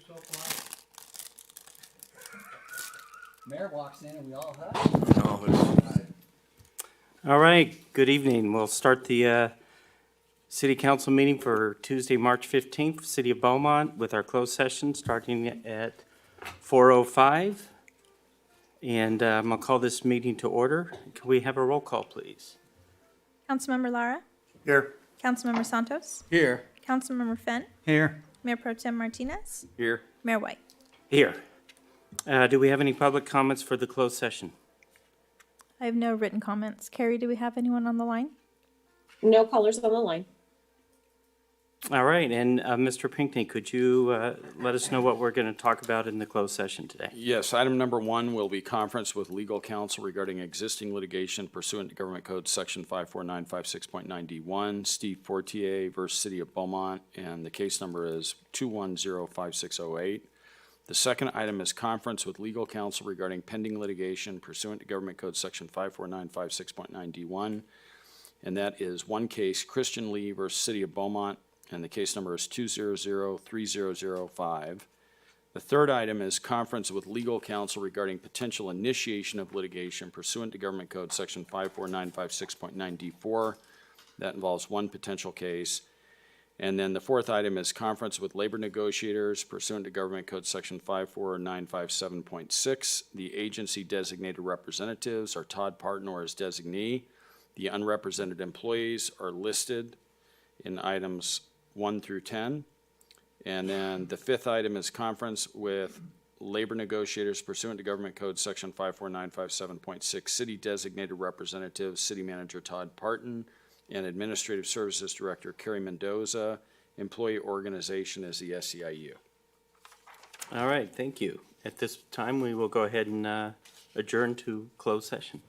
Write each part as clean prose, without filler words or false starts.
so far. Mayor walks in and we all hug. All right, good evening. We'll start the city council meeting for Tuesday, March 15th, City of Beaumont, with our closed session starting at 4:05. And I'll call this meeting to order. Can we have a roll call, please? Councilmember Lara, Here. Councilmember Santos, Here. Councilmember Fenn, Here. Mayor Pro Tem Martinez, Here. Mayor White. Here. Do we have any public comments for the closed session? I have no written comments. Carrie, do we have anyone on the line? No callers on the line. All right, and Mr. Pinckney, could you let us know what we're going to talk about in the closed session today? Yes, item number 1 will be conference with legal counsel regarding existing litigation pursuant to Government Code Section 54956.9D1, Steve Fortier versus City of Beaumont, and the case number is 2105608. The second item is conference with legal counsel regarding pending litigation pursuant to Government Code Section 54956.9D1, and that is one case, Christian Lee versus City of Beaumont, and the case number is 2003005. The third item is conference with legal counsel regarding potential initiation of litigation pursuant to Government Code Section 54956.9D4. That involves one potential case. And then the fourth item is conference with labor negotiators pursuant to Government Code Section 54957.6. The agency designated representatives are Todd Parton or his designee. The unrepresented employees are listed in items 1 through 10. And then the fifth item is conference with labor negotiators pursuant to Government Code Section 54957.6, city designated representatives, City Manager Todd Parton, and Administrative Services Director Carrie Mendoza. Employee organization is the SEIU. All right, thank you. At this time, we will go ahead and adjourn to closed session.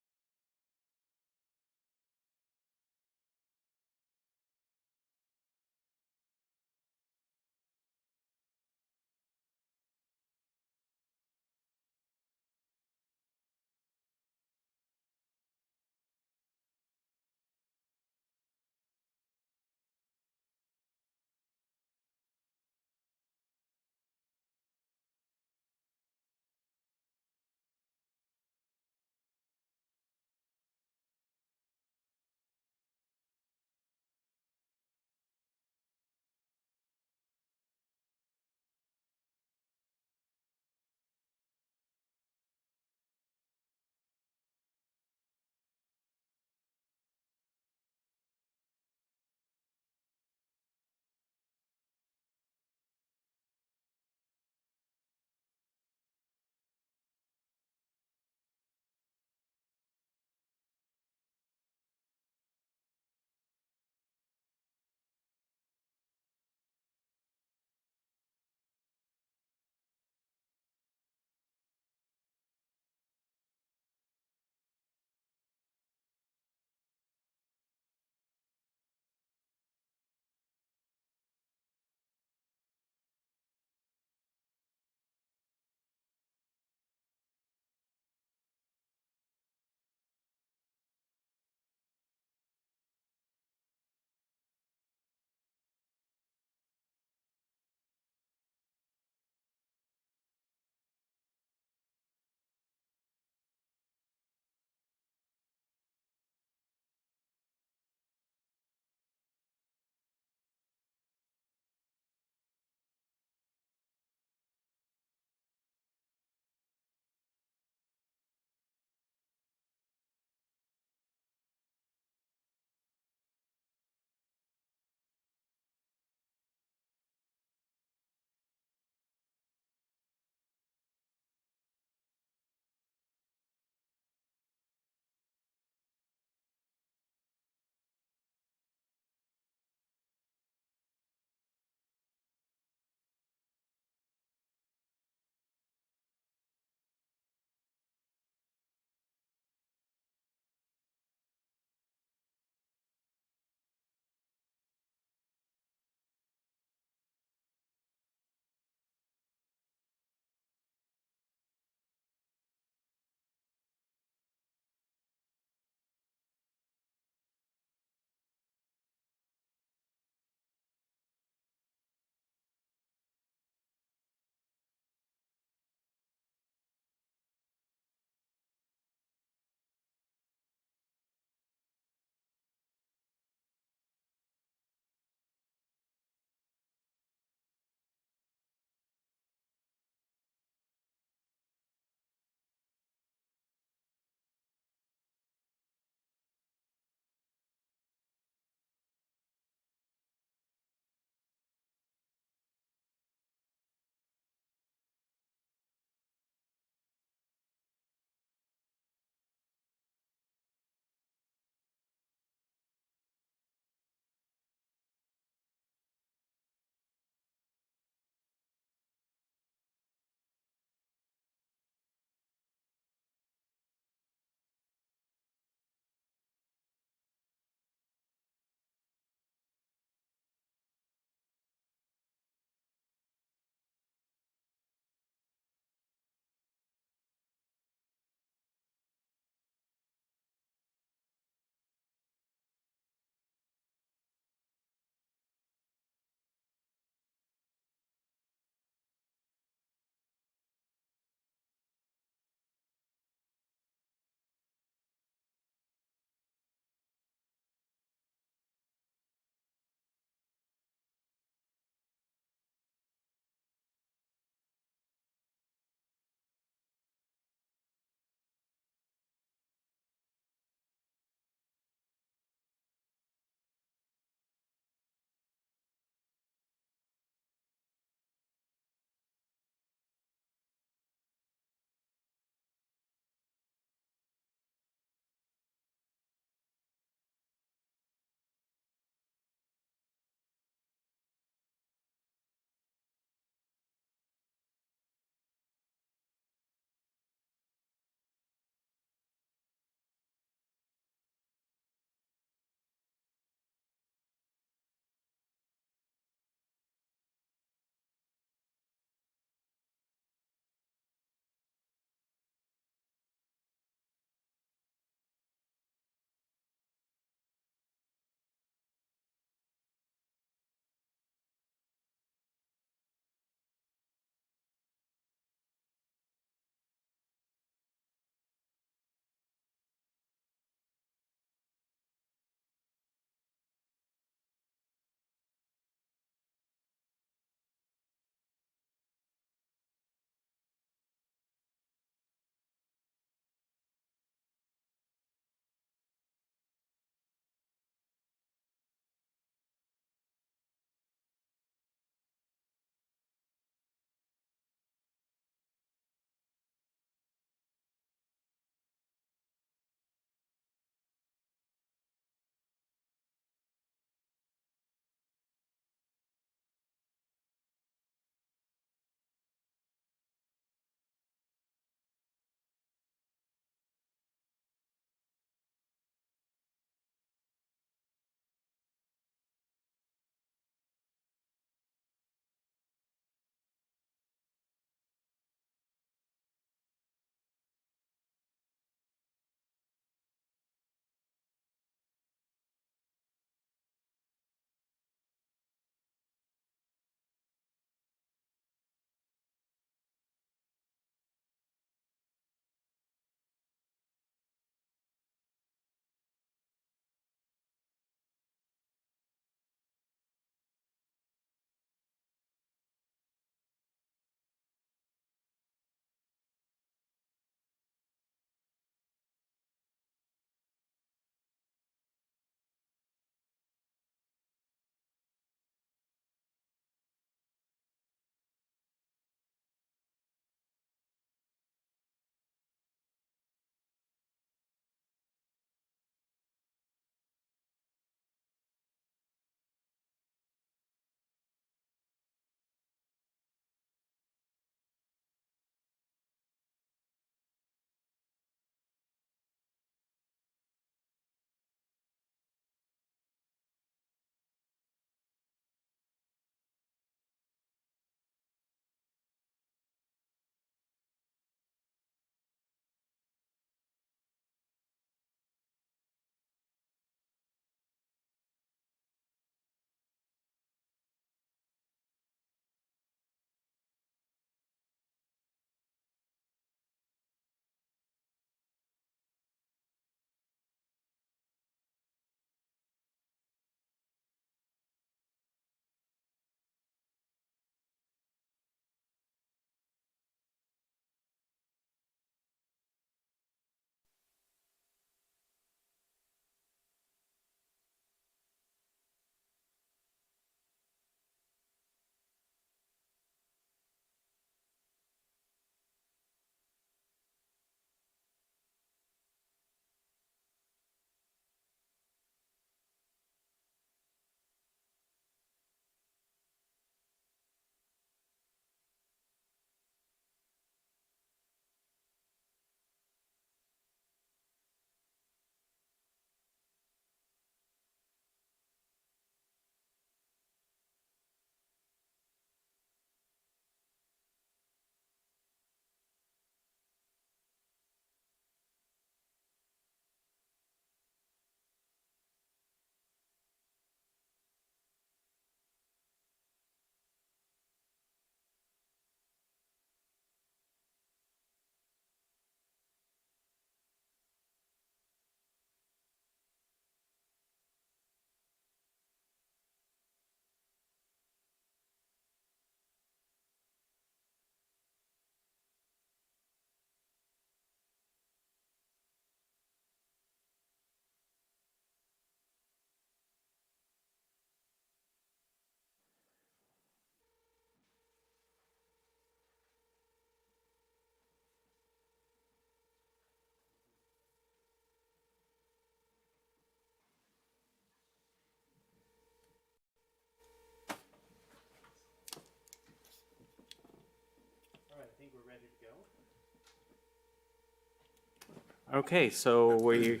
Okay, so we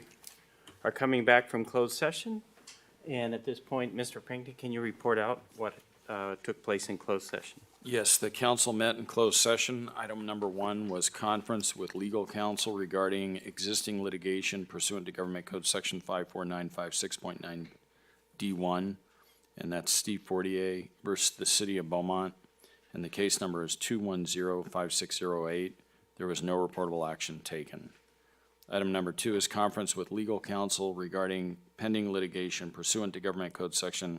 are coming back from closed session. And at this point, Mr. Prington, can you report out what took place in closed session? Yes, the council met in closed session. Item number 1 was conference with legal counsel regarding existing litigation pursuant to Government Code Section 54956.9 D1, and that's Steve Fortier versus the City of Beaumont, and the case number is 2105608. There was no reportable action taken. Item number 2 is conference with legal counsel regarding pending litigation pursuant to Government Code Section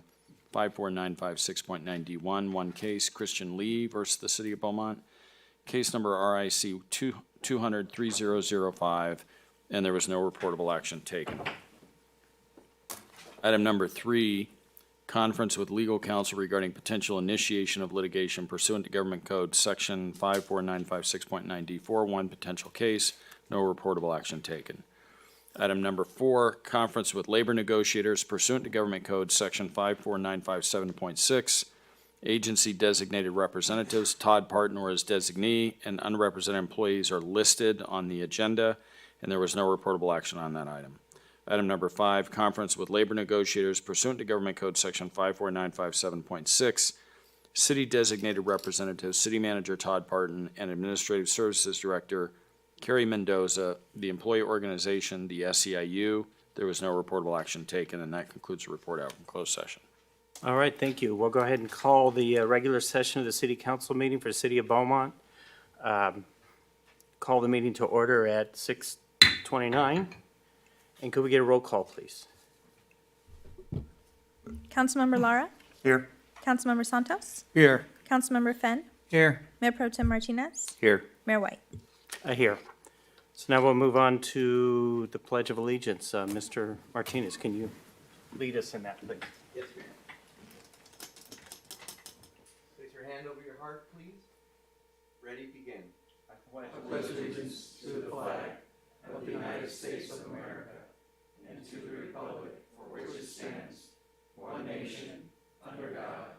54956.9 D1, one case, Christian Lee versus the City of Beaumont, case number RIC 2003005, and there was no reportable action taken. Item number 3, conference with legal counsel regarding potential initiation of litigation pursuant to Government Code Section 54956.9 D4, one potential case, no reportable action taken. Item number 4, conference with labor negotiators pursuant to Government Code Section 54957.6, agency designated representatives, Todd Parton or his designee, and unrepresented employees are listed on the agenda, and there was no reportable action on that item. Item number 5, conference with labor negotiators pursuant to Government Code Section 54957.6, city designated representatives, city manager Todd Parton, and administrative services director Carrie Mendoza, the employee organization, the SEIU. There was no reportable action taken, and that concludes the report out from closed session. All right, thank you. We'll go ahead and call the regular session of the City Council meeting for the City of Beaumont. Call the meeting to order at 6:29. And could we get a roll call, please? Councilmember Lara? Here. Councilmember Santos? Here. Councilmember Fenn? Here. Mayor Pro Tem Martinez? Here. Mayor White? Here. So now we'll move on to the Pledge of Allegiance. Mr. Martinez, can you lead us in that, please? Yes, ma'am. Place your hand over your heart, please. Ready, begin. I pledge allegiance to the flag of the United States of America and to the republic for which it stands, one nation, under God,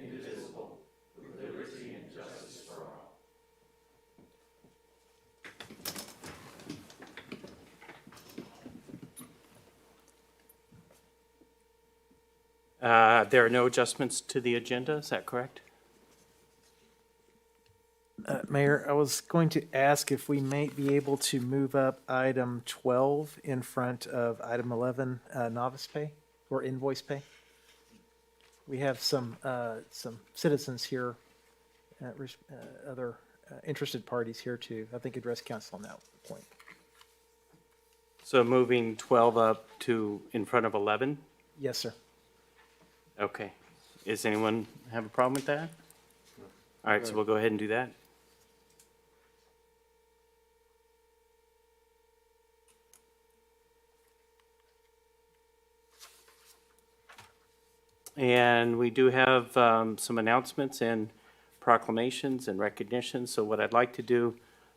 indivisible, with liberty and justice for all. There are no adjustments to the agenda, is that correct? Mayor, I was going to ask if we may be able to move up item 12 in front of item 11, novice pay or invoice pay. We have some citizens here, other interested parties here to, I think, address council on that point. So moving 12 up to in front of 11? Yes, sir. Okay. Does anyone have a problem with that? All right, so we'll go ahead and do that. And we do have some announcements and proclamations and recognitions. So what I'd like to do,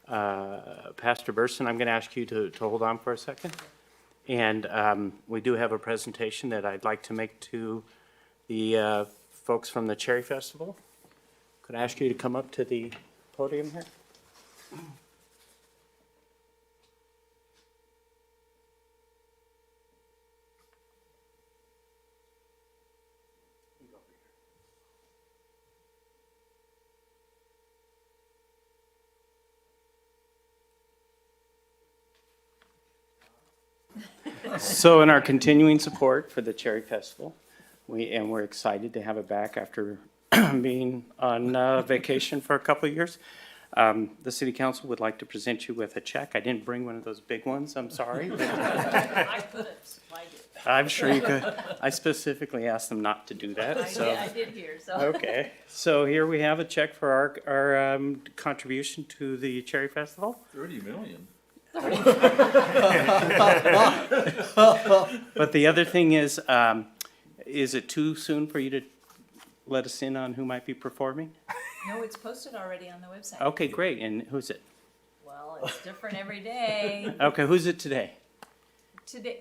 Pastor Burson, I'm going to ask you to hold on for a second. And we do have a presentation that I'd like to make to the folks from the Cherry Festival. Could I ask you to come up to the podium here? So in our continuing support for the Cherry Festival, we're excited to have it back after being on vacation for a couple of years. The City Council would like to present you with a check. I didn't bring one of those big ones, I'm sorry. I could have supplied it. I'm sure you could. I specifically asked them not to do that, so. I did hear, so. Okay, so here we have a check for our contribution to the Cherry Festival. 30 million. But the other thing is it too soon for you to let us in on who might be performing? No, it's posted already on the website. Okay, great, and who's it? Well, it's different every day. Okay, who's it today? Today,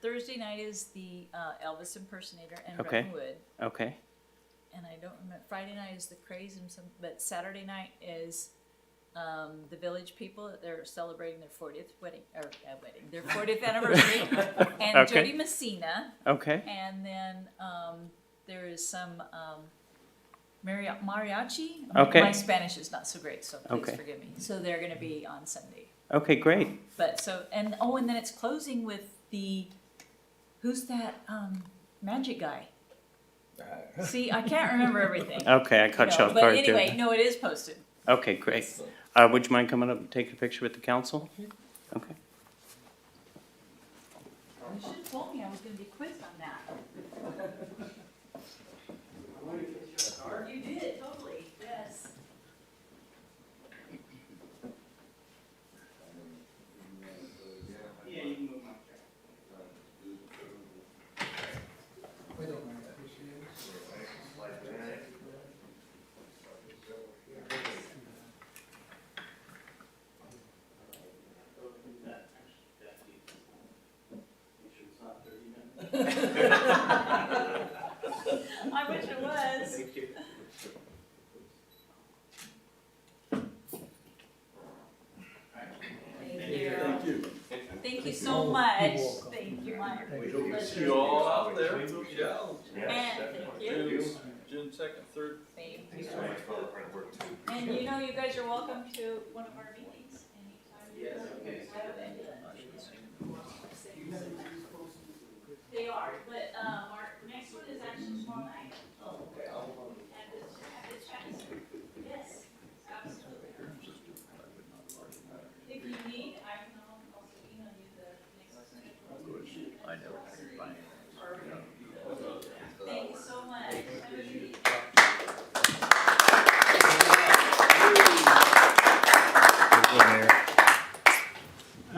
Thursday night is the Elvis impersonator and Okay. Bretton Wood. Okay, And I don't remember, Friday night is the Craze and but Saturday night is the village people, they're celebrating their 40th their 40th anniversary, and Okay. Jody Messina, Okay, and then there is some mariachi. Okay. My Spanish is not so great, so please Okay. forgive me. So they're going to be on Sunday. okay, great. But so, and then it's closing with who's that magic guy? See, I can't remember everything. Okay, I caught you off But guard anyway, too. no, it is posted. Okay, great. Would you mind coming up and taking a picture with the council? Okay. You should have told me I was gonna be quizzed on that. You did, totally, yes. I wish it was. Thank you. Thank you so much. Thank you, Mike. We hope to see you all out there. And thank you. June 2nd, 3rd. Thank you. And you know, you guys are welcome to one of our meetings anytime. Yes, okay. They are, but our next one is actually tomorrow night. Oh, okay. At the Chapter. Yes, absolutely. If you need, I can also email you the next schedule. I know. Fine. Perfect. Thank you so much. Have a good evening.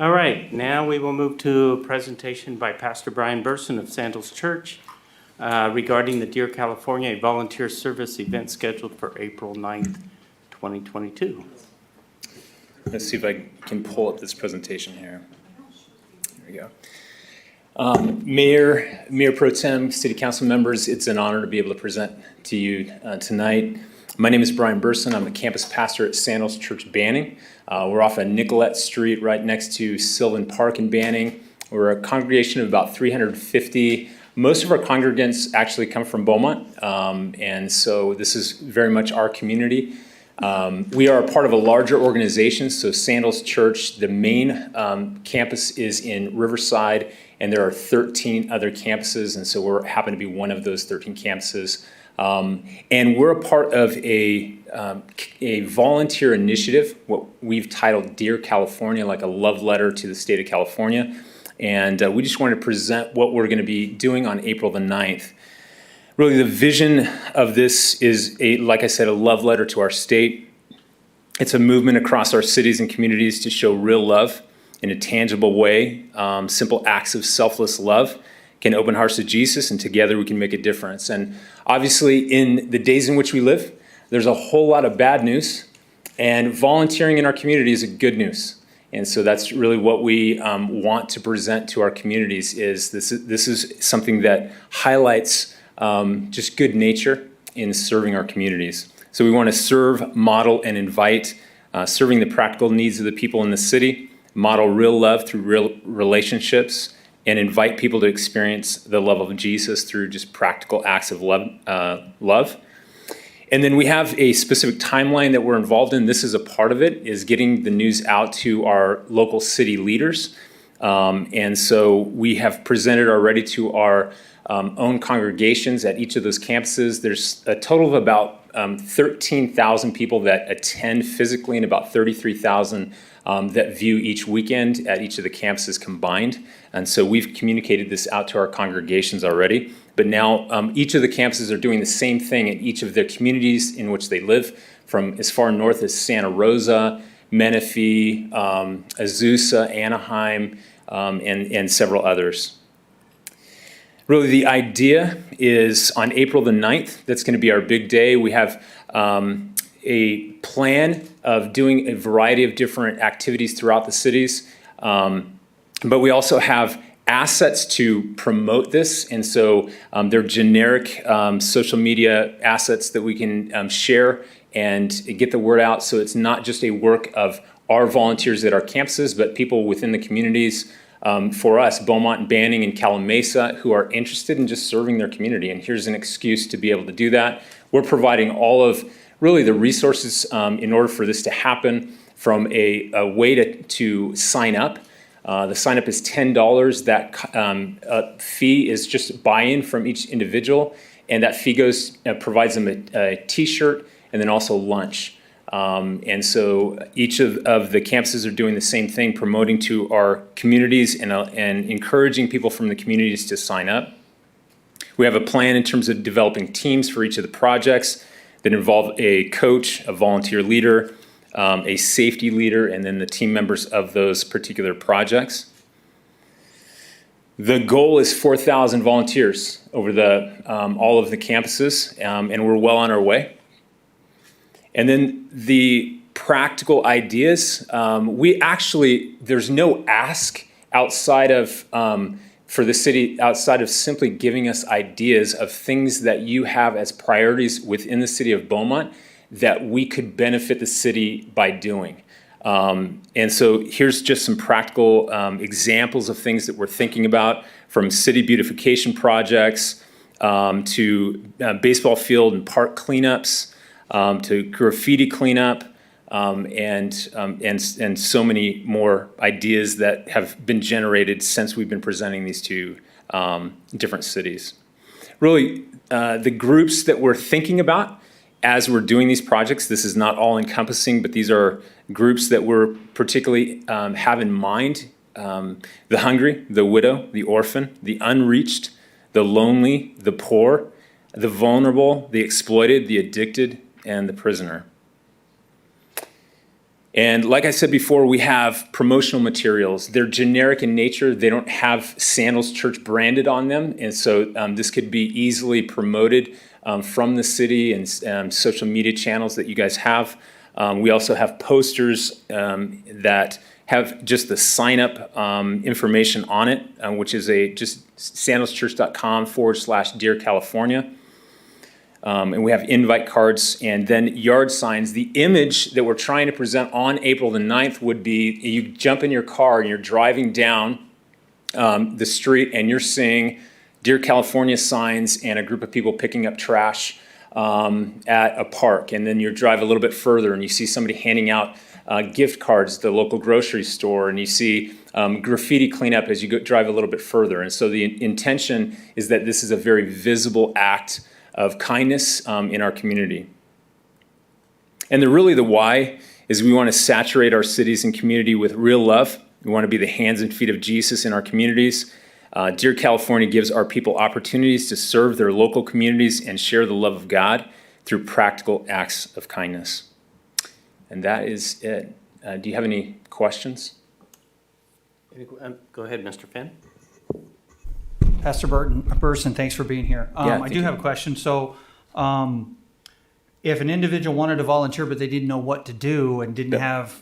All right, now we will move to a presentation by Pastor Brian Burson of Sandals Church regarding the Dear California volunteer service event scheduled for April 9th, 2022. Let's see if I can pull up this presentation here. There we go. Mayor Pro Tem, City Council members, it's an honor to be able to present to you tonight. My name is Brian Burson. I'm the campus pastor at Sandals Church Banning. We're off of Nicolette Street right next to Sylvan Park in Banning. We're a congregation of about 350. Most of our congregants actually come from Beaumont, and so this is very much our community. We are a part of a larger organization, so Sandals Church, the main campus is in Riverside, and there are 13 other campuses, and so we happen to be one of those 13 campuses. And we're a part of a volunteer initiative, what we've titled Dear California, like a love letter to the state of California. And we just wanted to present what we're going to be doing on April the 9th. Really, the vision of this is, like I said, a love letter to our state. It's a movement across our cities and communities to show real love in a tangible way. Simple acts of selfless love can open hearts to Jesus, and together we can make a difference. And obviously, in the days in which we live, there's a whole lot of bad news, and volunteering in our community is good news. And so that's really what we want to present to our communities. Is this is something that highlights just good nature in serving our communities. So we want to serve, model, and invite, serving the practical needs of the people in the city, model real love through real relationships, and invite people to experience the love of Jesus through just practical acts of love. And then we have a specific timeline that we're involved in. This is a part of it, is getting the news out to our local city leaders. And so we have presented already to our own congregations at each of those campuses. There's a total of about 13,000 people that attend physically and about 33,000 that view each weekend at each of the campuses combined. And so we've communicated this out to our congregations already. But now each of the campuses are doing the same thing in each of their communities in which they live, from as far north as Santa Rosa, Menifee, Azusa, Anaheim, and several others. Really, the idea is on April the 9th, that's going to be our big day. We have a plan of doing a variety of different activities throughout the cities. But we also have assets to promote this. And so they're generic social media assets that we can share and get the word out so it's not just a work of our volunteers at our campuses, but people within the communities, for us, Beaumont and Banning and Calamasa, who are interested in just serving their community. And here's an excuse to be able to do that. We're providing all of really the resources in order for this to happen, from a way to sign up. The sign up is $10. That fee is just buy-in from each individual, and that fee provides them a t-shirt and then also lunch. And so each of the campuses are doing the same thing, promoting to our communities and encouraging people from the communities to sign up. We have a plan in terms of developing teams for each of the projects that involve a coach, a volunteer leader, a safety leader, and then the team members of those particular projects. The goal is 4,000 volunteers over all of the campuses, and we're well on our way. And then the practical ideas, there's no ask outside of, for the city, outside of simply giving us ideas of things that you have as priorities within the city of Beaumont that we could benefit the city by doing. And so here's just some practical examples of things that we're thinking about, from city beautification projects to baseball field and park cleanups, to graffiti cleanup, and so many more ideas that have been generated since we've been presenting these to different cities. Really, the groups that we're thinking about as we're doing these projects, this is not all encompassing, but these are groups that we're particularly have in mind: the hungry, the widow, the orphan, the unreached, the lonely, the poor, the vulnerable, the exploited, the addicted, and the prisoner. And like I said before, we have promotional materials. They're generic in nature. They don't have Sandals Church branded on them, and so this could be easily promoted from the city and social media channels that you guys have. We also have posters that have just the sign-up information on it, which is just sandalschurch.com/Dear California. And we have invite cards and then yard signs. The image that we're trying to present on April the 9th would be, you jump in your car and you're driving down the street and you're seeing Dear California signs and a group of people picking up trash at a park. And then you drive a little bit further and you see somebody handing out gift cards at the local grocery store, and you see graffiti cleanup as you drive a little bit further. And so the intention is that this is a very visible act of kindness in our community. And the why is we want to saturate our cities and community with real love. We want to be the hands and feet of Jesus in our communities. Dear California gives our people opportunities to serve their local communities and share the love of God through practical acts of kindness. And that is it. Do you have any questions? Go ahead, Mr. Finn. Pastor Burson, thanks for being here. Yeah, I do have a question. So if an individual wanted to volunteer but they didn't know what to do and didn't have,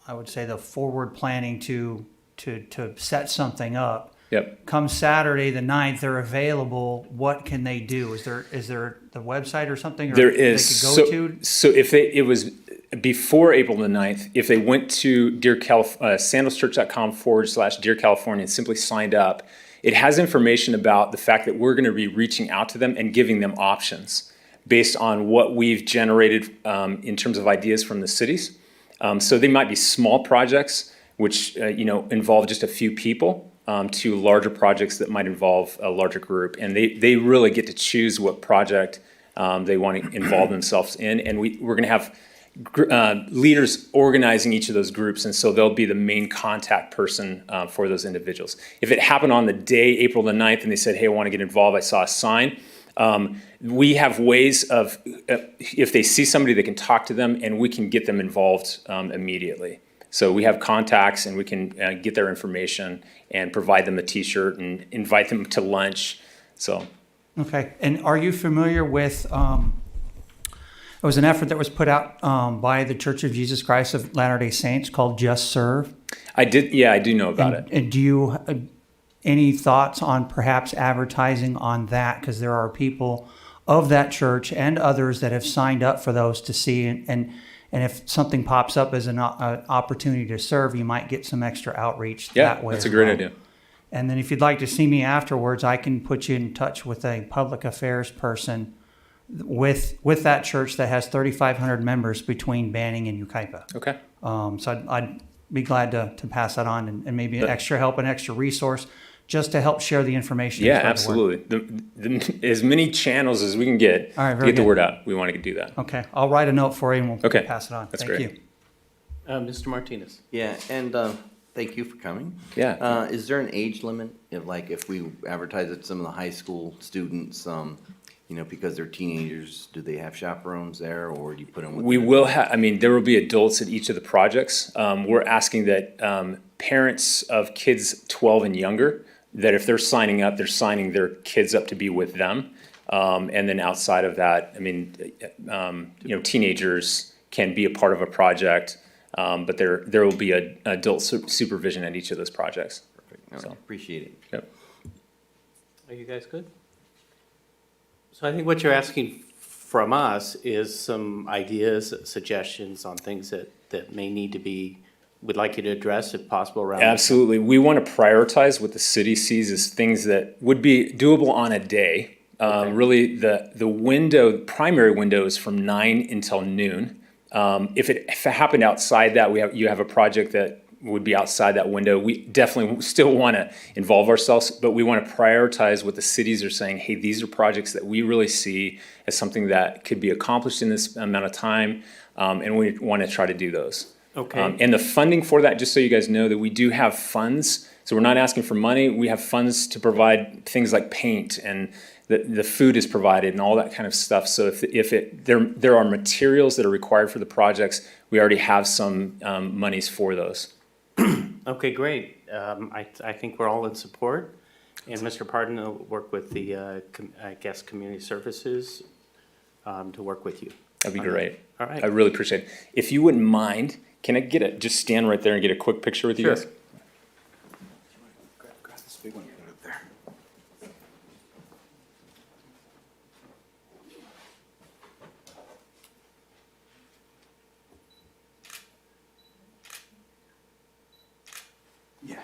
I would say, the forward planning to set something up, come Saturday the 9th, they're available. What can they do? Is there the website or something? Or there is. They could go to? So if it was before April the 9th, if they went to sandalschurch.com/Dear California and simply signed up, it has information about the fact that we're going to be reaching out to them and giving them options based on what we've generated in terms of ideas from the cities. So they might be small projects, which involve just a few people, to larger projects that might involve a larger group. And they really get to choose what project they want to involve themselves in. And we're going to have leaders organizing each of those groups, and so they'll be the main contact person for those individuals. If it happened on the day, April the 9th, and they said, hey, I want to get involved, I saw a sign, we have ways of, if they see somebody, they can talk to them, and we can get them involved immediately. So we have contacts, and we can get their information and provide them a t-shirt and invite them to lunch. So. Okay, and are you familiar with... It was an effort that was put out by the Church of Jesus Christ of Latter-day Saints called Just Serve. I do know about it. And do you any thoughts on perhaps advertising on that? Because there are people of that church and others that have signed up for those to see. And if something pops up as an opportunity to serve, you might get some extra outreach Yeah, that way. that's a as great well. idea. And then if you'd like to see me afterwards, I can put you in touch with a public affairs person with that church that has 3,500 members between Banning and Yucaipa. Okay. So I'd be glad to pass that on and maybe an extra help, an extra resource, just to help share the information. Yeah, and spread the word. absolutely. As many channels as we can get All right, to very get the good. word out. We want to do that. Okay, I'll write a note for you and we'll Okay, pass it on. that's Thank great. you. Mr. Martinez. Yeah, and thank you for coming. Yeah. Is there an age limit? If we advertise it to some of the high school students, because they're teenagers, do they have chaperones there, or do you put them with? We will have, there will be adults at each of the projects. We're asking that parents of kids 12 and younger, that if they're signing up, they're signing their kids up to be with them. And then outside of that, teenagers can be a part of a project, but there will be a adult supervision at each of those projects. Perfect. All right, So. appreciate it. Yep. Are you guys good? So I think what you're asking from us is some ideas, suggestions on things that may need to be, would like you to address if possible around. Absolutely. We want to prioritize what the city sees as things that would be doable on a day. Really, the primary window is from 9 until noon. If it happened outside that, you have a project that would be outside that window, we definitely still want to involve ourselves, but we want to prioritize what the cities are saying. Hey, these are projects that we really see as something that could be accomplished in this amount of time, and we want to try to do those. Okay. And the funding for that, just so you guys know, that we do have funds. So we're not asking for money. We have funds to provide things like paint, and the food is provided and all that kind of stuff. So if there are materials that are required for the projects, we already have some monies for those. Okay, great. I think we're all in support. And Mr. Pardon will work with the, community services to work with you. That'd be great. All right. I really appreciate it. If you wouldn't mind, can I just stand right there and get a quick picture with you Sure. guys? Grab this big one, put it up there. Yeah.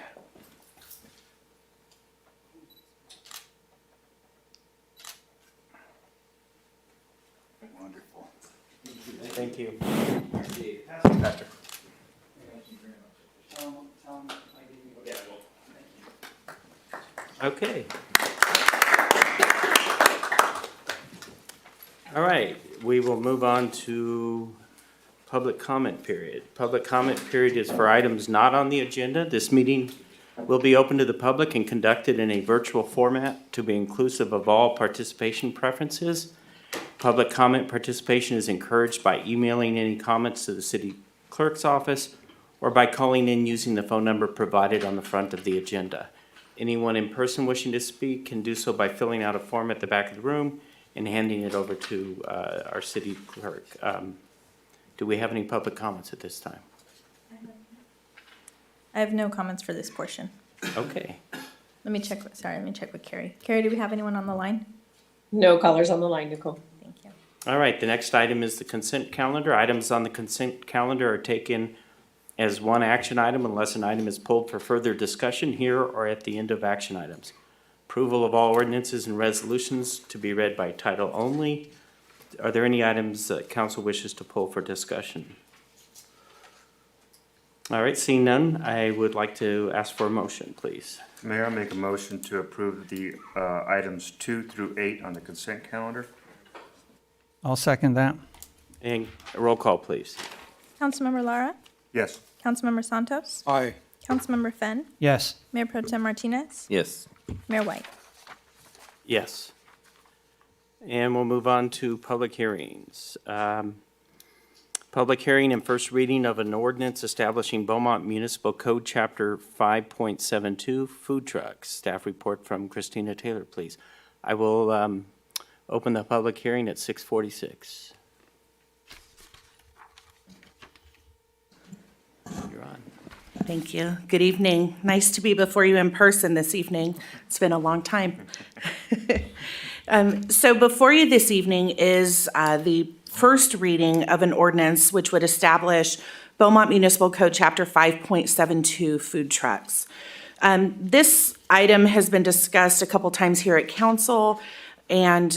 Wonderful. Thank you. Pastor. Okay. All right, we will move on to public comment period. Public comment period is for items not on the agenda. This meeting will be open to the public and conducted in a virtual format to be inclusive of all participation preferences. Public comment participation is encouraged by emailing any comments to the city clerk's office or by calling in using the phone number provided on the front of the agenda. Anyone in person wishing to speak can do so by filling out a form at the back of the room and handing it over to our city clerk. Do we have any public comments at this time? I have no comments for this portion. Okay. Let me check with Carrie. Carrie, do we have anyone on the line? No callers on the line, Nicole. Thank you. All right, the next item is the consent calendar. Items on the consent calendar are taken as one action item unless an item is pulled for further discussion here or at the end of action items. Approval of all ordinances and resolutions to be read by title only. Are there any items that council wishes to pull for discussion? All right, seeing none, I would like to ask for a motion, please. Mayor, I make a motion to approve the items 2 through 8 on the consent calendar. I'll second that. And a roll call, please. Councilmember Lara? Yes. Councilmember Santos? Aye. Councilmember Fenn? Yes. Mayor Pro Tem Martinez? Yes. Mayor White? Yes. And we'll move on to public hearings. Public hearing and first reading of an ordinance establishing Beaumont Municipal Code Chapter 5.72, food trucks. Staff report from Christina Taylor, please. I will open the public hearing at 6:46. You're on. Thank you. Good evening. Nice to be before you in person this evening. It's been a long time. So before you this evening is the first reading of an ordinance which would establish Beaumont Municipal Code Chapter 5.72 food trucks. This item has been discussed a couple times here at council, and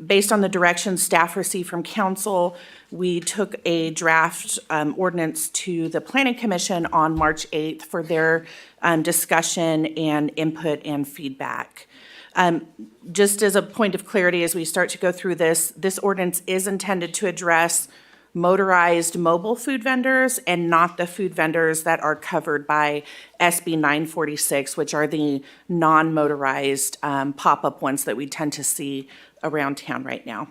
based on the direction staff received from council, we took a draft ordinance to the Planning Commission on March 8th for their discussion and input and feedback. Just as a point of clarity, as we start to go through this ordinance is intended to address motorized mobile food vendors and not the food vendors that are covered by SB 946, which are the non-motorized pop-up ones that we tend to see around town right now.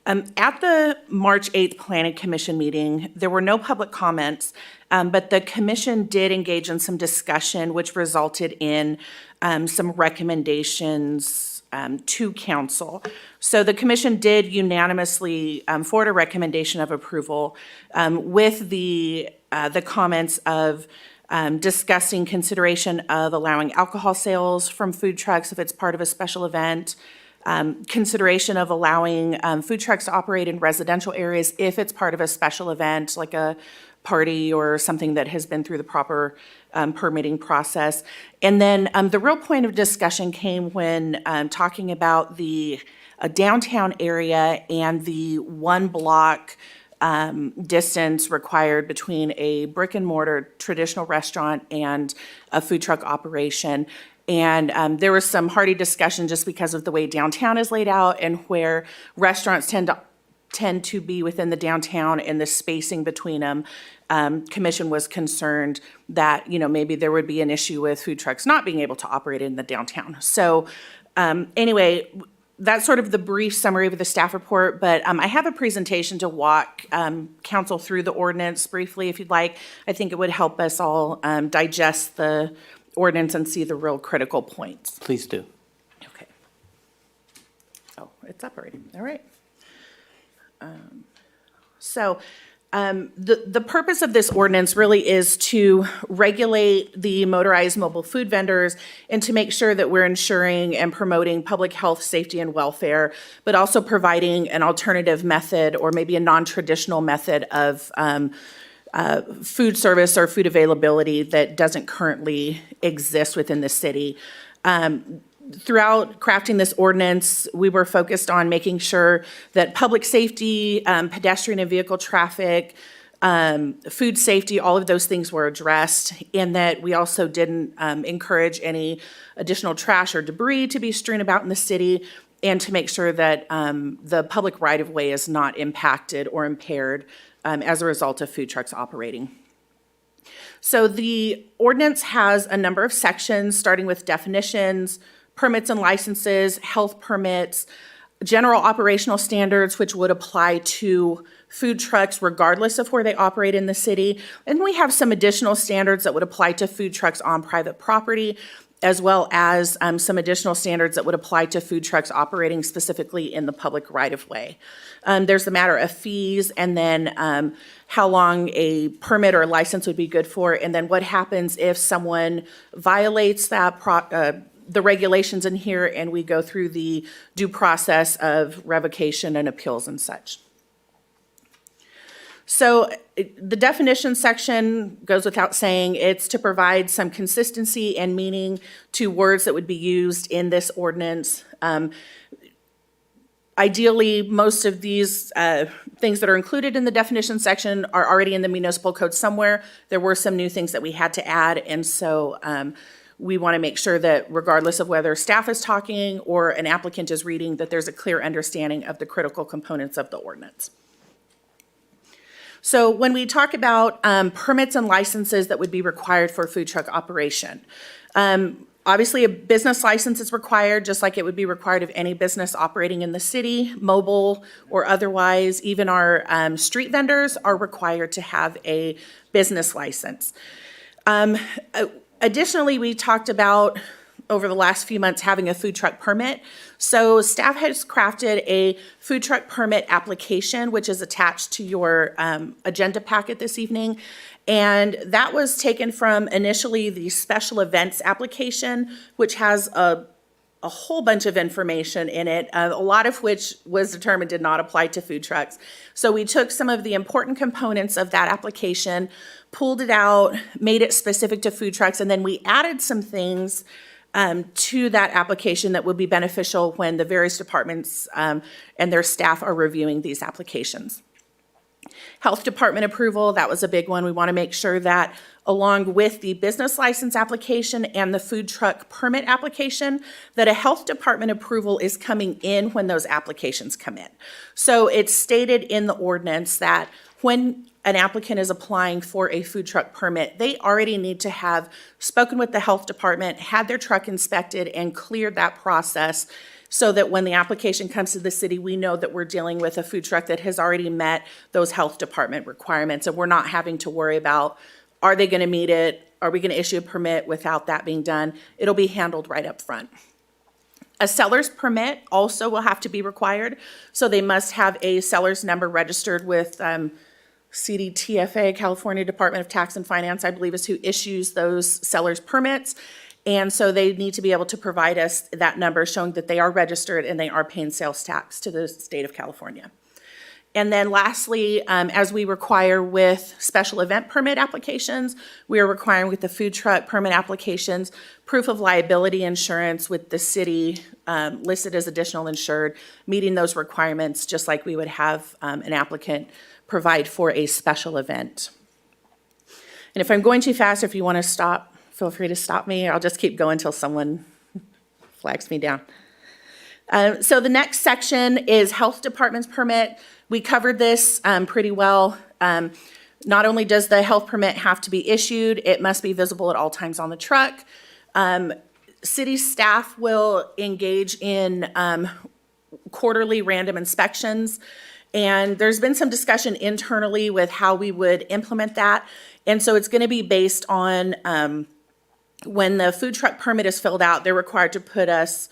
At the March 8th Planning Commission meeting, there were no public comments, but the commission did engage in some discussion, which resulted in some recommendations to council. So the commission did unanimously forward a recommendation of approval with the comments of discussing consideration of allowing alcohol sales from food trucks if it's part of a special event, consideration of allowing food trucks to operate in residential areas if it's part of a special event, like a party or something that has been through the proper permitting process. And then the real point of discussion came when talking about the downtown area and the 1 block distance required between a brick and mortar traditional restaurant and a food truck operation. And there was some hearty discussion just because of the way downtown is laid out and where restaurants tend to be within the downtown and the spacing between them. Commission was concerned that, maybe there would be an issue with food trucks not being able to operate in the downtown. So anyway, that's sort of the brief summary of the staff report, but I have a presentation to walk council through the ordinance briefly if you'd like. I think it would help us all digest the ordinance and see the real critical points. Please do. Okay. Oh, it's operating. All right. The purpose of this ordinance really is to regulate the motorized mobile food vendors and to make sure that we're ensuring and promoting public health, safety, and welfare, but also providing an alternative method or maybe a non-traditional method of food service or food availability that doesn't currently exist within the city. Throughout crafting this ordinance, we were focused on making sure that public safety, pedestrian and vehicle traffic, food safety, all of those things were addressed, and that we also didn't encourage any additional trash or debris to be strewn about in the city, and to make sure that the public right-of-way is not impacted or impaired as a result of food trucks operating. So the ordinance has a number of sections, starting with definitions, permits and licenses, health permits, general operational standards, which would apply to food trucks regardless of where they operate in the city. And we have some additional standards that would apply to food trucks on private property, as well as some additional standards that would apply to food trucks operating specifically in the public right-of-way. There's the matter of fees, and then how long a permit or license would be good for, and then what happens if someone violates that the regulations in here, and we go through the due process of revocation and appeals and such. So the definition section goes without saying. It's to provide some consistency and meaning to words that would be used in this ordinance. Ideally, most of these things that are included in the definition section are already in the municipal code somewhere. There were some new things that we had to add, and so we want to make sure that regardless of whether staff is talking or an applicant is reading, that there's a clear understanding of the critical components of the ordinance. So when we talk about permits and licenses that would be required for a food truck operation, obviously a business license is required, just like it would be required of any business operating in the city, mobile or otherwise. Even our street vendors are required to have a business license. Additionally, we talked about over the last few months having a food truck permit. So staff has crafted a food truck permit application, which is attached to your agenda packet this evening. And that was taken from initially the special events application, which has a a whole bunch of information in it, a lot of which was determined did not apply to food trucks. So we took some of the important components of that application, pulled it out, made it specific to food trucks, and then we added some things to that application that would be beneficial when the various departments and their staff are reviewing these applications. Health department approval, that was a big one. We want to make sure that along with the business license application and the food truck permit application, that a health department approval is coming in when those applications come in. So it's stated in the ordinance that when an applicant is applying for a food truck permit, they already need to have spoken with the health department, had their truck inspected, and cleared that process so that when the application comes to the city, we know that we're dealing with a food truck that has already met those health department requirements, and we're not having to worry about, are they going to meet it? Are we going to issue a permit without that being done? It'll be handled right up front. A seller's permit also will have to be required, so they must have a seller's number registered with CDTFA, California Department of Tax and Finance, I believe is who issues those seller's permits. And so they need to be able to provide us that number showing that they are registered and they are paying sales tax to the state of California. And then lastly, as we require with special event permit applications, we are requiring with the food truck permit applications, proof of liability insurance with the city listed as additional insured, meeting those requirements just like we would have an applicant provide for a special event. And if I'm going too fast, if you want to stop, feel free to stop me. I'll just keep going until someone flags me down. So the next section is health department's permit. We covered this pretty well. Not only does the health permit have to be issued, it must be visible at all times on the truck. City staff will engage in quarterly random inspections. And there's been some discussion internally with how we would implement that. And so it's going to be based on when the food truck permit is filled out, they're required to put us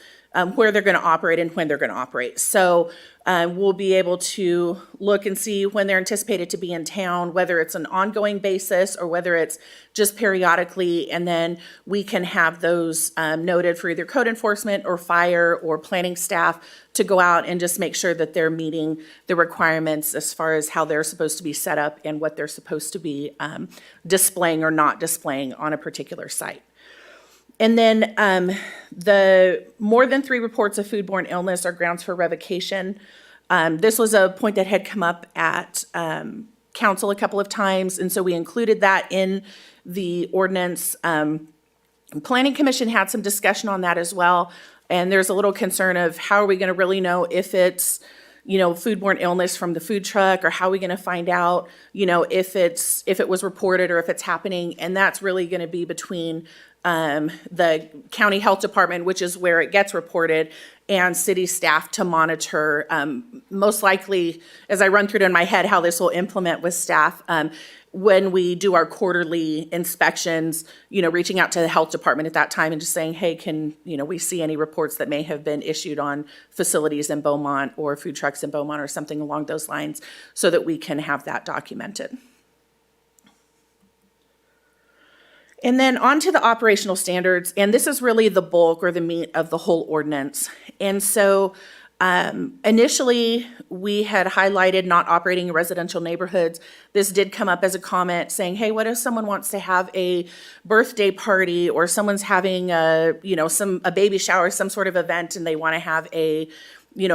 where they're going to operate and when they're going to operate. So we'll be able to look and see when they're anticipated to be in town, whether it's an ongoing basis or whether it's just periodically, and then we can have those noted for either code enforcement or fire or planning staff to go out and just make sure that they're meeting the requirements as far as how they're supposed to be set up and what they're supposed to be displaying or not displaying on a particular site. And then the more than 3 reports of foodborne illness are grounds for revocation. This was a point that had come up at council a couple of times, and so we included that in the ordinance. Planning Commission had some discussion on that as well, and there's a little concern of how are we going to really know if it's, foodborne illness from the food truck, or how are we going to find out, if it was reported or if it's happening, and that's really going to be between the county health department, which is where it gets reported, and city staff to monitor. Most likely, as I run through it in my head how this will implement with staff, when we do our quarterly inspections, reaching out to the health department at that time and just saying, hey, can we see any reports that may have been issued on facilities in Beaumont or food trucks in Beaumont or something along those lines, so that we can have that documented. And then on to the operational standards, and this is really the bulk or the meat of the whole ordinance. And so initially, we had highlighted not operating in residential neighborhoods. This did come up as a comment saying, hey, what if someone wants to have a birthday party, or someone's having a baby shower, some sort of event, and they want to have a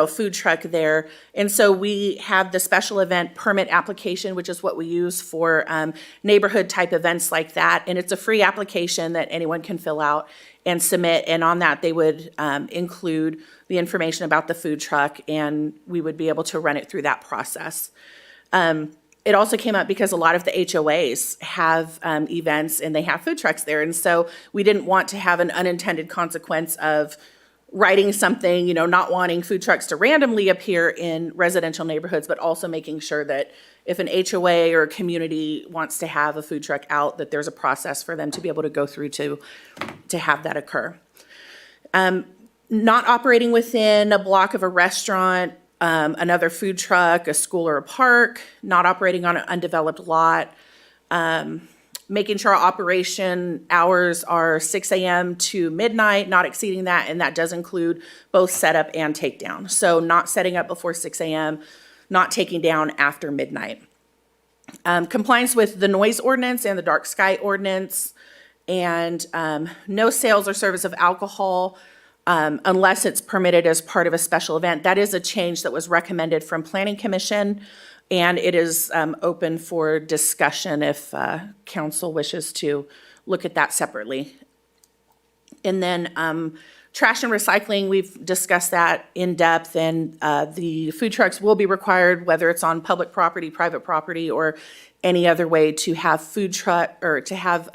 food truck there. And so we have the special event permit application, which is what we use for neighborhood type events like that. And it's a free application that anyone can fill out and submit. And on that, they would include the information about the food truck, and we would be able to run it through that process. It also came up because a lot of the HOAs have events and they have food trucks there. And so we didn't want to have an unintended consequence of writing something, not wanting food trucks to randomly appear in residential neighborhoods, but also making sure that if an HOA or a community wants to have a food truck out, that there's a process for them to be able to go through to have that occur. Not operating within a block of a restaurant, another food truck, a school or a park, not operating on an undeveloped lot, making sure our operation hours are 6 a.m. to midnight, not exceeding that, and that does include both setup and takedown. So not setting up before 6 a.m., not taking down after midnight. Compliance with the noise ordinance and the dark sky ordinance, and no sales or service of alcohol unless it's permitted as part of a special event. That is a change that was recommended from Planning Commission, and it is open for discussion if council wishes to look at that separately. And then trash and recycling, we've discussed that in depth, and the food trucks will be required, whether it's on public property, private property, or any other way, to have food truck, or to have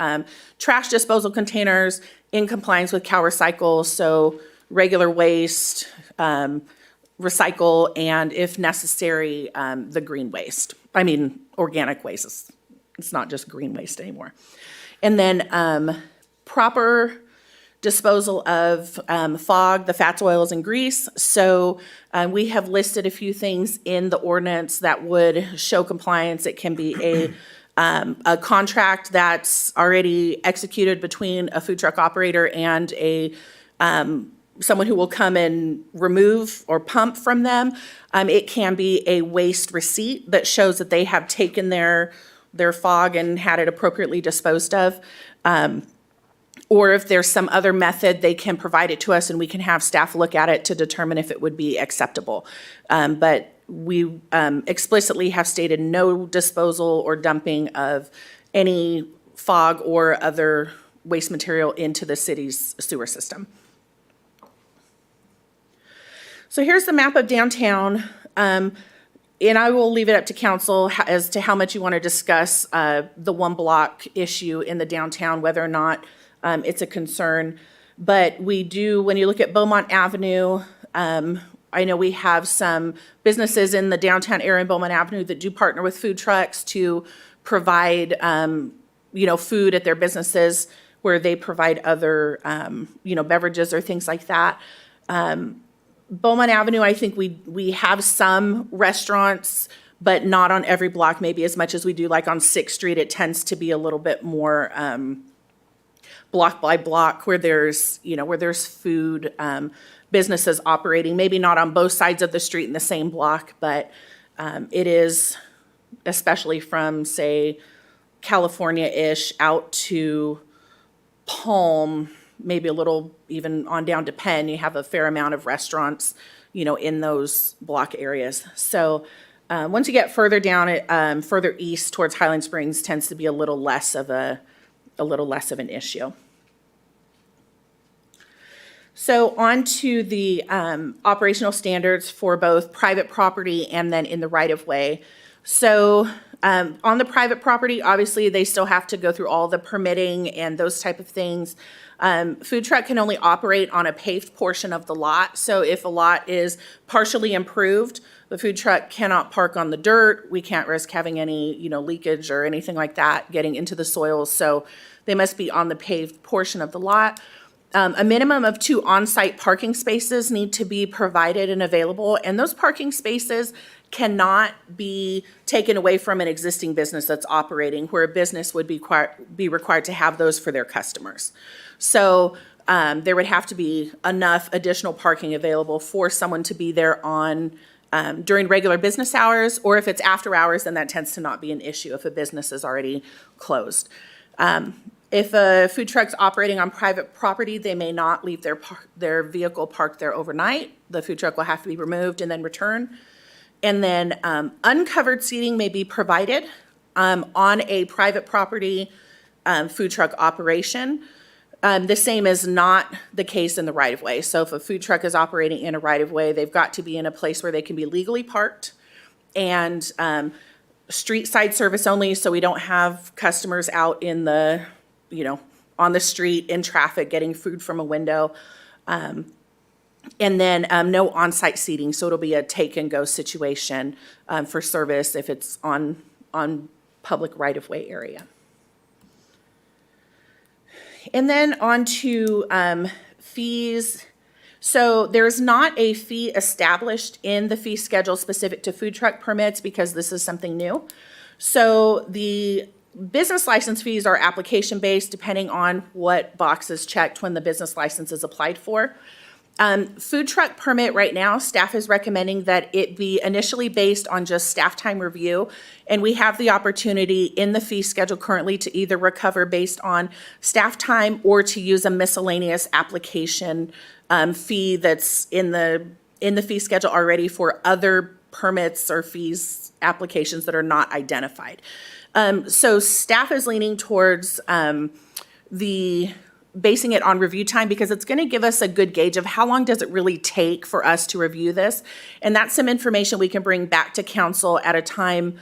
trash disposal containers in compliance with Cal Recycle, so regular waste, recycle, and if necessary, the green waste. I mean, organic waste. It's not just green waste anymore. And then proper disposal of fog, the fats, oils, and grease. So we have listed a few things in the ordinance that would show compliance. It can be a contract that's already executed between a food truck operator and a someone who will come and remove or pump from them. It can be a waste receipt that shows that they have taken their fog and had it appropriately disposed of. Or if there's some other method, they can provide it to us and we can have staff look at it to determine if it would be acceptable. But we explicitly have stated no disposal or dumping of any fog or other waste material into the city's sewer system. So here's the map of downtown, and I will leave it up to council as to how much you want to discuss the one block issue in the downtown, whether or not it's a concern. But we do, when you look at Beaumont Avenue, I know we have some businesses in the downtown area in Beaumont Avenue that do partner with food trucks to provide, food at their businesses where they provide other, beverages or things like that. Beaumont Avenue, I think we have some restaurants, but not on every block, maybe as much as we do like on 6th Street. It tends to be a little bit more block by block where there's food businesses operating, maybe not on both sides of the street in the same block, but it is, especially from, say, California-ish out to Palm, maybe a little even on down to Penn, you have a fair amount of restaurants, in those block areas. So once you get further down, further east towards Highland Springs tends to be a little less of an issue. So on to the operational standards for both private property and then in the right-of-way. So on the private property, obviously, they still have to go through all the permitting and those type of things. Food truck can only operate on a paved portion of the lot. So if a lot is partially improved, the food truck cannot park on the dirt. We can't risk having any, leakage or anything like that getting into the soils. So they must be on the paved portion of the lot. A minimum of 2 on-site parking spaces need to be provided and available, and those parking spaces cannot be taken away from an existing business that's operating, where a business would be required to have those for their customers. So there would have to be enough additional parking available for someone to be there on during regular business hours, or if it's after hours, then that tends to not be an issue if a business is already closed. If a food truck's operating on private property, they may not leave their vehicle parked there overnight. The food truck will have to be removed and then return. And then uncovered seating may be provided on a private property food truck operation. The same is not the case in the right-of-way. So if a food truck is operating in a right-of-way, they've got to be in a place where they can be legally parked, and street side service only, so we don't have customers out in the, on the street in traffic getting food from a window. And then no on-site seating, so it'll be a take-and-go situation for service if it's on public right-of-way area. And then on to fees. So there's not a fee established in the fee schedule specific to food truck permits because this is something new. So the Business license fees are application-based, depending on what box is checked when the business license is applied for. Food truck permit right now, staff is recommending that it be initially based on just staff time review. And we have the opportunity in the fee schedule currently to either recover based on staff time or to use a miscellaneous application fee that's in the fee schedule already for other permits or fees applications that are not identified. So staff is leaning towards basing it on review time because it's going to give us a good gauge of how long does it really take for us to review this. And that's some information we can bring back to council at a time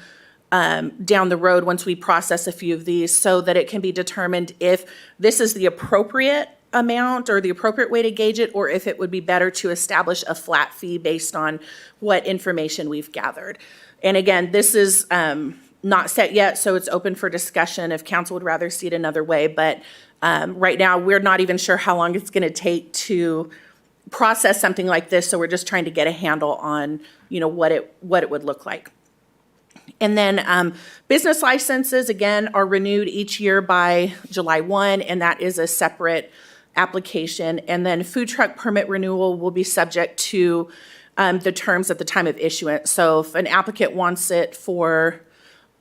down the road once we process a few of these so that it can be determined if this is the appropriate amount or the appropriate way to gauge it, or if it would be better to establish a flat fee based on what information we've gathered. And again, this is not set yet, so it's open for discussion if council would rather see it another way. But right now, we're not even sure how long it's going to take to process something like this, so we're just trying to get a handle on, what it would look like. And then business licenses, again, are renewed each year by July 1, and that is a separate application. And then food truck permit renewal will be subject to the terms at the time of issuance. So if an applicant wants it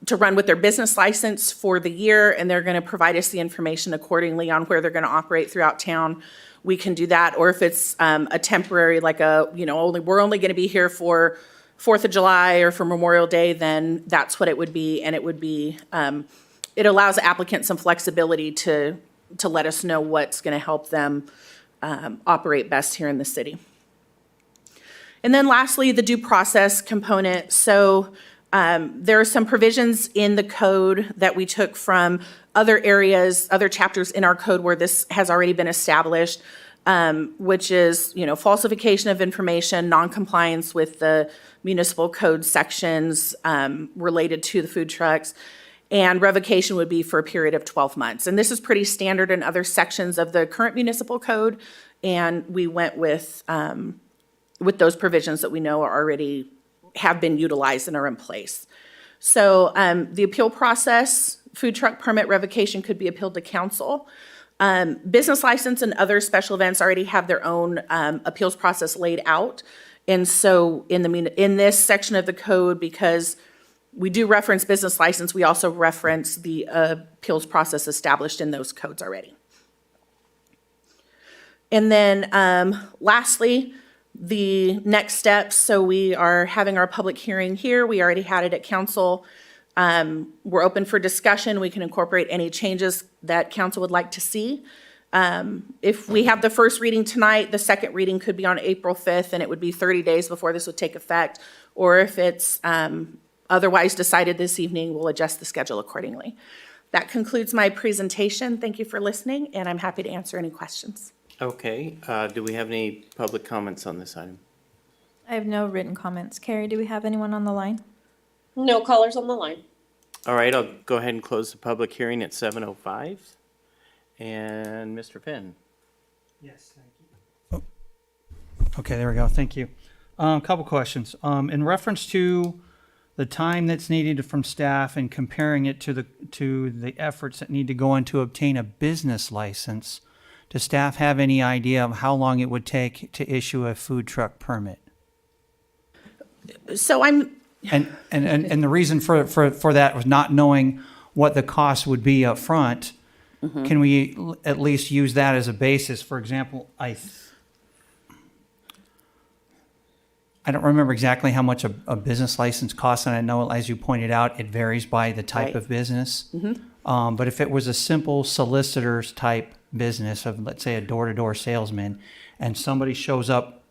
to run with their business license for the year, and they're going to provide us the information accordingly on where they're going to operate throughout town, we can do that. Or if it's a temporary, like we're only going to be here for 4th of July or for Memorial Day, then that's what it would be. And it would be, it allows the applicant some flexibility to let us know what's going to help them operate best here in the city. And then lastly, the due process component. So there are some provisions in the code that we took from other areas, other chapters in our code where this has already been established, which is, falsification of information, noncompliance with the municipal code sections related to the food trucks, and revocation would be for a period of 12 months. And this is pretty standard in other sections of the current municipal code, and we went with those provisions that we know are already have been utilized and are in place. So the appeal process, food truck permit revocation could be appealed to council. Business license and other special events already have their own appeals process laid out. And so in this section of the code, because we do reference business license, we also reference the appeals process established in those codes already. And then lastly, the next steps. So we are having our public hearing here. We already had it at council. We're open for discussion. We can incorporate any changes that council would like to see. If we have the first reading tonight, the second reading could be on April 5th, and it would be 30 days before this would take effect. Or if it's otherwise decided this evening, we'll adjust the schedule accordingly. That concludes my presentation. Thank you for listening, and I'm happy to answer any questions. Okay, do we have any public comments on this item? I have no written comments. Carrie, do we have anyone on the line? No callers on the line. All right, I'll go ahead and close the public hearing at 7:05. And Mr. Finn? Yes, thank you. Okay, there we go. Thank you. A couple questions. In reference to the time that's needed from staff and comparing it to the efforts that need to go into obtain a business license, does staff have any idea of how long it would take to issue a food truck permit? So And the reason for that was not knowing what the cost would be up front. Mm-hmm. Can we at least use that as a basis? For example, I don't remember exactly how much a business license costs, and I know, as you pointed out, it varies by the type of business. Mm-hmm. But if it was a simple solicitor's type business of, let's say, a door-to-door salesman, and somebody shows up,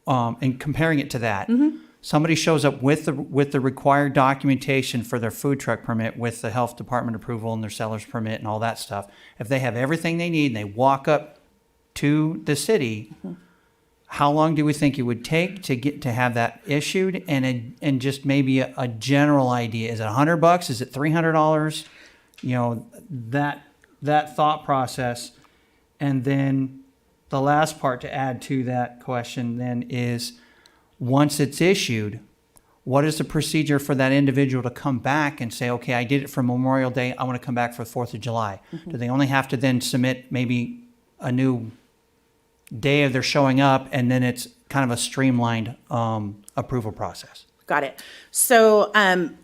and comparing it to that, mm-hmm. somebody shows up with the required documentation for their food truck permit, with the health department approval and their seller's permit and all that stuff. If they have everything they need and they walk up to the city, mm-hmm. how long do we think it would take to have that issued? And just maybe a general idea: is it $100? Is it $300? That thought process. And then the last part to add to that question then is, once it's issued, what is the procedure for that individual to come back and say, okay, I did it for Memorial Day, I want to come back for 4th of July? Do they only have to then submit maybe a new day of their showing up, and then it's kind of a streamlined approval process? Got it. So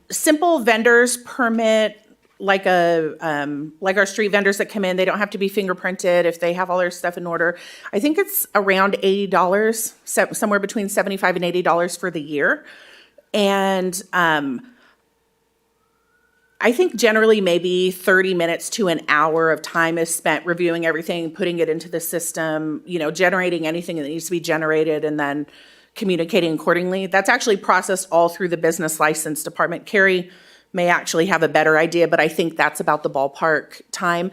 simple vendors permit, like our street vendors that come in, they don't have to be fingerprinted if they have all their stuff in order. I think it's around $80, somewhere between $75 and $80 for the year. And I think generally maybe 30 minutes to an hour of time is spent reviewing everything, putting it into the system, generating anything that needs to be generated, and then communicating accordingly. That's actually processed all through the business license department. Carrie may actually have a better idea, but I think that's about the ballpark time.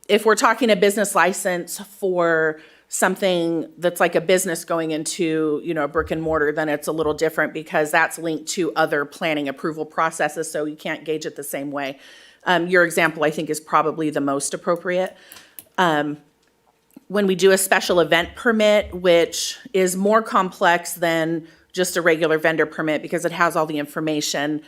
If we're talking a business license for something that's like a business going into, a brick and mortar, then it's a little different because that's linked to other planning approval processes, so you can't gauge it the same way. Your example, I think, is probably the most appropriate. When we do a special event permit, which is more complex than just a regular vendor permit because it has all the information,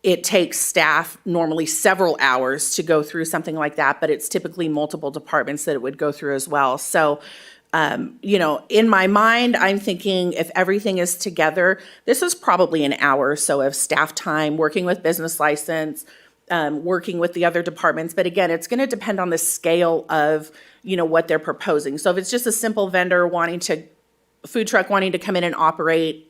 it takes staff normally several hours to go through something like that, but it's typically multiple departments that it would go through as well. So, in my mind, I'm thinking if everything is together, this is probably an hour or so of staff time working with business license, working with the other departments. But again, it's going to depend on the scale of, what they're proposing. So if it's just a simple vendor food truck wanting to come in and operate,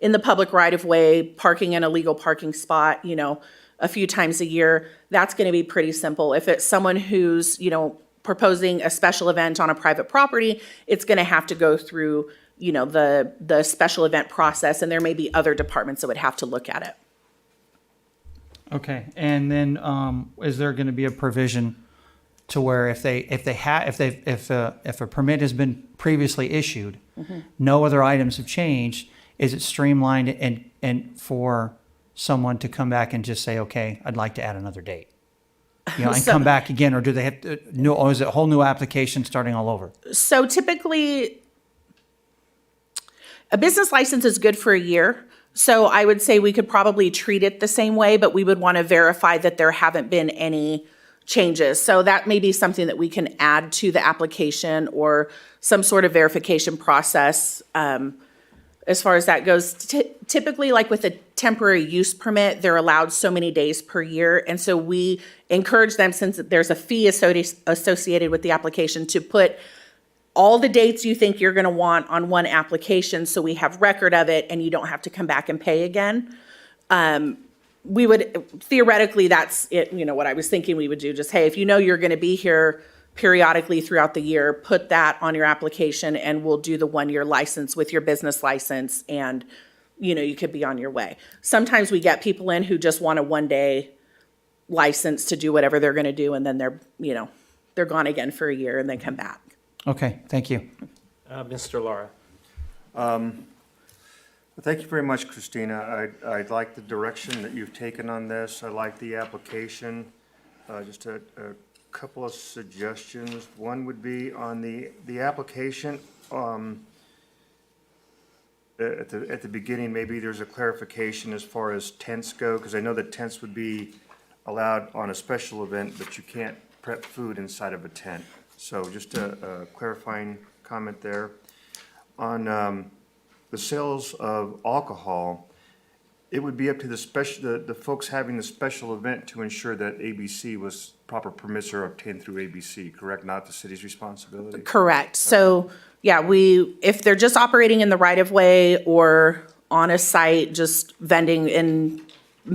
in the public right of way, parking in a legal parking spot, a few times a year, that's going to be pretty simple. If it's someone who's, proposing a special event on a private property, it's going to have to go through, the special event process, and there may be other departments that would have to look at it. Okay, and then is there going to be a provision to where if a permit has been previously issued, no other items have changed, is it streamlined and for someone to come back and just say, okay, I'd like to add another date, and come back again, or do they have to, or is it a whole new application starting all over? So typically, a business license is good for a year. So I would say we could probably treat it the same way, but we would want to verify that there haven't been any changes. So that may be something that we can add to the application or some sort of verification process. As far as that goes, typically, like with a temporary use permit, they're allowed so many days per year. And so we encourage them, since there's a fee associated with the application, to put all the dates you think you're going to want on one application so we have record of it and you don't have to come back and pay again. We would, theoretically, that's it, what I was thinking we would do. Just, hey, if you're going to be here periodically throughout the year, put that on your application and we'll do the 1-year license with your business license, and you could be on your way. Sometimes we get people in who just want a 1-day license to do whatever they're going to do, and then they're gone again for a year and then come back. Okay, thank you. Mr. Lara. Thank you very much, Christina. I like the direction that you've taken on this. I like the application. Just a couple of suggestions. One would be on the application. At the beginning, maybe there's a clarification as far as tents go, because I know that tents would be allowed on a special event, but you can't prep food inside of a tent. So just a clarifying comment there. On the sales of alcohol, it would be up to the folks having the special event to ensure that ABC was proper permits are obtained through ABC, correct? Not the city's responsibility? Correct. So, yeah, if they're just operating in the right of way or on a site, just vending in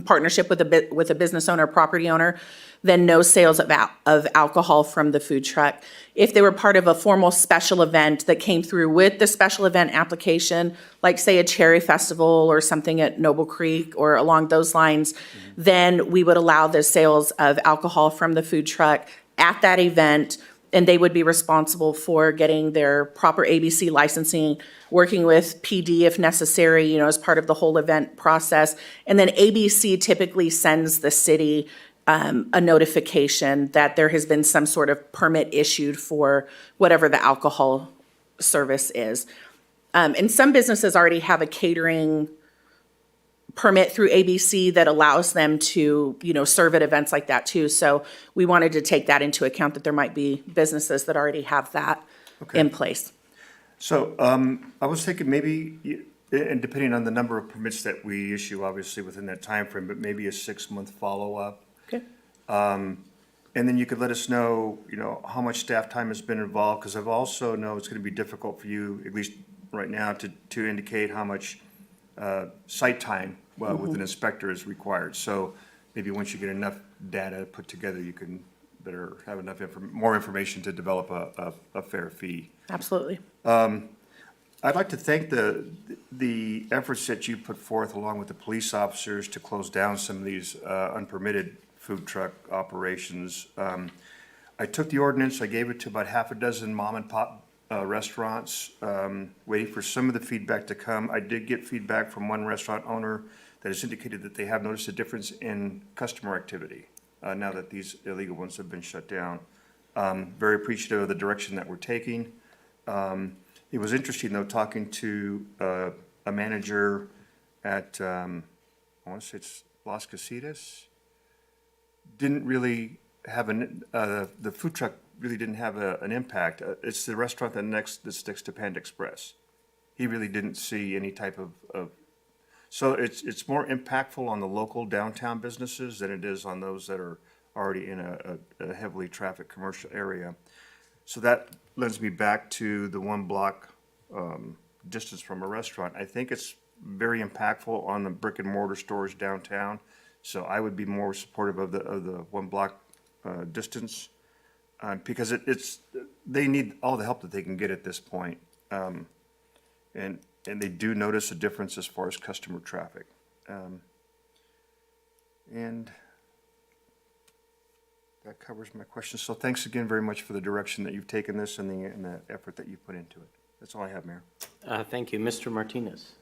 partnership with a business owner, property owner, then no sales of alcohol from the food truck. If they were part of a formal special event that came through with the special event application, like say a cherry festival or something at Noble Creek or along those lines, then we would allow the sales of alcohol from the food truck at that event, and they would be responsible for getting their proper ABC licensing, working with PD if necessary, as part of the whole event process. And then ABC typically sends the city a notification that there has been some sort of permit issued for whatever the alcohol service is. And some businesses already have a catering permit through ABC that allows them to, serve at events like that too. So we wanted to take that into account, that there might be businesses that already have that in place. So, I was thinking maybe, and depending on the number of permits that we issue, obviously within that time frame, but maybe a 6-month follow-up. Okay. And then you could let us know, how much staff time has been involved, because I've also know it's gonna be difficult for you, at least right now, to indicate how much site time, with an inspector is required. So maybe once you get enough data put together, you can better have enough more information to develop a fair fee. Absolutely. I'd like to thank the efforts that you put forth along with the police officers to close down some of these unpermitted food truck operations. I took the ordinance, I gave it to about half a dozen mom and pop restaurants, waiting for some of the feedback to come. I did get feedback from one restaurant owner that has indicated that they have noticed a difference in customer activity now that these illegal ones have been shut down. Very appreciative of the direction that we're taking. It was interesting, though, talking to a manager at, I want to say it's Las Casitas. Didn't really have the food truck really didn't have an impact. It's the restaurant that's next to Panda Express. He really didn't see any type of so it's more impactful on the local downtown businesses than it is on those that are already in a heavily trafficked commercial area. So that lends me back to the 1 block distance from a restaurant. I think it's very impactful on the brick and mortar stores downtown. So I would be more supportive of the 1 block distance because they need all the help that they can get at this point. And they do notice a difference as far as customer traffic. And that covers my questions. So thanks again very much for the direction that you've taken this and the effort that you've put into it. That's all I have, Mayor. Thank you. Mr. Martinez.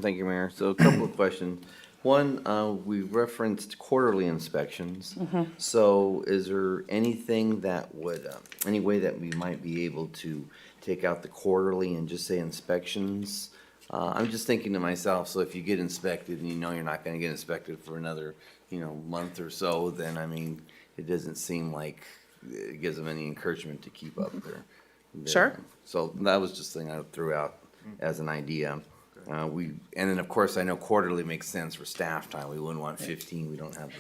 Thank you, Mayor. So a couple of questions. One, we referenced quarterly inspections. So is there anything that would, any way that we might be able to take out the quarterly and just say inspections? I'm just thinking to myself, so if you get inspected and you're not gonna get inspected for another, month or so, then, it doesn't seem like it gives them any encouragement to keep up there. Sure. So that was just the thing I threw out as an idea. And then, of course, I know quarterly makes sense for staff time. We wouldn't want 15. We don't have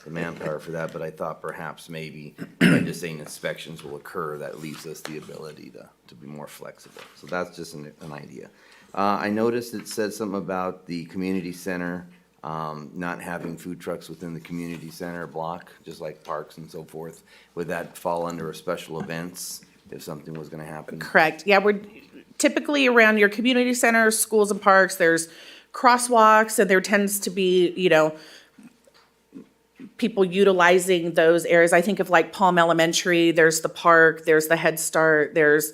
the manpower for that. But I thought perhaps maybe by just saying inspections will occur, that leaves us the ability to be more flexible. So that's just an idea. I noticed it said something about the community center not having food trucks within the community center block, just like parks and so forth. Would that fall under a special events if something was going to happen? Correct. Yeah, we're typically around your community centers, schools and parks, there's crosswalks, and there tends to be, people utilizing those areas. I think of like Palm Elementary, there's the park, there's the Head Start, there's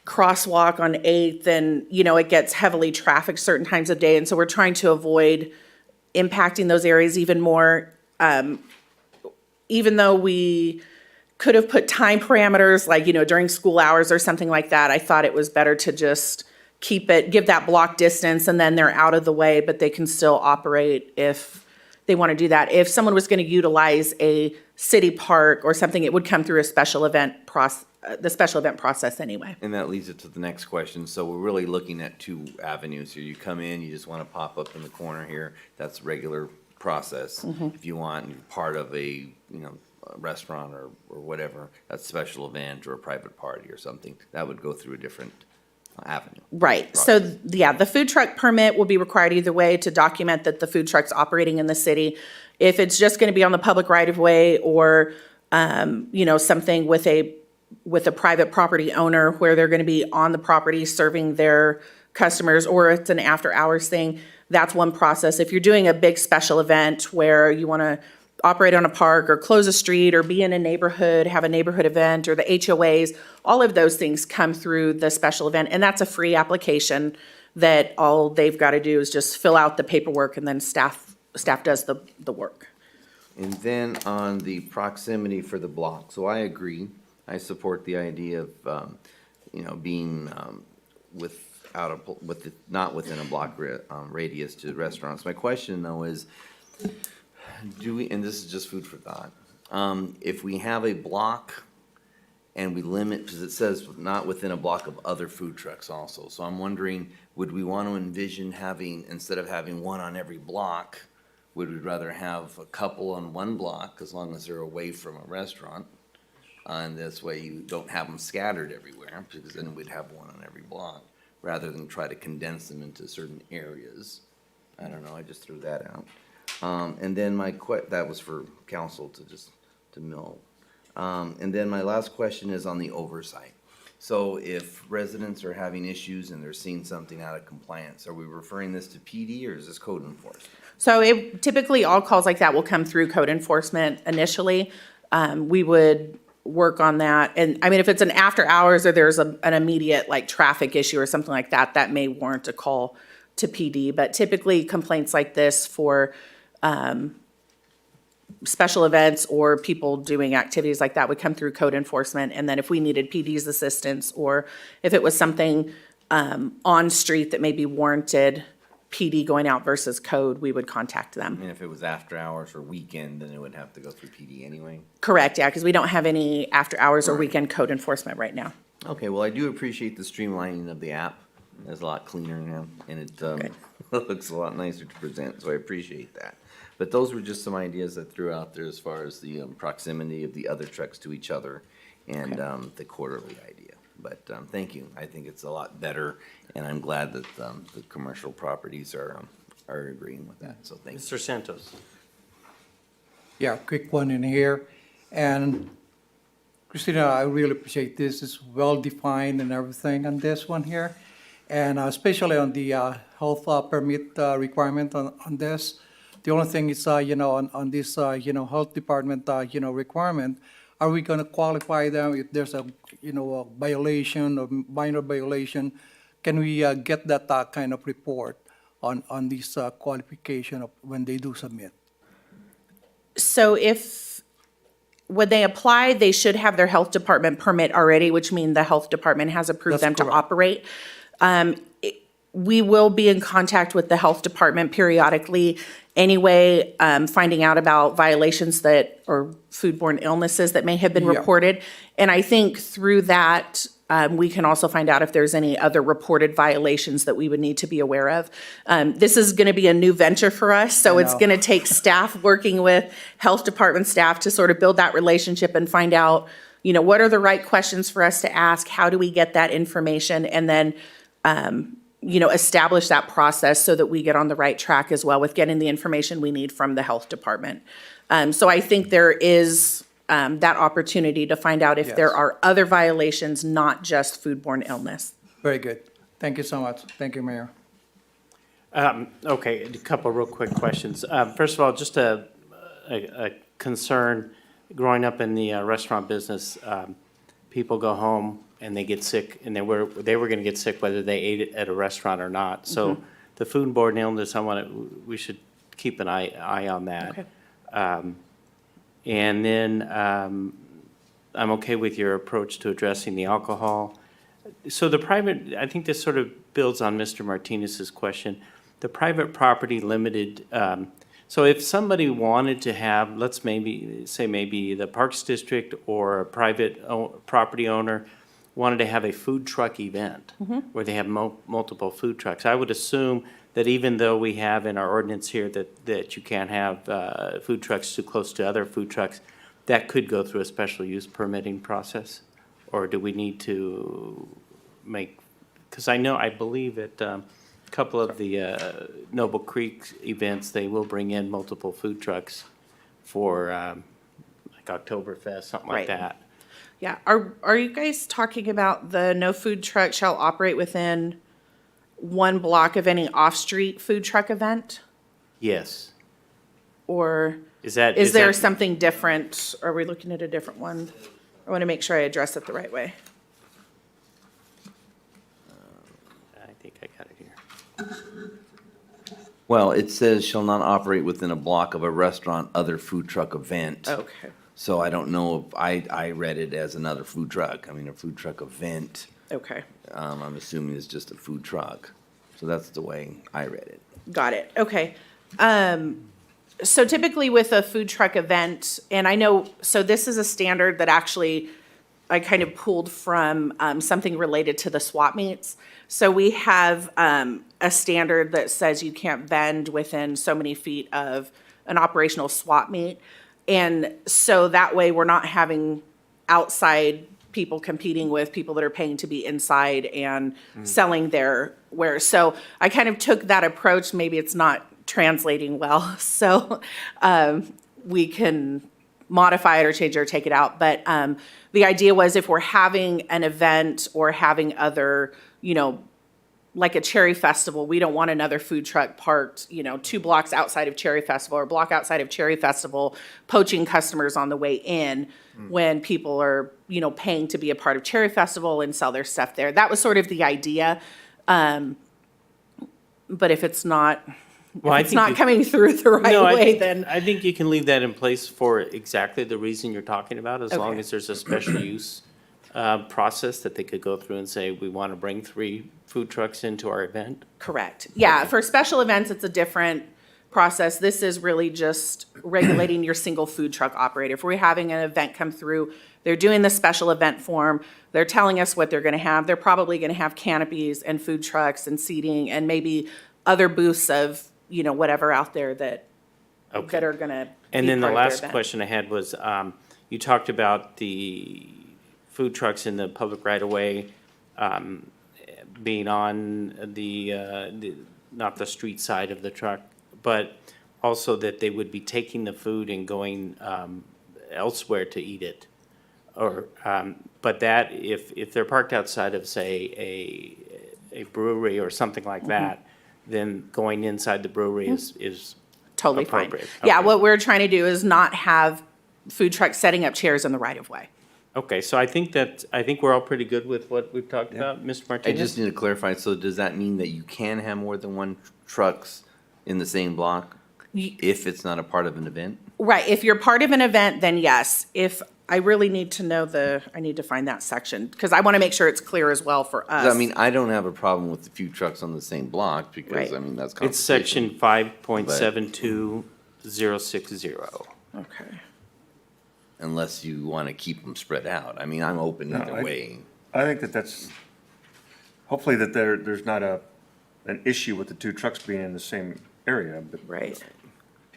crosswalk on 8th, and, it gets heavily trafficked certain times of day. And so we're trying to avoid impacting those areas even more. Even though we could have put time parameters, like, during school hours or something like that, I thought it was better to just give that block distance, and then they're out of the way, but they can still operate if they want to do that. If someone was going to utilize a city park or something, it would come through a special event process anyway. And that leads it to the next question. So we're really looking at 2 avenues here. You come in, you just want to pop up in the corner here. That's regular process. If you want, you're part of a, a restaurant or whatever, that's a special event or a private party or something, that would go through a different avenue. Right. Process. So, yeah, the food truck permit will be required either way to document that the food truck's operating in the city. If it's just going to be on the public right of way or, something with a private property owner where they're going to be on the property serving their customers, or it's an after hours thing, that's one process. If you're doing a big special event where you want to operate on a park or close a street or be in a neighborhood, have a neighborhood event, or the HOAs, all of those things come through the special event. And that's a free application that all they've got to do is just fill out the paperwork, and then staff does the work. And then on the proximity for the block, so I agree. I support the idea of, being with out of, not within a block radius to restaurants. My question though is, do we, and this is just food for thought, if we have a block and we limit, because it says not within a block of other food trucks also. So I'm wondering, would we want to envision having, instead of having one on every block, would we rather have a couple on one block as long as they're away from a restaurant? And this way you don't have them scattered everywhere, because then we'd have one on every block, rather than try to condense them into certain areas. I don't know, I just threw that out. And then that was for council to know. And then my last question is on the oversight. So if residents are having issues and they're seeing something out of compliance, are we referring this to PD or is this code enforcement? So typically all calls like that will come through code enforcement initially. We would work on that. And I mean, if it's an after hours or there's an immediate like traffic issue or something like that, that may warrant a call to PD. But typically complaints like this for special events or people doing activities like that would come through code enforcement. And then if we needed PD's assistance or if it was something on street that maybe warranted PD going out versus code, we would contact them. And if it was after hours or weekend, then it would have to go through PD anyway? Correct, yeah, because we don't have any after hours or weekend code enforcement right now. Okay, well, I do appreciate the streamlining of the app. It's a lot cleaner now, and it looks a lot nicer to present, so I appreciate that. But those were just some ideas I threw out there as far as the proximity of the other trucks to each other and the quarterly idea. But thank you. I think it's a lot better, and I'm glad that the commercial properties are agreeing with that, so thank you. Mr. Santos. Yeah, quick one in here. And Christina, I really appreciate this. It's well-defined and everything on this one here. And especially on the health permit requirement on this. The only thing is, on this, health department, requirement, are we gonna qualify them if there's a violation or minor violation? Can we get that kind of report on this qualification of when they do submit? So when they apply, they should have their health department permit already, which means the health department has approved That's them to correct. operate. We will be in contact with the health department periodically anyway, finding out about violations or foodborne illnesses that may have been Yeah. reported. And I think through that, we can also find out if there's any other reported violations that we would need to be aware of. This is going to be a new venture for us, so it's know. going to take staff working with health department staff to sort of build that relationship and find out, what are the right questions for us to ask? How do we get that information? And then, establish that process so that we get on the right track as well with getting the information we need from the health department. So I think there is that opportunity to find out if there Yes. are other violations, not just foodborne illness. Very good. Thank you so much. Thank you, Mayor. Okay, a couple real quick questions. First of all, just a concern, growing up in the restaurant business, people go home and they get sick, and they were gonna get sick whether they ate it at a restaurant or not. So the foodborne illness, we should keep an eye on that. Okay. And then, I'm okay with your approach to addressing the alcohol. So I think this sort of builds on Mr. Martinez's question. The private property limited, so if somebody wanted to have, let's maybe the Parks District or a private property owner wanted to have a food truck event where they have multiple food trucks, I would assume that even though we have in our ordinance here that you can't have food trucks too close to other food trucks, that could go through a special use permitting process? Or do we need to because I believe at a couple of the Noble Creek events, they will bring in multiple food trucks for like Oktoberfest, something like Right. that. Yeah, are you guys talking about the no food truck shall operate within one block of any off-street food truck event? Yes. Or Is there something different? Are we looking at a different one? I want to make sure I address it the right way. I think I got it here. Well, it says shall not operate within a block of a restaurant, other food truck event. Okay. So I don't know if I read it as another food truck. I mean, a food truck event Okay, I'm assuming it's just a food truck. So that's the way I read it. got it. Okay. So typically with a food truck event, and I know, so this is a standard that actually I kind of pulled from something related to the swap meets. So we have a standard that says you can't vend within so many feet of an operational swap meet. And so that way we're not having outside people competing with people that are paying to be inside and selling their wares. So I kind of took that approach. Maybe it's not translating well, so we can modify it or change it or take it out. But the idea was if we're having an event or having other, like a cherry festival, we don't want another food truck parked, 2 blocks outside of Cherry Festival or a block outside of Cherry Festival, poaching customers on the way in when people are, paying to be a part of Cherry Festival and sell their stuff there. That was sort of the idea. But if it's not, Well, if it's not coming through the right No, way, then, I think you can leave that in place for exactly the reason you're talking about, as long Okay. as there's a special use process that they could go through and say, we want to bring 3 food trucks into our event. correct. Yeah, for special events, it's a different process. This is really just regulating your single food truck operator. If we're having an event come through, they're doing the special event form, they're telling us what they're gonna have. They're probably gonna have canopies and food trucks and seating and maybe other booths of, whatever out there that are gonna And be then the part of their last event. question I had was, you talked about the food trucks in the public right-of-way being on not the street side of the truck, but also that they would be taking the food and going elsewhere to eat it. Or, but that, if they're parked outside of, say, a brewery or something like that, then going inside the brewery is Totally fine. appropriate. Yeah, Okay. what we're trying to do is not have food trucks setting up chairs in the right of way. Okay, so I think we're all pretty good with what we've talked about, Mr. I Martinez? just need to clarify, so does that mean that you can have more than 1 trucks in the same block if it's not a part of an event? Right, if you're part of an event, then yes. If, I really need to know I need to find that section, because I want to make sure it's clear as well for us. I mean, I don't have a problem with a few trucks on the same block because, Right. I mean, that's It's competition. section 5.72060. Okay. Unless you want to keep them spread out. I mean, I'm open No, either way. I think that's, hopefully that there's not an issue with the 2 trucks being in the same area, but. Right.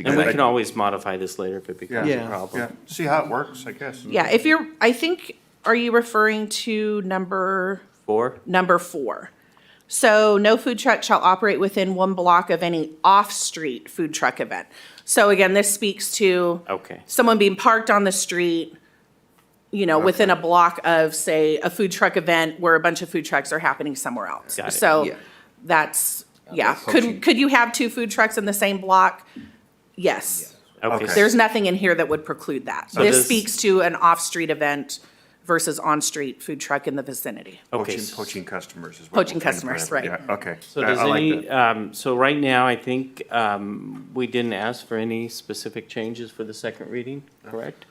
And we can always modify this later if it becomes a Yeah, problem. yeah, see how it works, I guess. Yeah, are you referring to number 4? 4? So no food truck shall operate within 1 block of any off-street food truck event. So again, this speaks to Okay, someone being parked on the street, within a block of, say, a food truck event where a bunch of food trucks are happening somewhere else. Got it. So Yeah. that's, yeah. that's poaching. Could you have 2 food trucks in the same block? Yes. okay. Okay. There's nothing in here that would preclude that. So This this- speaks to an off-street event versus on-street food truck in the vicinity. Okay. Poaching customers is what. Poaching we're trying to customers, prevent. right. Yeah, okay. So I does like any, that. so right now, I think we didn't ask for any specific changes for the second reading, correct?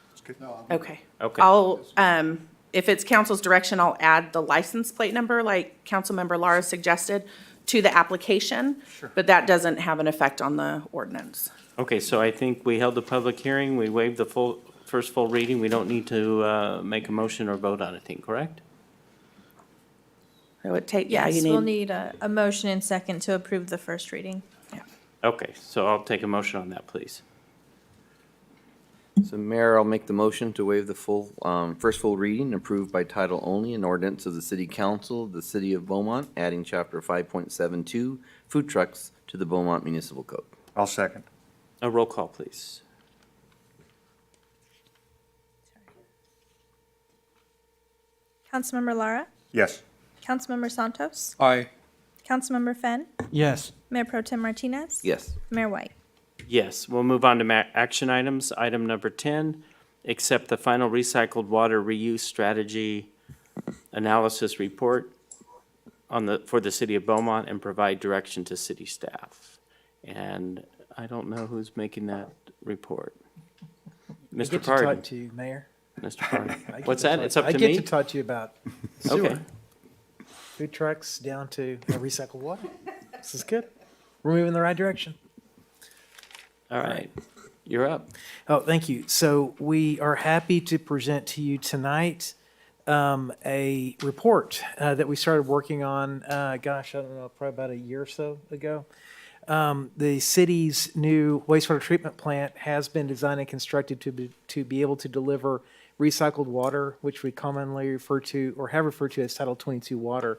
Okay. Okay. I'll, if it's council's direction, I'll add the license plate number, like Councilmember Lara suggested, to the application. Sure. But that doesn't have an effect on the ordinance. Okay, so I think we held the public hearing, we waived the first full reading, we don't need to make a motion or vote on anything, correct? It would take, Yes, we'll need a motion and second to approve the first reading. Okay, so I'll take a motion on that, please. So Mayor, I'll make the motion to waive the first full reading, approved by title only, an ordinance of the City Council of the City of Beaumont, adding chapter 5.72, food trucks, to the Beaumont Municipal Code. I'll second. A roll call, please. Councilmember Lara, Yes. Councilmember Santos, Aye. Councilmember Fenn, Yes. Mayor Pro Tem Martinez. Yes. Mayor White. Yes, we'll move on to action items. Item number 10, accept the final recycled water reuse strategy analysis report for the city of Beaumont and provide direction to city staff. And I don't know who's making that report. I Mr. get to talk Pardon, to you, Mayor. Mr. Pardon. I get What's to that? talk- It's up to I get me? to talk to you about Okay. sewer. food trucks down to recycled water. This is good. We're moving in the right direction. All right, you're up. Oh, thank you. So we are happy to present to you tonight a report that we started working on, I don't know, probably about a year or so ago. The city's new wastewater treatment plant has been designed and constructed to be able to deliver recycled water, which we commonly refer to or have referred to as Title 22 water.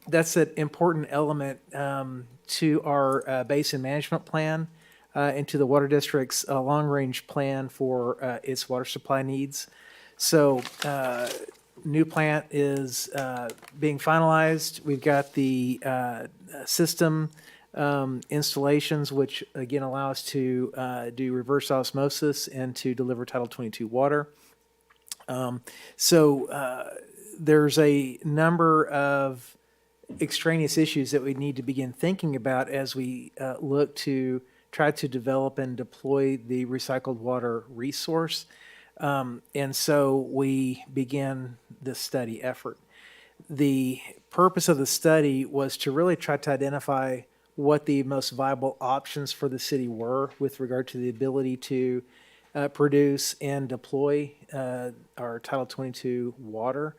That's an important element to our basin management plan and to the water district's long-range plan for its water supply needs. So new plant is being finalized. We've got the system installations, which again allow us to do reverse osmosis and to deliver Title 22 water. There's a number of extraneous issues that we need to begin thinking about as we look to try to develop and deploy the recycled water resource. And so we began this study effort. The purpose of the study was to really try to identify what the most viable options for the city were with regard to the ability to produce and deploy our Title 22 water.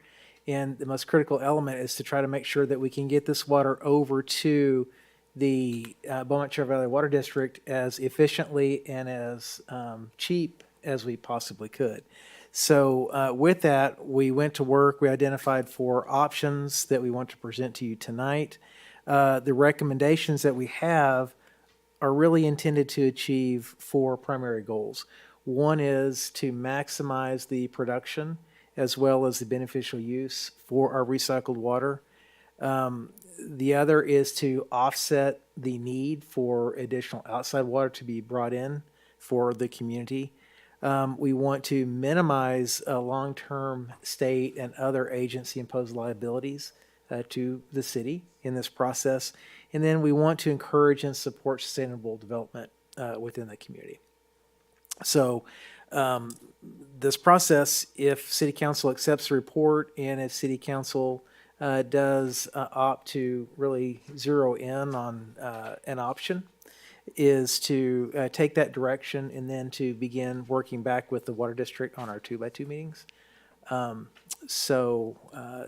And the most critical element is to try to make sure that we can get this water over to the Beaumont-Cherry Valley Water District as efficiently and as cheap as we possibly could. So with that, we went to work. We identified 4 options that we want to present to you tonight. The recommendations that we have are really intended to achieve 4 primary goals. One is to maximize the production as well as the beneficial use for our recycled water. The other is to offset the need for additional outside water to be brought in for the community. We want to minimize long-term state and other agency-imposed liabilities to the city in this process. And then we want to encourage and support sustainable development within the community. So this process, if City Council accepts the report and if City Council does opt to really zero in on an option, is to take that direction and then to begin working back with the Water District on our 2x2 meetings.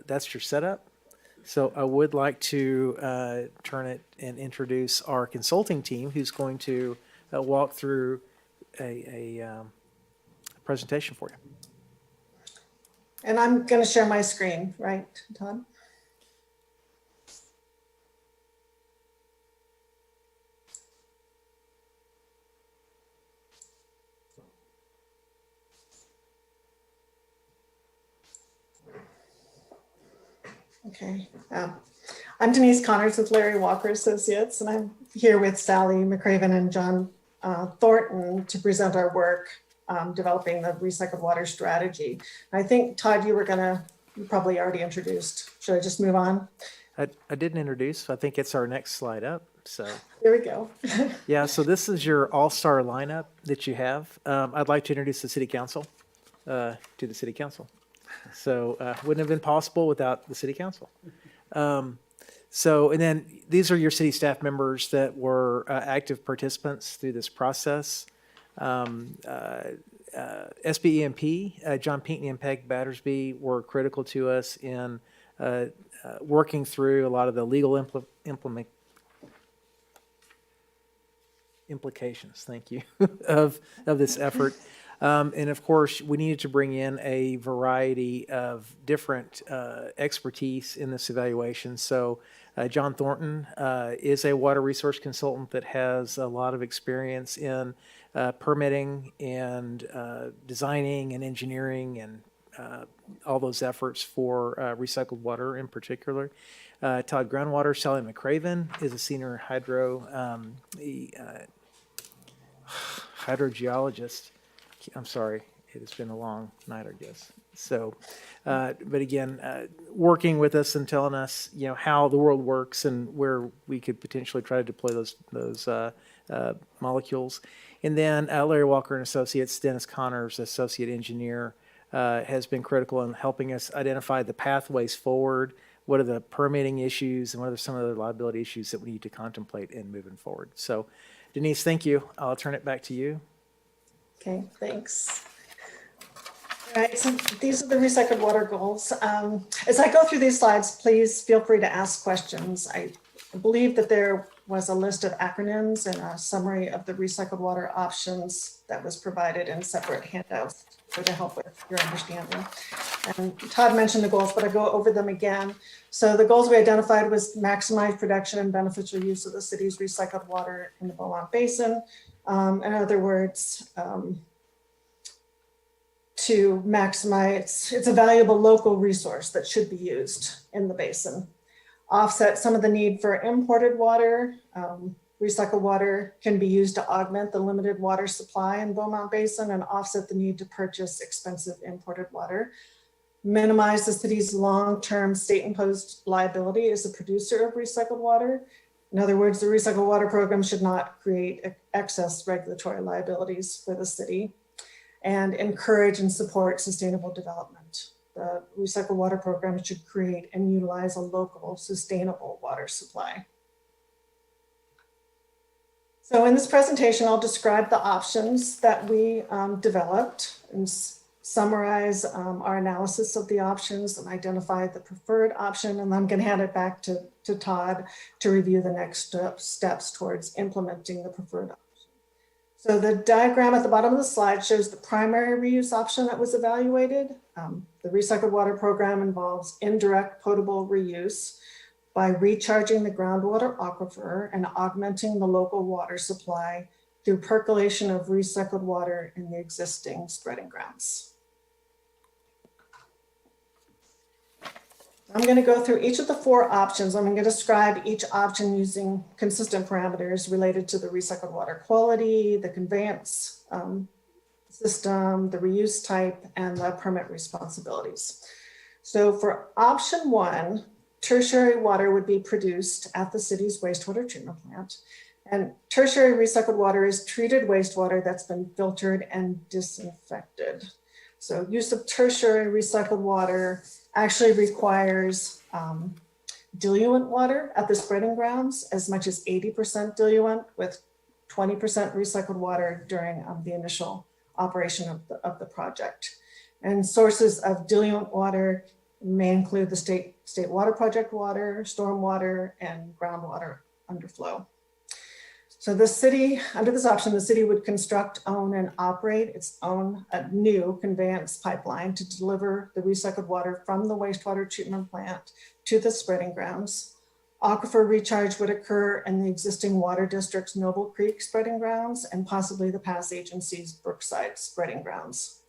That's your setup. So I would like to turn it and introduce our consulting team who's going to walk through a presentation for you. And I'm going to share my screen, right, Todd? Okay. I'm Denise Connors with Larry Walker Associates, and I'm here with Sally McCraven and John Thornton to present our work developing the recycled water strategy. I think, Todd, you probably already introduced. Should I just move on? I didn't introduce. I think it's our next slide up. So here we go. Yeah, so this is your all-star lineup that you have. I'd like to introduce the City Council to the City Council. So wouldn't have been possible without the City Council. And then these are your city staff members that were active participants through this process. SBEMP, John Pinckney and Peg Battersby were critical to us in working through a lot of the legal implications, thank you, of this effort. And of course, we needed to bring in a variety of different expertise in this evaluation. So John Thornton is a water resource consultant that has a lot of experience in permitting and designing and engineering and all those efforts for recycled water in particular. Todd Groundwater, Sally McCraven is a senior hydrogeologist. I'm sorry, it has been a long night, I guess. So, but again, working with us and telling us, how the world works and where we could potentially try to deploy those molecules. And then Larry Walker and Associates, Dennis Connors, associate engineer, has been critical in helping us identify the pathways forward what are the permitting issues and what are some of the liability issues that we need to contemplate in moving forward. So Denise, thank you. I'll turn it back to you. Okay, thanks. All right, so these are the recycled water goals. As I go through these slides, please feel free to ask questions. I believe that there was a list of acronyms and a summary of the recycled water options that was provided in separate handouts to help with your understanding. And Todd mentioned the goals, but I go over them again. So the goals we identified was maximize production and beneficial use of the city's recycled water in the Beaumont Basin. In other words, to maximize, it's a valuable local resource that should be used in the basin. Offset some of the need for imported water. Recycled water can be used to augment the limited water supply in Beaumont Basin and offset the need to purchase expensive imported water. Minimize the city's long-term state-imposed liability as a producer of recycled water. In other words, the recycled water program should not create excess regulatory liabilities for the city, and encourage and support sustainable development. The recycled water program should create and utilize a local sustainable water supply. So in this presentation, I'll describe the options that we developed and summarize our analysis of the options and identify the preferred option. And I'm going to hand it back to Todd to review the next steps towards implementing the preferred option. So the diagram at the bottom of the slide shows the primary reuse option that was evaluated. The recycled water program involves indirect potable reuse by recharging the groundwater aquifer and augmenting the local water supply through percolation of recycled water in the existing spreading grounds. I'm going to go through each of the 4 options. I'm going to describe each option using consistent parameters related to the recycled water quality, the conveyance system, the reuse type, and the permit responsibilities. So for option 1, tertiary water would be produced at the city's wastewater treatment plant. And tertiary recycled water is treated wastewater that's been filtered and disinfected. So use of tertiary recycled water actually requires diluent water at the spreading grounds, as much as 80% diluent with 20% recycled water during the initial operation of the project. And sources of diluent water may include the state water project water, storm water, and groundwater underflow. So the city, under this option, the city would construct, own, and operate its own new conveyance pipeline to deliver the recycled water from the wastewater treatment plant to the spreading grounds. Aquifer recharge would occur in the existing water district's Noble Creek spreading grounds and possibly the Pass Agency's Brookside spreading grounds.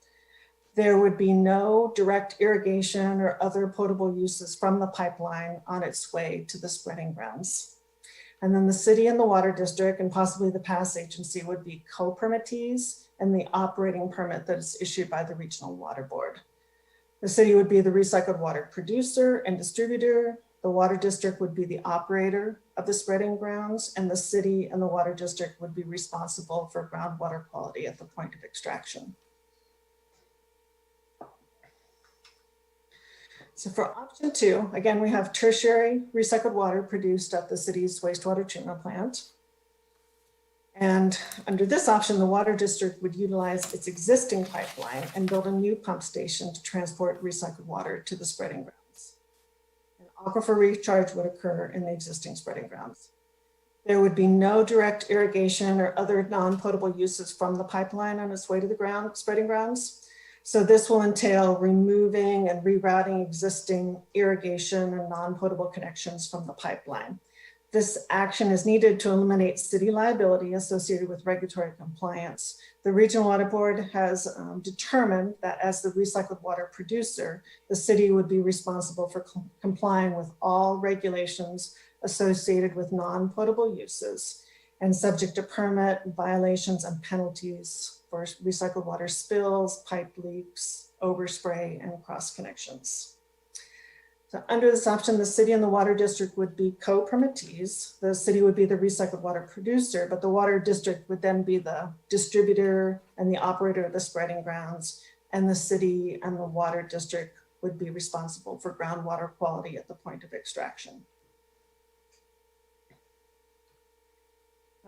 There would be no direct irrigation or other potable uses from the pipeline on its way to the spreading grounds. And then the city and the water district and possibly the Pass Agency would be co-permittees in the operating permit that is issued by the Regional Water Board. The city would be the recycled water producer and distributor. The water district would be the operator of the spreading grounds, and the city and the water district would be responsible for groundwater quality at the point of extraction. So for option 2, again, we have tertiary recycled water produced at the city's wastewater treatment plant. And under this option, the water district would utilize its existing pipeline and build a new pump station to transport recycled water to the spreading grounds. An aquifer recharge would occur in the existing spreading grounds. There would be no direct irrigation or other non-potable uses from the pipeline on its way to the spreading grounds. So this will entail removing and rerouting existing irrigation and non-potable connections from the pipeline. This action is needed to eliminate city liability associated with regulatory compliance. The Regional Water Board has determined that as the recycled water producer, the city would be responsible for complying with all regulations associated with non-potable uses and subject to permit violations and penalties for recycled water spills, pipe leaks, overspray, and cross connections. So under this option, the city and the water district would be co-permittees. The city would be the recycled water producer, but the water district would then be the distributor and the operator of the spreading grounds, and the city and the water district would be responsible for groundwater quality at the point of extraction.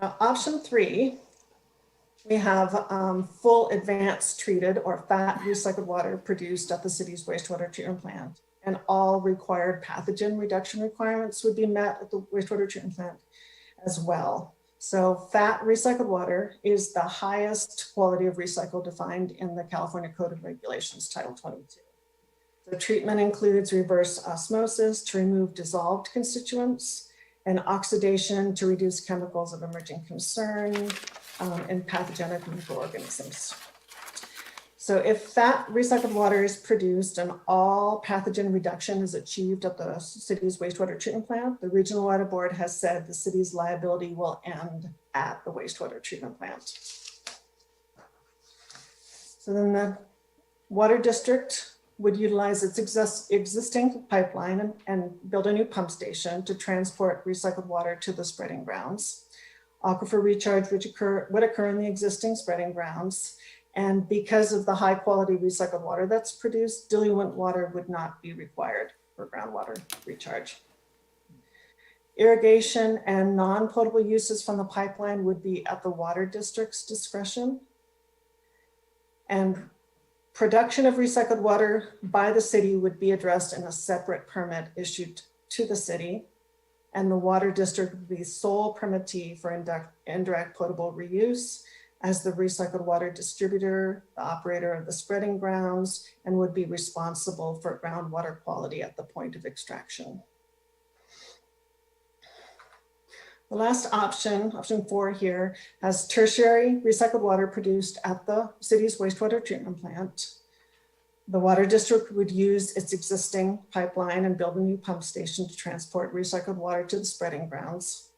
Now, option 3, we have full advanced treated or fat recycled water produced at the city's wastewater treatment plant, and all required pathogen reduction requirements would be met at the wastewater treatment plant as well. So fat recycled water is the highest quality of recycle defined in the California Code of Regulations, Title 22. The treatment includes reverse osmosis to remove dissolved constituents and oxidation to reduce chemicals of emerging concern and pathogenic microorganisms. So if fat recycled water is produced and all pathogen reduction is achieved at the city's wastewater treatment plant, the Regional Water Board has said the city's liability will end at the wastewater treatment plant. So then the water district would utilize its existing pipeline and build a new pump station to transport recycled water to the spreading grounds. Aquifer recharge would occur in the existing spreading grounds. And because of the high quality recycled water that's produced, diluent water would not be required for groundwater recharge. Irrigation and non-potable uses from the pipeline would be at the water district's discretion. And production of recycled water by the city would be addressed in a separate permit issued to the city. And the water district would be sole permittee for indirect potable reuse as the recycled water distributor, the operator of the spreading grounds, and would be responsible for groundwater quality at the point of extraction. The last option, option 4 here, has tertiary recycled water produced at the city's wastewater treatment plant. The water district would use its existing pipeline and build a new pump station to transport recycled water to the spreading grounds.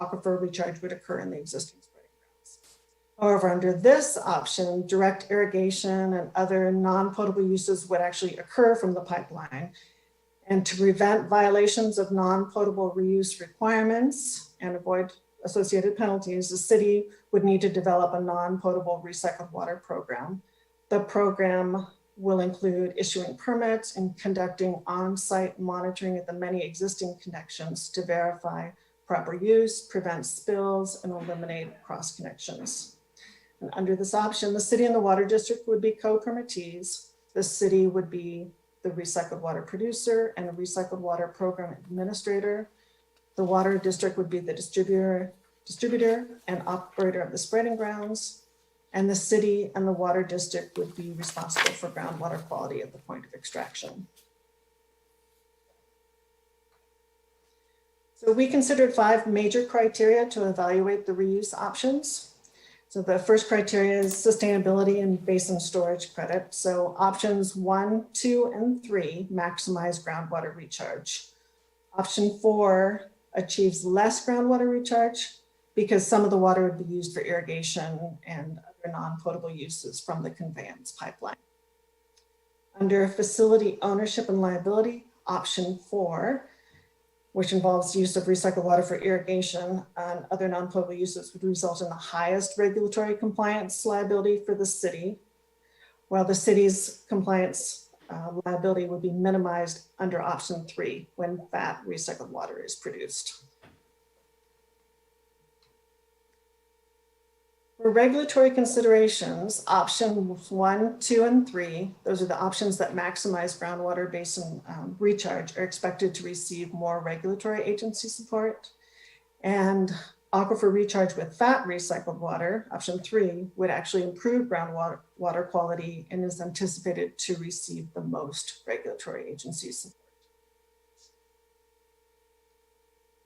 Aquifer recharge would occur in the existing spreading grounds. However, under this option, direct irrigation and other non-potable uses would actually occur from the pipeline. And to prevent violations of non-potable reuse requirements and avoid associated penalties, the city would need to develop a non-potable recycled water program. The program will include issuing permits and conducting on-site monitoring of the many existing connections to verify proper use, prevent spills, and eliminate cross connections. And under this option, the city and the water district would be co-permittees. The city would be the recycled water producer and a recycled water program administrator. The water district would be the distributor and operator of the spreading grounds. And the city and the water district would be responsible for groundwater quality at the point of extraction. So we considered 5 major criteria to evaluate the reuse options. So the first criteria is sustainability and basin storage credit. So options 1, 2, and 3 maximize groundwater recharge. Option 4 achieves less groundwater recharge because some of the water would be used for irrigation and other non-potable uses from the conveyance pipeline. Under facility ownership and liability, option 4, which involves use of recycled water for irrigation and other non-potable uses, would result in the highest regulatory compliance liability for the city, while the city's compliance liability would be minimized under option 3 when fat recycled water is produced. For regulatory considerations, options 1, 2, and 3, those are the options that maximize groundwater basin recharge, are expected to receive more regulatory agency support. And aquifer recharge with fat recycled water, option 3, would actually improve groundwater quality and is anticipated to receive the most regulatory agency support.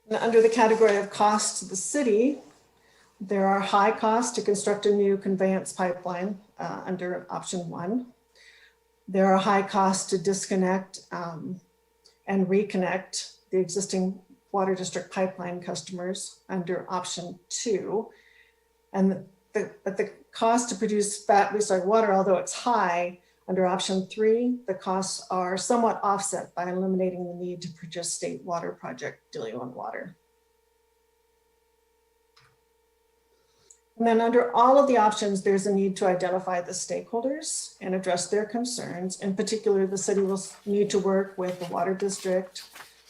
And under the category of cost to the city, there are high costs to construct a new conveyance pipeline under option 1. There are high costs to disconnect and reconnect the existing water district pipeline customers under option 2. And the cost to produce fat recycled water, although it's high, under option 3, the costs are somewhat offset by eliminating the need to purchase state water project diluent water. And then under all of the options, there's a need to identify the stakeholders and address their concerns. In particular, the city will need to work with the water district,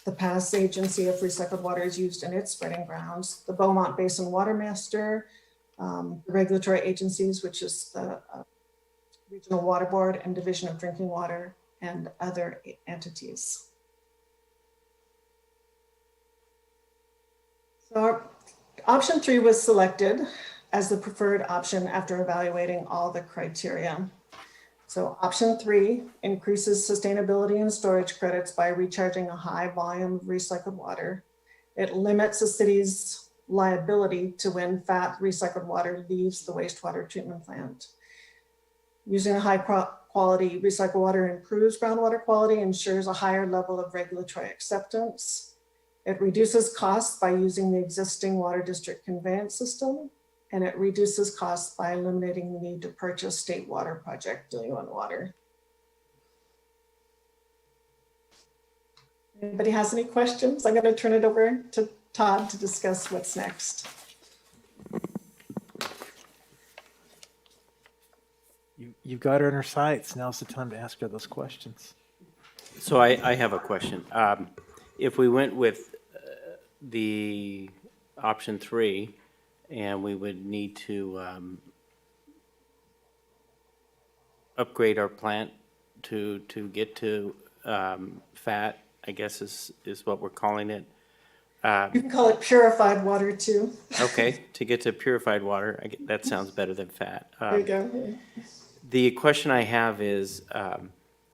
the PASS agency if recycled water is used in its spreading grounds, the Beaumont Basin Water Master, the regulatory agencies, which is the Regional Water Board and Division of Drinking Water, and other entities. So option 3 was selected as the preferred option after evaluating all the criteria. So option 3 increases sustainability and storage credits by recharging a high volume of recycled water. It limits the city's liability to when fat recycled water leaves the wastewater treatment plant. Using a high quality recycled water improves groundwater quality, ensures a higher level of regulatory acceptance. It reduces costs by using the existing water district conveyance system, and it reduces costs by eliminating the need to purchase state water project diluent water. Anybody has any questions? I'm going to turn it over to Todd to discuss what's next. You've got her in her sights. Now's the time to ask her those questions. So I have a question. If we went with the option 3, and we would need to upgrade our plant to get to fat, I guess is what we're calling it. You can call it purified water too. Okay, to get to purified water, that sounds better than fat. There you go. The question I have is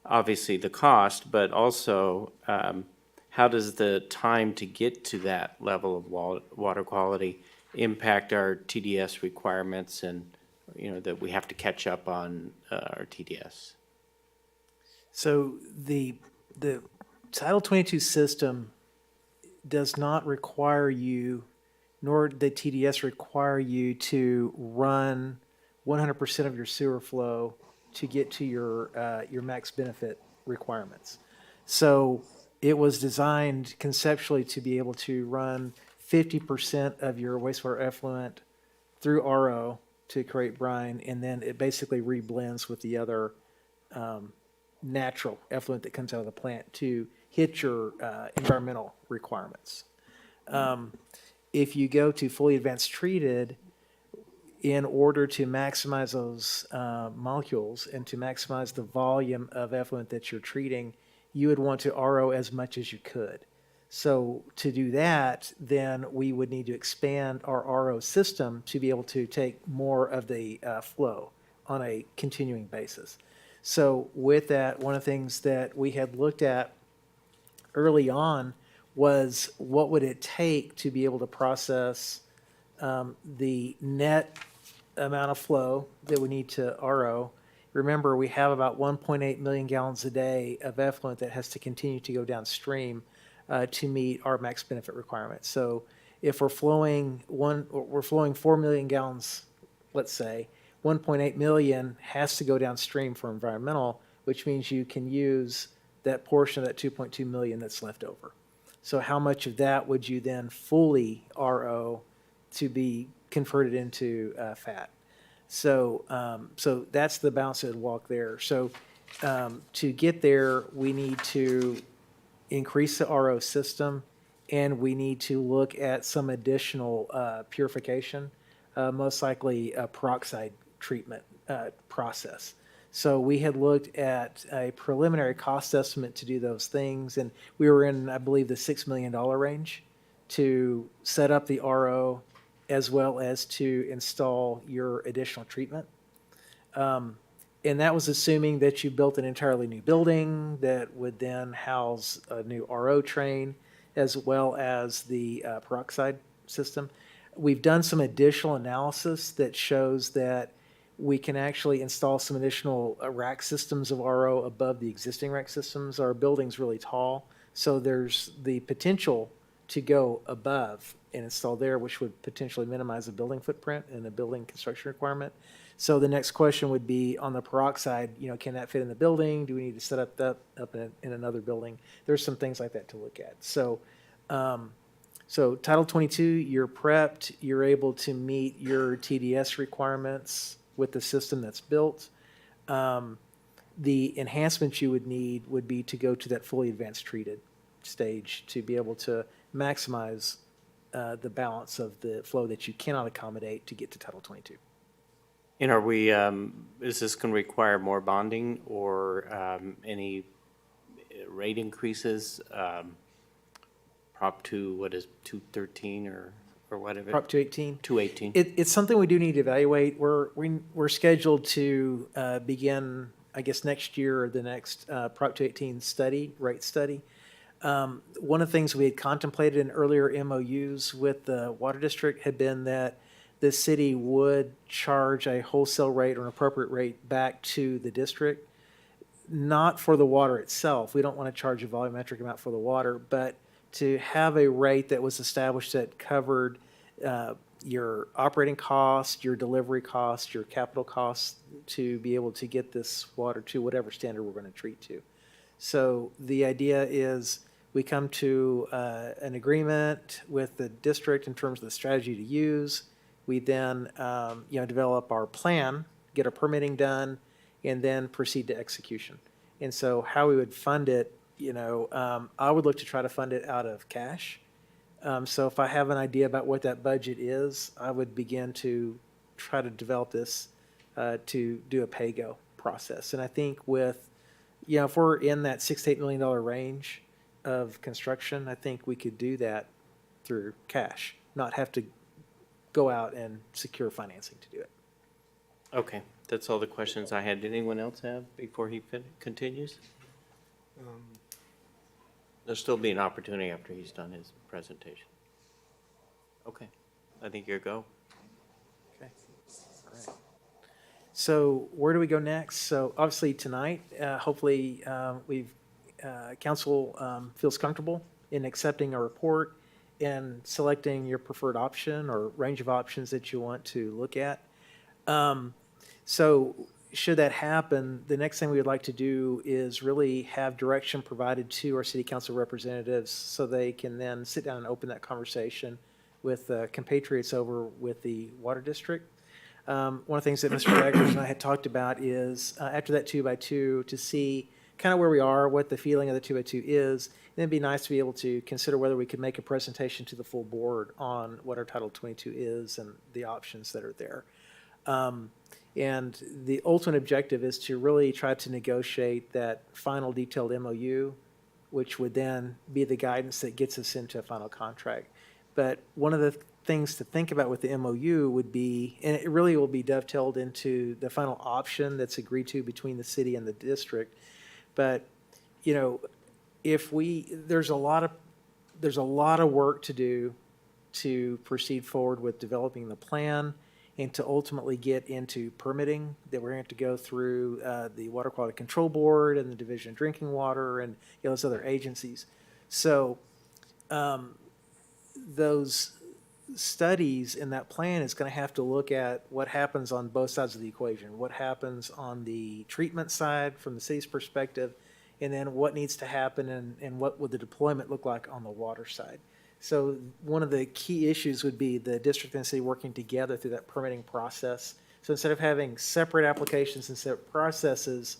obviously the cost, but also how does the time to get to that level of water quality impact our TDS requirements, and that we have to catch up on our TDS? So the Title 22 system does not require you, nor the TDS require you to run 100% of your sewer flow to get to your max benefit requirements. So it was designed conceptually to be able to run 50% of your wastewater effluent through RO to create brine, and then it basically reblends with the other natural effluent that comes out of the plant to hit your environmental requirements. If you go to fully advanced treated, in order to maximize those molecules and to maximize the volume of effluent that you're treating, you would want to RO as much as you could. So to do that, then we would need to expand our RO system to be able to take more of the flow on a continuing basis. So with that, one of the things that we had looked at early on was what would it take to be able to process the net amount of flow that we need to RO. Remember, we have about 1.8 million gallons a day of effluent that has to continue to go downstream to meet our max benefit requirements. So if we're flowing 4 million gallons, let's say, 1.8 million has to go downstream for environmental, which means you can use that portion of that 2.2 million that's left over. So how much of that would you then fully RO to be converted into fat? So so that's the balance of the walk there. So to get there, we need to increase the RO system, and we need to look at some additional purification, most likely a peroxide treatment process. So we had looked at a preliminary cost estimate to do those things, and we were in, I believe, the $6 million range to set up the RO as well as to install your additional treatment. And that was assuming that you built an entirely new building that would then house a new RO train as well as the peroxide system. We've done some additional analysis that shows that we can actually install some additional rack systems of RO above the existing rack systems. Our building's really tall, so there's the potential to go above and install there, which would potentially minimize the building footprint and the building construction requirement. So the next question would be on the peroxide, can that fit in the building? Do we need to set up in another building? There's some things like that to look at. So So Title 22, you're prepped, you're able to meet your TDS requirements with the system that's built. The enhancements you would need would be to go to that fully advanced treated stage to be able to maximize the balance of the flow that you cannot accommodate to get to Title 22. And are we, is this going to require more bonding or any rate increases? Prop 2, what is 213 or whatever? Prop 218? 218. It's something we do need to evaluate. We're scheduled to begin, I guess, next year or the next Prop 218 study, rate study. One of the things we had contemplated in earlier MOUs with the water district had been that the city would charge a wholesale rate or an appropriate rate back to the district, not for the water itself. We don't want to charge a volumetric amount for the water, but to have a rate that was established that covered your operating costs, your delivery costs, your capital costs to be able to get this water to whatever standard we're going to treat to. So the idea is we come to an agreement with the district in terms of the strategy to use. We then develop our plan, get our permitting done, and then proceed to execution. And so how we would fund it, I would look to try to fund it out of cash. So if I have an idea about what that budget is, I would begin to try to develop this to do a pay-go process. And I think with, if we're in that $6 to $8 million range of construction, I think we could do that through cash, not have to go out and secure financing to do it. Okay, that's all the questions I had. Did anyone else have before he continues? There'll still be an opportunity after he's done his presentation. Okay, I think you're go. Okay. All right. So where do we go next? So obviously tonight, hopefully council feels comfortable in accepting a report and selecting your preferred option or range of options that you want to look at. So should that happen, the next thing we would like to do is really have direction provided to our city council representatives so they can then sit down and open that conversation with compatriots over with the water district. One of the things that Mr. Daggers and I had talked about is after that 2x2 to see kind of where we are, what the feeling of the 2x2 is. And it'd be nice to be able to consider whether we could make a presentation to the full board on what our Title 22 is and the options that are there. And the ultimate objective is to really try to negotiate that final detailed MOU, which would then be the guidance that gets us into a final contract. But one of the things to think about with the MOU would be, and it really will be dovetailed into the final option that's agreed to between the city and the district. But, there's a lot of work to do to proceed forward with developing the plan and to ultimately get into permitting, that we're going to have to go through the Water Quality Control Board and the Division of Drinking Water and those other agencies. So those studies in that plan is going to have to look at what happens on both sides of the equation, what happens on the treatment side from the city's perspective, and then what needs to happen and what would the deployment look like on the water side. So one of the key issues would be the district and city working together through that permitting process. So instead of having separate applications and separate processes,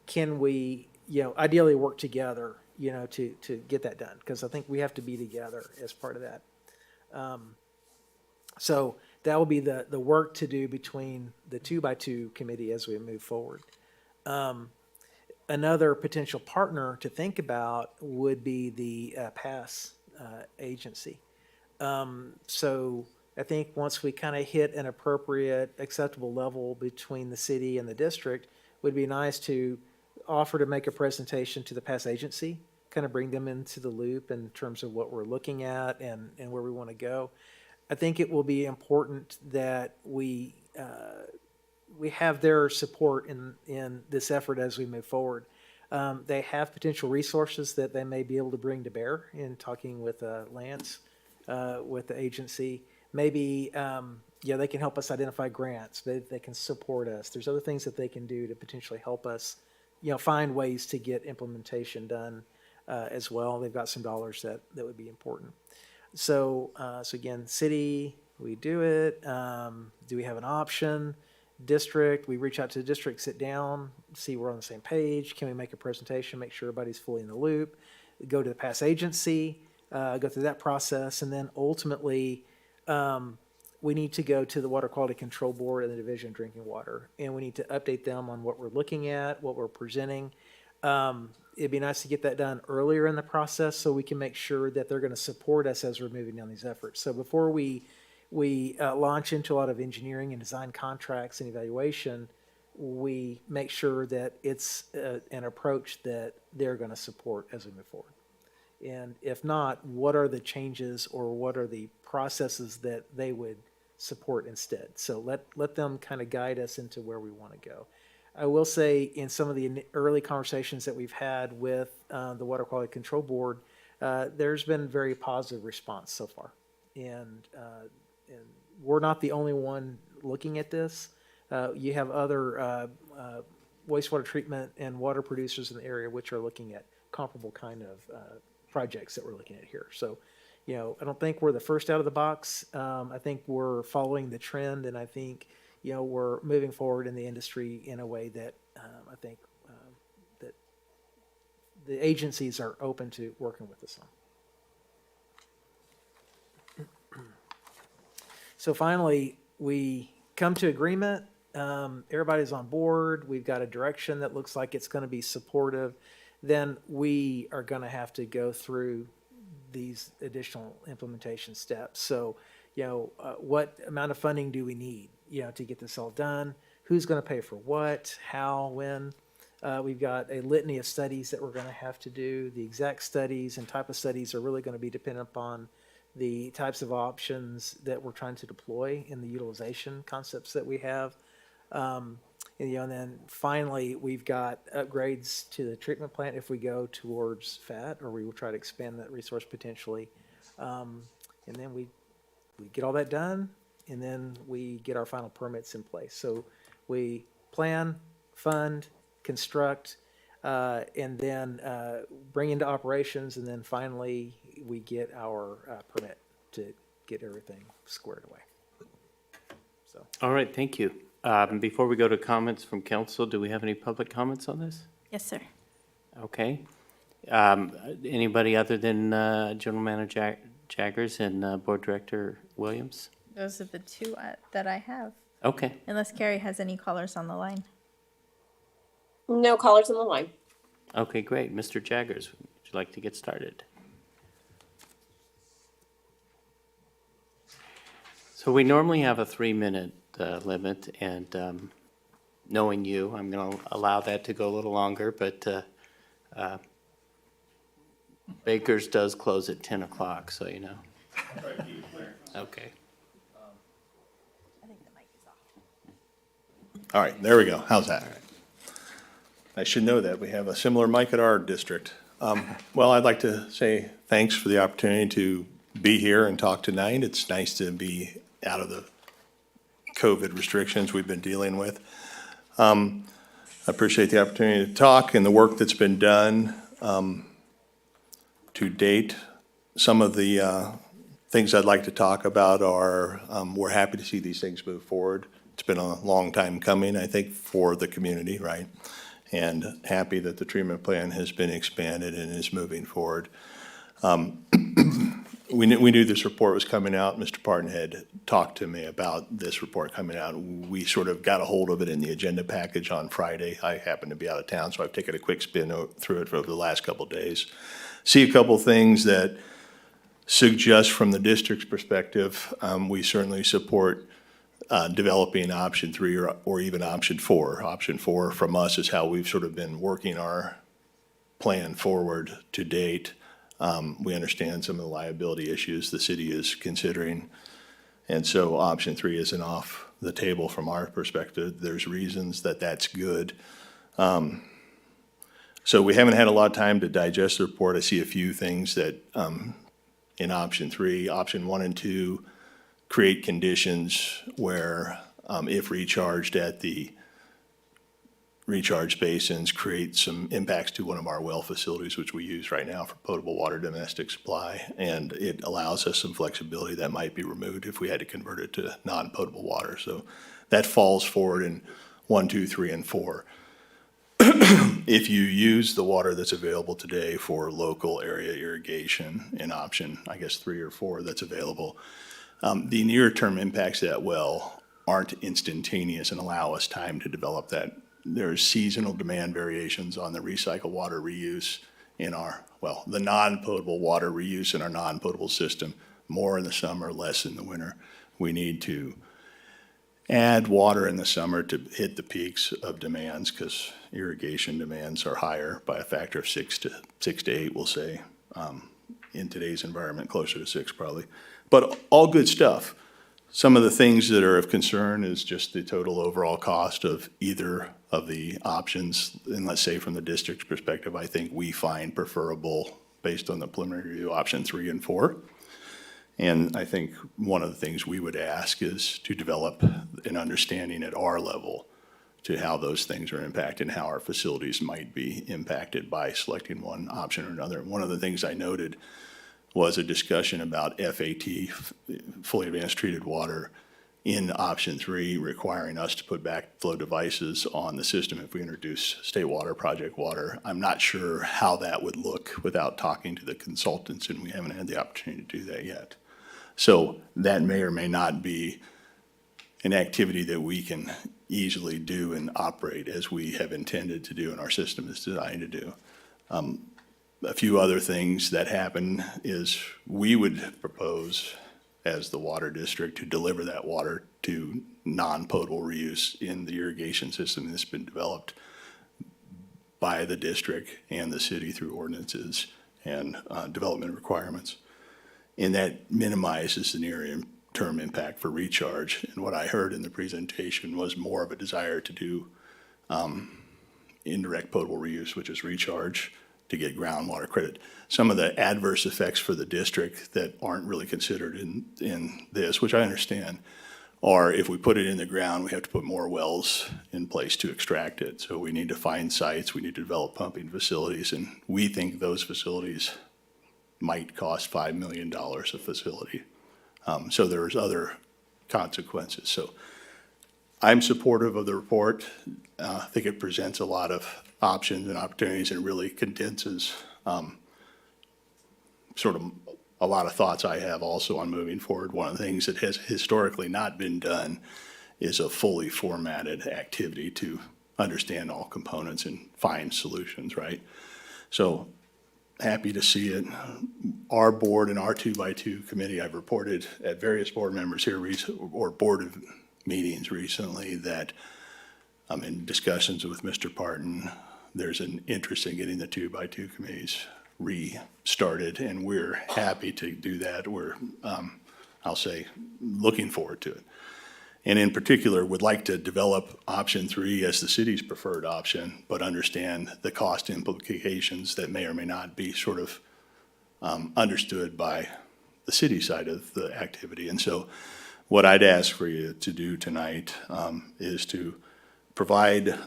can we, ideally work together, to get that done? Because I think we have to be together as part of that. So that will be the work to do between the 2x2 committee as we move forward. Another potential partner to think about would be the PASS agency. So I think once we kind of hit an appropriate, acceptable level between the city and the district, it would be nice to offer to make a presentation to the PASS agency, kind of bring them into the loop in terms of what we're looking at and where we want to go. I think it will be important that we have their support in this effort as we move forward. They have potential resources that they may be able to bring to bear in talking with Lance, with the agency. Maybe, they can help us identify grants. They can support us. There's other things that they can do to potentially help us, find ways to get implementation done as well. They've got some dollars that would be important. So, so again, city, we do it. Do we have an option? District, we reach out to the district, sit down, see we're on the same page. Can we make a presentation, make sure everybody's fully in the loop? Go to the pass agency, go through that process, and then ultimately, we need to go to the Water Quality Control Board and the Division of Drinking Water, and we need to update them on what we're looking at, what we're presenting. It'd be nice to get that done earlier in the process so we can make sure that they're going to support us as we're moving down these efforts. So before we launch into a lot of engineering and design contracts and evaluation, we make sure that it's an approach that they're going to support as we move forward. And if not, what are the changes or what are the processes that they would support instead? So let them kind of guide us into where we want to go. I will say in some of the early conversations that we've had with the Water Quality Control Board, there's been very positive response so far. And we're not the only one looking at this. You have other wastewater treatment and water producers in the area which are looking at comparable kind of projects that we're looking at here. So, you know, I don't think we're the first out of the box. I think we're following the trend, and I think, you know, we're moving forward in the industry in a way that I think that the agencies are open to working with us on. So finally, we come to agreement. Everybody's on board. We've got a direction that looks like it's going to be supportive. Then we are going to have to go through these additional implementation steps. So, you know, what amount of funding do we need, you know, to get this all done? Who's going to pay for what, how, when? We've got a litany of studies that we're going to have to do. The exact studies and type of studies are really going to be dependent upon the types of options that we're trying to deploy in the utilization concepts that we have. And, you know, and then finally, we've got upgrades to the treatment plant if we go towards FAT, or we will try to expand that resource potentially. And then we get all that done, and then we get our final permits in place. So we plan, fund, construct, and then bring into operations, and then finally we get our permit to get everything squared away. So. All right, thank you. Before we go to comments from council, do we have any public comments on this? Yes, sir. Okay. Anybody other than General Manager Jaggers and Board Director Williams? Those are the two that I have. Okay. Unless Carrie has any callers on the line. No callers on the line. Okay, great. Mr. Jaggers, would you like to get started? So we normally have a 3-minute limit, and knowing you, I'm going to allow that to go a little longer, but Baker's does close at 10 o'clock, so you know. Okay. I think the mic is off. All right, there we go. How's that? I should know that. We have a similar mic at our district. Well, I'd like to say thanks for the opportunity to be here and talk tonight. It's nice to be out of the COVID restrictions we've been dealing with. I appreciate the opportunity to talk and the work that's been done to date. Some of the things I'd like to talk about are we're happy to see these things move forward. It's been a long time coming, I think, for the community, right? And happy that the treatment plan has been expanded and is moving forward. We knew this report was coming out. Mr. Parton had talked to me about this report coming out. We sort of got a hold of it in the agenda package on Friday. I happened to be out of town, so I've taken a quick spin through it over the last couple of days. See a couple things that suggest from the district's perspective, we certainly support developing option 3 or even option 4. Option 4 from us is how we've sort of been working our plan forward to date. We understand some of the liability issues the city is considering. And so option 3 isn't off the table from our perspective. There's reasons that that's good. So we haven't had a lot of time to digest the report. I see a few things that in option 3, option 1 and 2 create conditions where if recharged at the recharge basins create some impacts to one of our well facilities, which we use right now for potable water domestic supply. And it allows us some flexibility that might be removed if we had to convert it to non-potable water. So that falls forward in 1, 2, 3, and 4. If you use the water that's available today for local area irrigation in option, I guess 3 or 4 that's available, the near-term impacts of that well aren't instantaneous and allow us time to develop that. There's seasonal demand variations on the recycled water reuse in our, well, the non-potable water reuse in our non-potable system, more in the summer, less in the winter. We need to add water in the summer to hit the peaks of demands because irrigation demands are higher by a factor of 6 to 8, we'll say, in today's environment, closer to 6 probably. But all good stuff. Some of the things that are of concern is just the total overall cost of either of the options. And let's say from the district's perspective, I think we find preferable, based on the preliminary review, option 3 and 4. And I think one of the things we would ask is to develop an understanding at our level to how those things are impacted and how our facilities might be impacted by selecting one option or another. One of the things I noted was a discussion about FAT, fully advanced treated water, in option 3, requiring us to put backflow devices on the system if we introduce state water project water. I'm not sure how that would look without talking to the consultants, and we haven't had the opportunity to do that yet. So that may or may not be an activity that we can easily do and operate as we have intended to do and our system is designed to do. A few other things that happen is we would propose as the water district to deliver that water to non-potable reuse in the irrigation system that's been developed by the district and the city through ordinances and development requirements. And that minimizes the near-term impact for recharge. And what I heard in the presentation was more of a desire to do indirect potable reuse, which is recharge, to get groundwater credit. Some of the adverse effects for the district that aren't really considered in this, which I understand, are if we put it in the ground, we have to put more wells in place to extract it. So we need to find sites, we need to develop pumping facilities, and we think those facilities might cost $5 million a facility. So there's other consequences. So I'm supportive of the report. I think it presents a lot of options and opportunities and really condenses sort of a lot of thoughts I have also on moving forward. One of the things that has historically not been done is a fully formatted activity to understand all components and find solutions, right? So happy to see it. Our board and our 2x2 committee, I've reported at various board members here or board of meetings recently that I'm in discussions with Mr. Parton. There's an interest in getting the 2x2 committees restarted, and we're happy to do that. We're, I'll say, looking forward to it. And in particular, would like to develop option 3 as the city's preferred option, but understand the cost implications that may or may not be sort of understood by the city side of the activity. And so what I'd ask for you to do tonight is to provide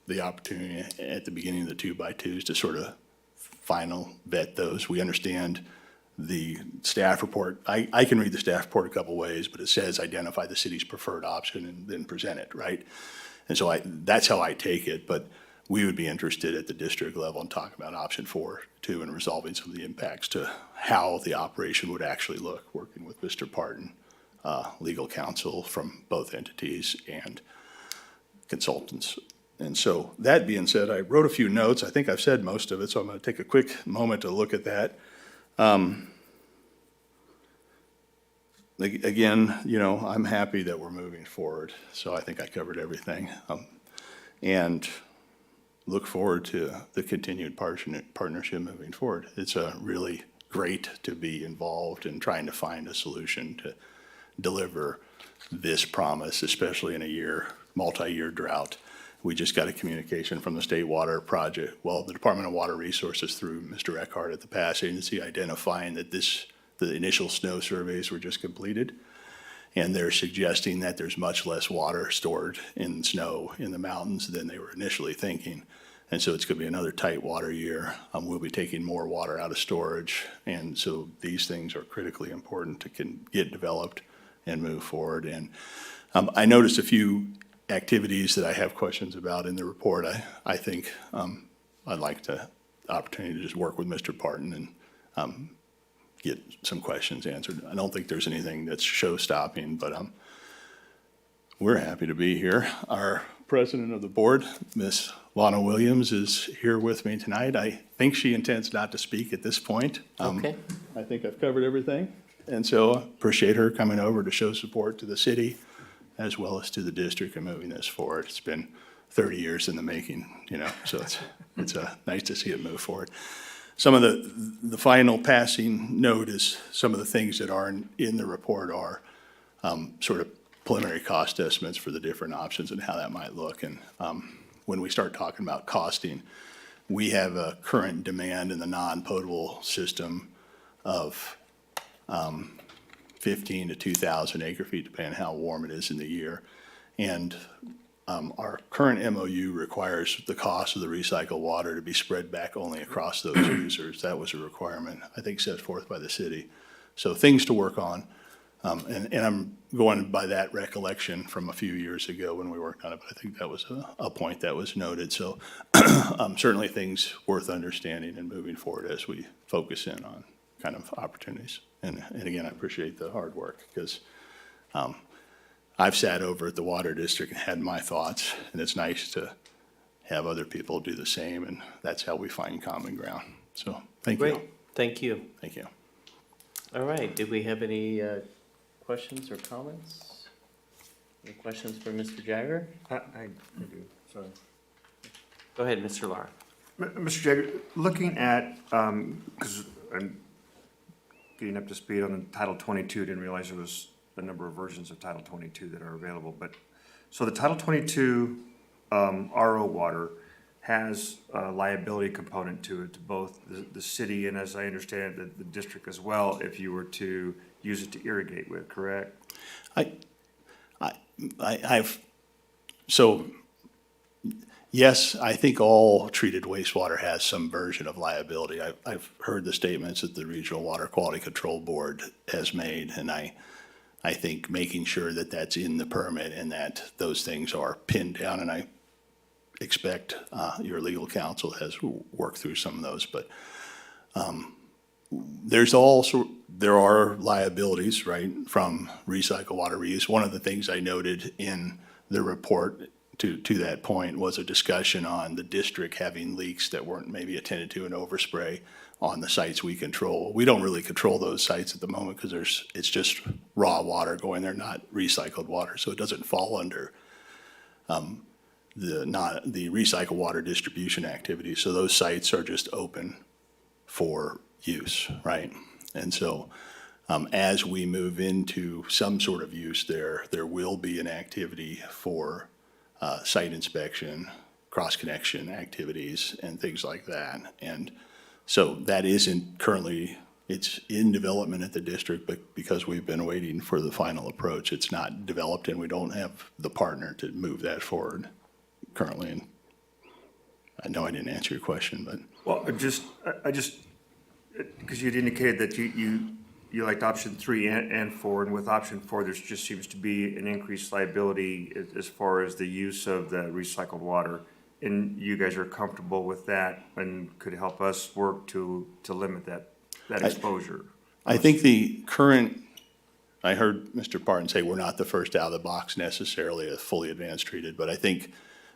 the opportunity at the beginning of the 2x2s to sort of final vet those. We understand the staff report. I can read the staff report a couple ways, but it says identify the city's preferred option and then present it, right? And so that's how I take it, but we would be interested at the district level and talk about option 4 too, and resolving some of the impacts to how the operation would actually look, working with Mr. Parton, legal counsel from both entities and consultants. And so that being said, I wrote a few notes. I think I've said most of it, so I'm going to take a quick moment to look at that. Again, you know, I'm happy that we're moving forward, so I think I covered everything. And look forward to the continued partnership moving forward. It's really great to be involved in trying to find a solution to deliver this promise, especially in a multi-year drought. We just got a communication from the State Water Project, well, the Department of Water Resources through Mr. Eckhart at the Pass Agency, identifying that the initial snow surveys were just completed. And they're suggesting that there's much less water stored in snow in the mountains than they were initially thinking. And so it's going to be another tight water year. We'll be taking more water out of storage. And so these things are critically important to get developed and move forward. And I noticed a few activities that I have questions about in the report. I think I'd like the opportunity to just work with Mr. Parton and get some questions answered. I don't think there's anything that's show-stopping, but we're happy to be here. Our president of the board, Ms. Lana Williams, is here with me tonight. I think she intends not to speak at this point. Okay. I think I've covered everything, and so appreciate her coming over to show support to the city as well as to the district and moving this forward. It's been 30 years in the making, so it's nice to see it move forward. Some of the final passing note is some of the things that are in the report are sort of preliminary cost estimates for the different options and how that might look. And when we start talking about costing, we have a current demand in the non-potable system of 15 to 2,000 acre feet, depending on how warm it is in the year. And our current MOU requires the cost of the recycled water to be spread back only across those users. That was a requirement, I think, set forth by the city. So things to work on. And I'm going by that recollection from a few years ago when we worked on it, but I think that was a point that was noted. So certainly things worth understanding and moving forward as we focus in on kind of opportunities. And again, I appreciate the hard work because I've sat over at the Water District and had my thoughts, and it's nice to have other people do the same, and that's how we find common ground. So thank you. Great, thank you. Thank you. All right, did we have any questions or comments? Any questions for Mr. Jagger? I do, sorry. Go ahead, Mr. Lara. Mr. Jagger, looking at, because I'm getting up to speed on Title 22, didn't realize there was a number of versions of Title 22 that are available. But so the Title 22 RO water has a liability component to it, to both the city and, as I understand it, the district as well, if you were to use it to irrigate with, correct? Yes, I think all treated wastewater has some version of liability. I've heard the statements that the Regional Water Quality Control Board has made, and I think making sure that that's in the permit and that those things are pinned down, and I expect your legal counsel has worked through some of those, but there are liabilities, right, from recycled water reuse. One of the things I noted in the report to that point was a discussion on the district having leaks that weren't maybe attended to, and overspray on the sites we control. We don't really control those sites at the moment because it's just raw water going there, not recycled water, so it doesn't fall under the recycled water distribution activity. So those sites are just open for use, right? And so as we move into some sort of use there will be an activity for site inspection, cross-connection activities, and things like that. And so that isn't currently, it's in development at the district, but because we've been waiting for the final approach, it's not developed, and we don't have the partner to move that forward currently. And I know I didn't answer your question, but. Well, I just, because you'd indicated that you liked option 3 and 4, and with option 4, there just seems to be an increased liability as far as the use of the recycled water. And you guys are comfortable with that and could help us work to limit that exposure? I think I heard Mr. Parton say we're not the first out of the box necessarily a fully advanced treated, but I think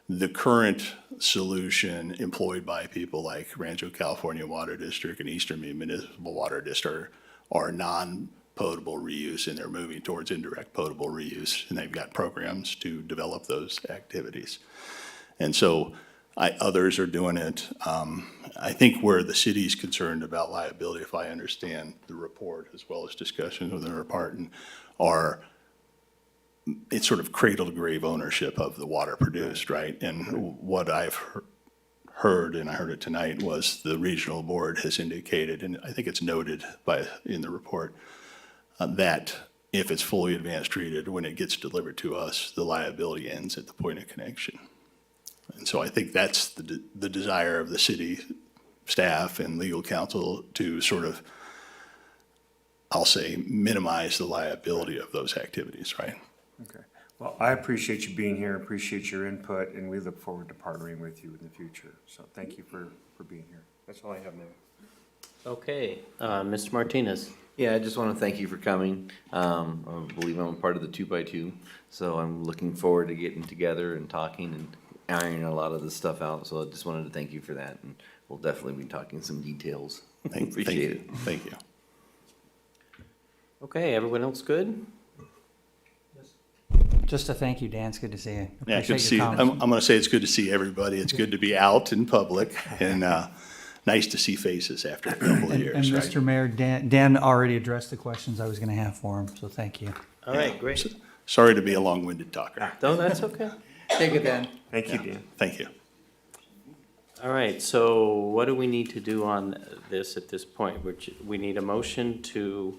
the current solution employed by people like Rancho California Water District and Eastern Municipal Water District are non-potable reuse, and they're moving towards indirect potable reuse, and they've got programs to develop those activities. And so others are doing it. I think where the city's concerned about liability, if I understand the report as well as discussions with our partner, it's sort of cradle to grave ownership of the water produced, right? And what I've heard, and I heard it tonight, was the regional board has indicated, and I think it's noted in the report, that if it's fully advanced treated, when it gets delivered to us, the liability ends at the point of connection. And so I think that's the desire of the city staff and legal counsel to sort of, I'll say, minimize the liability of those activities, right? Okay. Well, I appreciate you being here, appreciate your input, and we look forward to partnering with you in the future. So thank you for being here. That's all I have, Mayor. Okay, Mr. Martinez. Yeah, I just want to thank you for coming. I believe I'm a part of the 2x2, so I'm looking forward to getting together and talking and ironing a lot of this stuff out. So I just wanted to thank you for that, and we'll definitely be talking some details. Appreciate it. Thank you. Okay, everyone else good? Just a thank you, Dan. It's good to see you. Yeah, good to Appreciate see your you. comments. I'm going to say it's good to see everybody. It's good to be out in public and nice to see faces after a couple of And years, right? Mr. Mayor, Dan already addressed the questions I was going to have for him, so thank you. All right, great. Sorry to be a long-winded talker. No, that's okay. Take it, Dan. Thank you, Dan. Thank you. All right, so what do we need to do on this at this point? We need a motion to,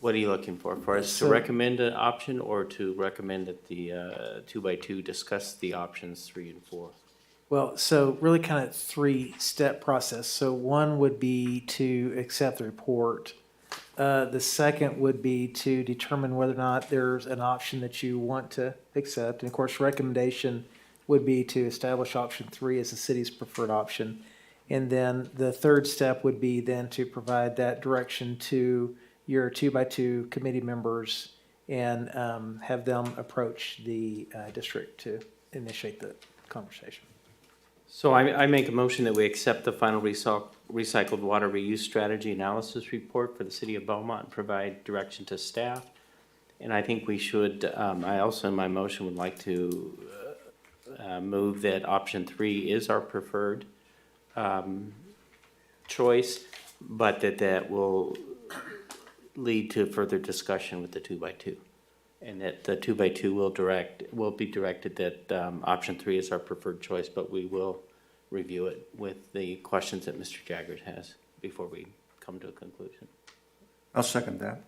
what are you looking for? For us to So- recommend an option or to recommend that the 2x2 discuss the options 3 and 4? Well, so really kind of three-step process. So one would be to accept the report. The second would be to determine whether or not there's an option that you want to accept. And of course, recommendation would be to establish option 3 as the city's preferred option. And then the third step would be then to provide that direction to your 2x2 committee members and have them approach the district to initiate the conversation. So I make a motion that we accept the final recycled water reuse strategy analysis report for the city of Beaumont and provide direction to staff. And I think we should, I also in my motion would like to move that option 3 is our preferred choice, but that will lead to further discussion with the 2x2. And that the 2x2 will be directed that option 3 is our preferred choice, but we will review it with the questions that Mr. Jaggers has before we come to a conclusion. I'll second that.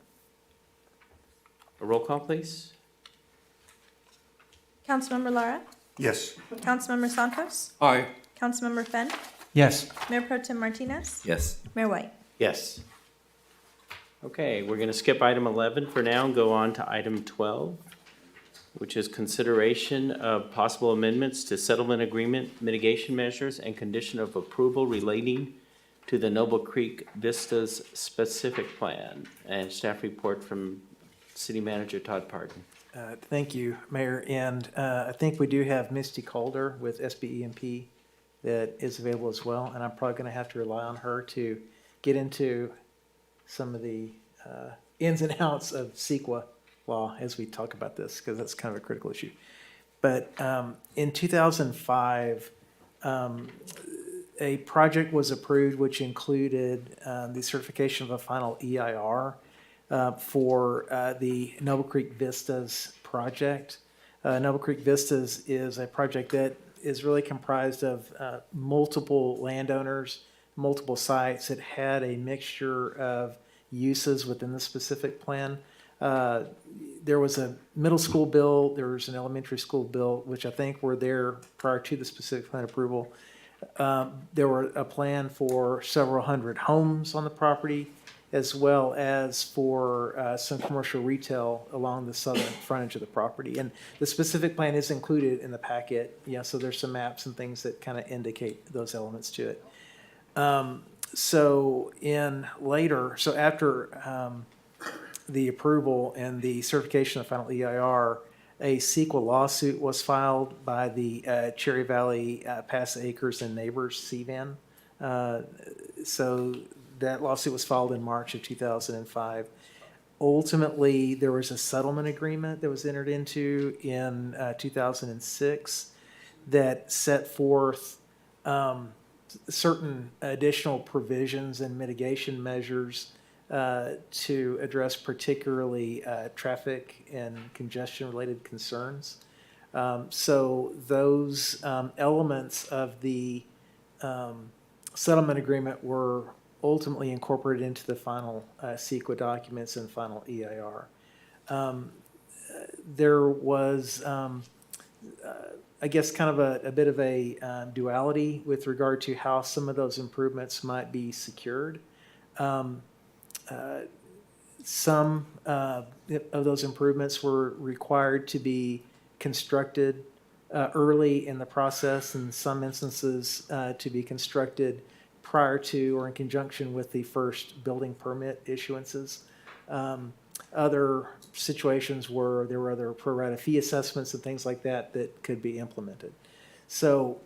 A roll call, please. Councilmember Lara? Yes. Councilmember Santos? Aye. Councilmember Fenn? Yes. Mayor Pro Tem Martinez? Yes. Mayor White? Yes. Okay, we're going to skip item 11 for now and go on to item 12, which is consideration of possible amendments to settlement agreement, mitigation measures, and condition of approval relating to the Noble Creek Vistas specific plan. And staff report from City Manager Todd Parton. Thank you, Mayor. And I think we do have Misty Calder with SBEMP that is available as well. And I'm probably going to have to rely on her to get into some of the ins and outs of CEQA law as we talk about this, because that's kind of a critical issue. But in 2005, a project was approved which included the certification of a final EIR for the Noble Creek Vistas project. Noble Creek Vistas is a project that is really comprised of multiple landowners, multiple sites. It had a mixture of uses within the specific plan. There was a middle school built, there was an elementary school built, which I think were there prior to the specific plan approval. There were a plan for several hundred homes on the property, as well as for some commercial retail along the southern frontage of the property. And the specific plan is included in the packet, so there's some maps and things that kind of indicate those elements to it. So after the approval and the certification of final EIR, a CEQA lawsuit was filed by the Cherry Valley Pass Acres and Neighbors CVAN. So that lawsuit was filed in March of 2005. Ultimately, there was a settlement agreement that was entered into in 2006 that set forth certain additional provisions and mitigation measures to address particularly traffic and congestion-related concerns. So those elements of the settlement agreement were ultimately incorporated into the final CEQA documents and final EIR. There was, I guess, kind of a bit of a duality with regard to how some of those improvements might be secured. Some of those improvements were required to be constructed early in the process, in some instances to be constructed prior to or in conjunction with the first building permit issuances. Other situations where there were other pro rata fee assessments and things like that that could be implemented. So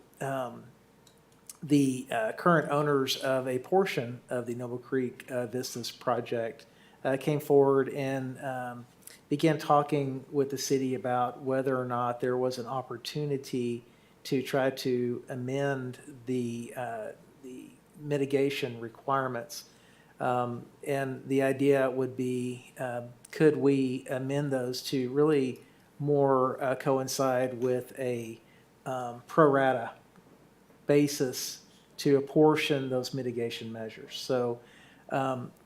the current owners of a portion of the Noble Creek Vistas project came forward and began talking with the city about whether or not there was an opportunity to try to amend the mitigation requirements. And the idea would be, could we amend those to really more coincide with a pro rata basis to apportion those mitigation measures? So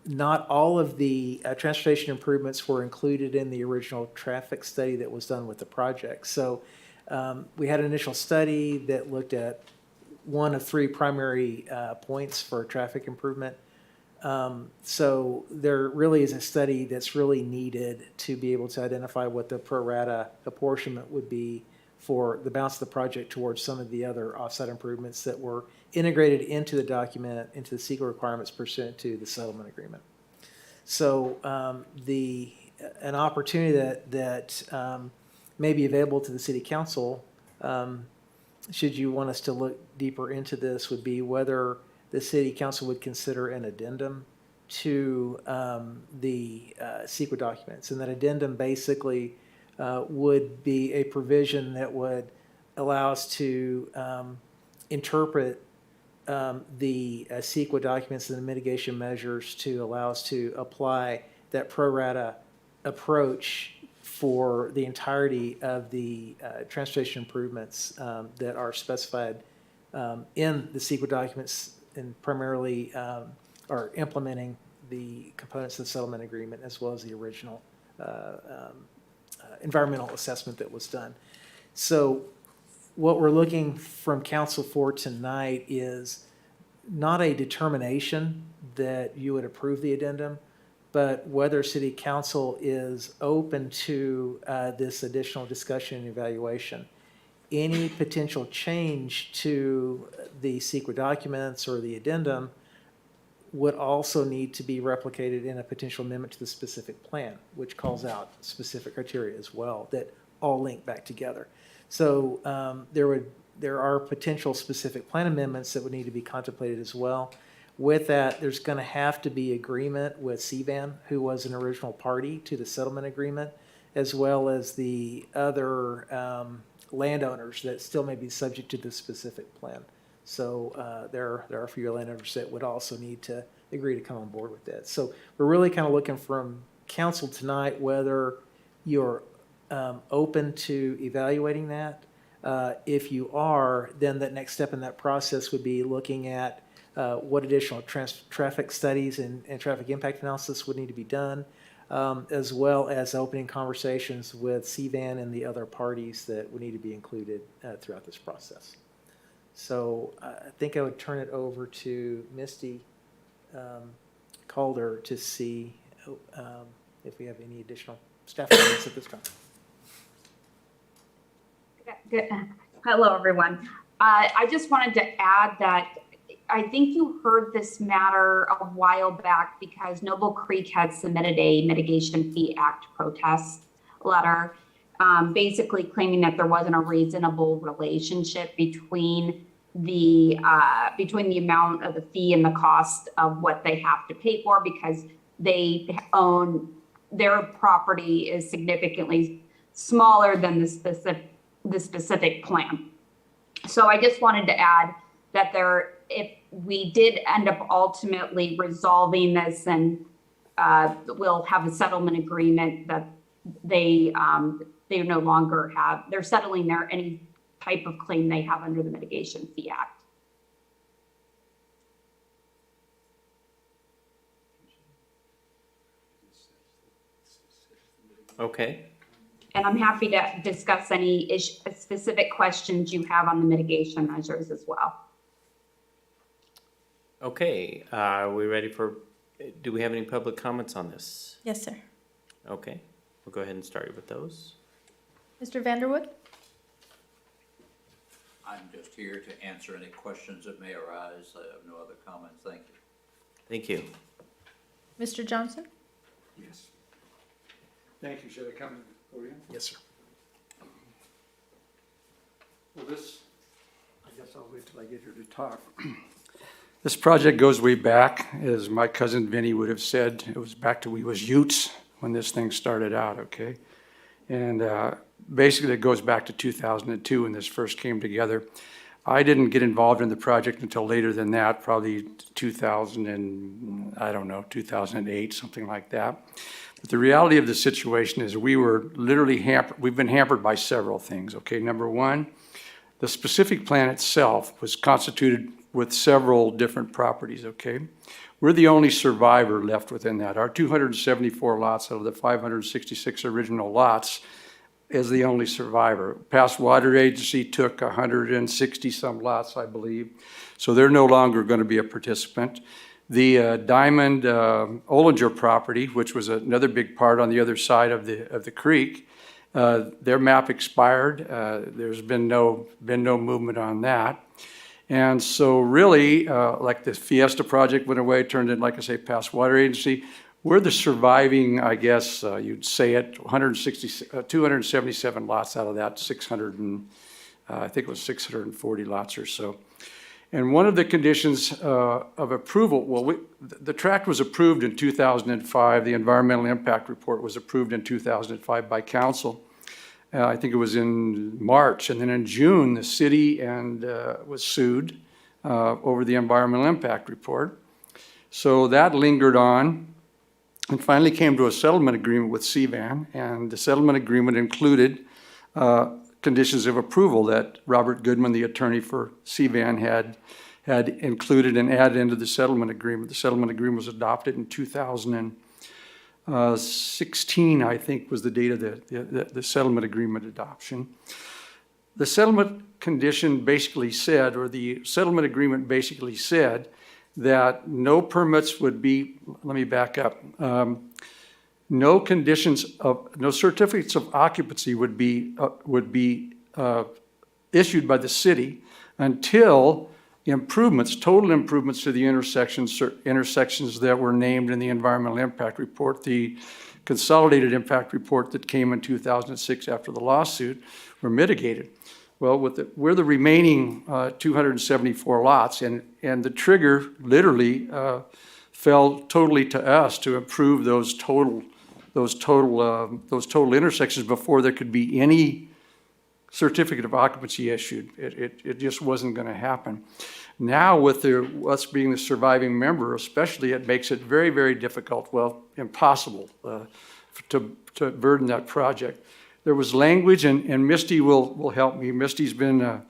not all of the transportation improvements were included in the original traffic study that was done with the project. So we had an initial study that looked at one of three primary points for traffic improvement. So there really is a study that's really needed to be able to identify what the pro rata apportionment would be for the balance of the project towards some of the other offsite improvements that were integrated into the document, into the CEQA requirements pursuant to the settlement agreement. So an opportunity that may be available to the city council, should you want us to look deeper into this, would be whether the city council would consider an addendum to the CEQA documents. And that addendum basically would be a provision that would allow us to interpret the CEQA documents and the mitigation measures to allow us to apply that pro rata approach for the entirety of the transportation improvements that are specified in the CEQA documents, and primarily are implementing the components of the settlement agreement as well as the original environmental assessment that was done. So what we're looking from council for tonight is not a determination that you would approve the addendum, but whether city council is open to this additional discussion and evaluation. Any potential change to the CEQA documents or the addendum would also need to be replicated in a potential amendment to the specific plan, which calls out specific criteria as well that all link back together. So there are potential specific plan amendments that would need to be contemplated as well. With that, there's going to have to be agreement with CVAN, who was an original party to the settlement agreement, as well as the other landowners that still may be subject to the specific plan. So there are a few landowners that would also need to agree to come on board with that. So we're really kind of looking from council tonight whether you're open to evaluating that. If you are, then the next step in that process would be looking at what additional traffic studies and traffic impact analysis would need to be done, as well as opening conversations with CVAN and the other parties that would need to be included throughout this process. So I think I would turn it over to Misty Calder to see if we have any additional staff comments at this time. Good. Hello, everyone. I just wanted to add that I think you heard this matter a while back because Noble Creek had submitted a Mitigation Fee Act protest letter, basically claiming that there wasn't a reasonable relationship between the amount of the fee and the cost of what they have to pay for, because they own their property is significantly smaller than the specific plan. So I just wanted to add that if we did end up ultimately resolving this, and we'll have a settlement agreement that they no longer have, they're settling any type of claim they have under the Mitigation Fee Act. Okay. And I'm happy to discuss any specific questions you have on the mitigation measures as well. Okay, are we ready for, do we have any public comments on this? Yes, sir. Okay, we'll go ahead and start with those. Mr. Vanderwood? I'm just here to answer any questions that may arise. I have no other comments. Thank you. Thank you. Mr. Johnson? Yes. Thank you. Should I come to the podium? Yes, sir. Well, I guess I'll wait till I get here to talk. This project goes way back, as my cousin Vinny would have said. It was back to we was Utes when this thing started out, okay? And basically it goes back to 2002 when this first came together. I didn't get involved in the project until later than that, probably 2008, something like that. But the reality of the situation is we were literally hampered. We've been hampered by several things, okay? Number one, the specific plan itself was constituted with several different properties, okay? We're the only survivor left within that. Our 274 lots out of the 566 original lots is the only survivor. Past Water Agency took 160 some lots, I believe. So they're no longer going to be a participant. The Diamond Ollinger property, which was another big part on the other side of the creek, their map expired. There's been no movement on that. And so really, like the Fiesta project went away, turned in, like I say, past Water Agency. We're the surviving, I guess you'd say it, 277 lots out of that, 600 and I think it was 640 lots or so. And one of the conditions of approval, well, the tract was approved in 2005. The environmental impact report was approved in 2005 by council. I think it was in March, and then in June, the city was sued over the environmental impact report. So that lingered on and finally came to a settlement agreement with CVAN, and the settlement agreement included conditions of approval that Robert Goodman, the attorney for CVAN, had included and added into the settlement agreement. The settlement agreement was adopted in 2016, I think, was the date of the settlement agreement adoption. The settlement condition basically said, or the settlement agreement basically said, that no permits would be, let me back up, no certificates of occupancy would be issued by the city until improvements, total improvements to the intersections that were named in the environmental impact report, the consolidated impact report that came in 2006 after the lawsuit, were mitigated. Well, we're the remaining 274 lots, and the trigger literally fell totally to us to approve those total intersections before there could be any certificate of occupancy issued. It just wasn't going to happen. Now, with us being the surviving member, especially, it makes it very, very difficult, well, impossible to burden that project. There was language, and Misty will help me. Misty's been,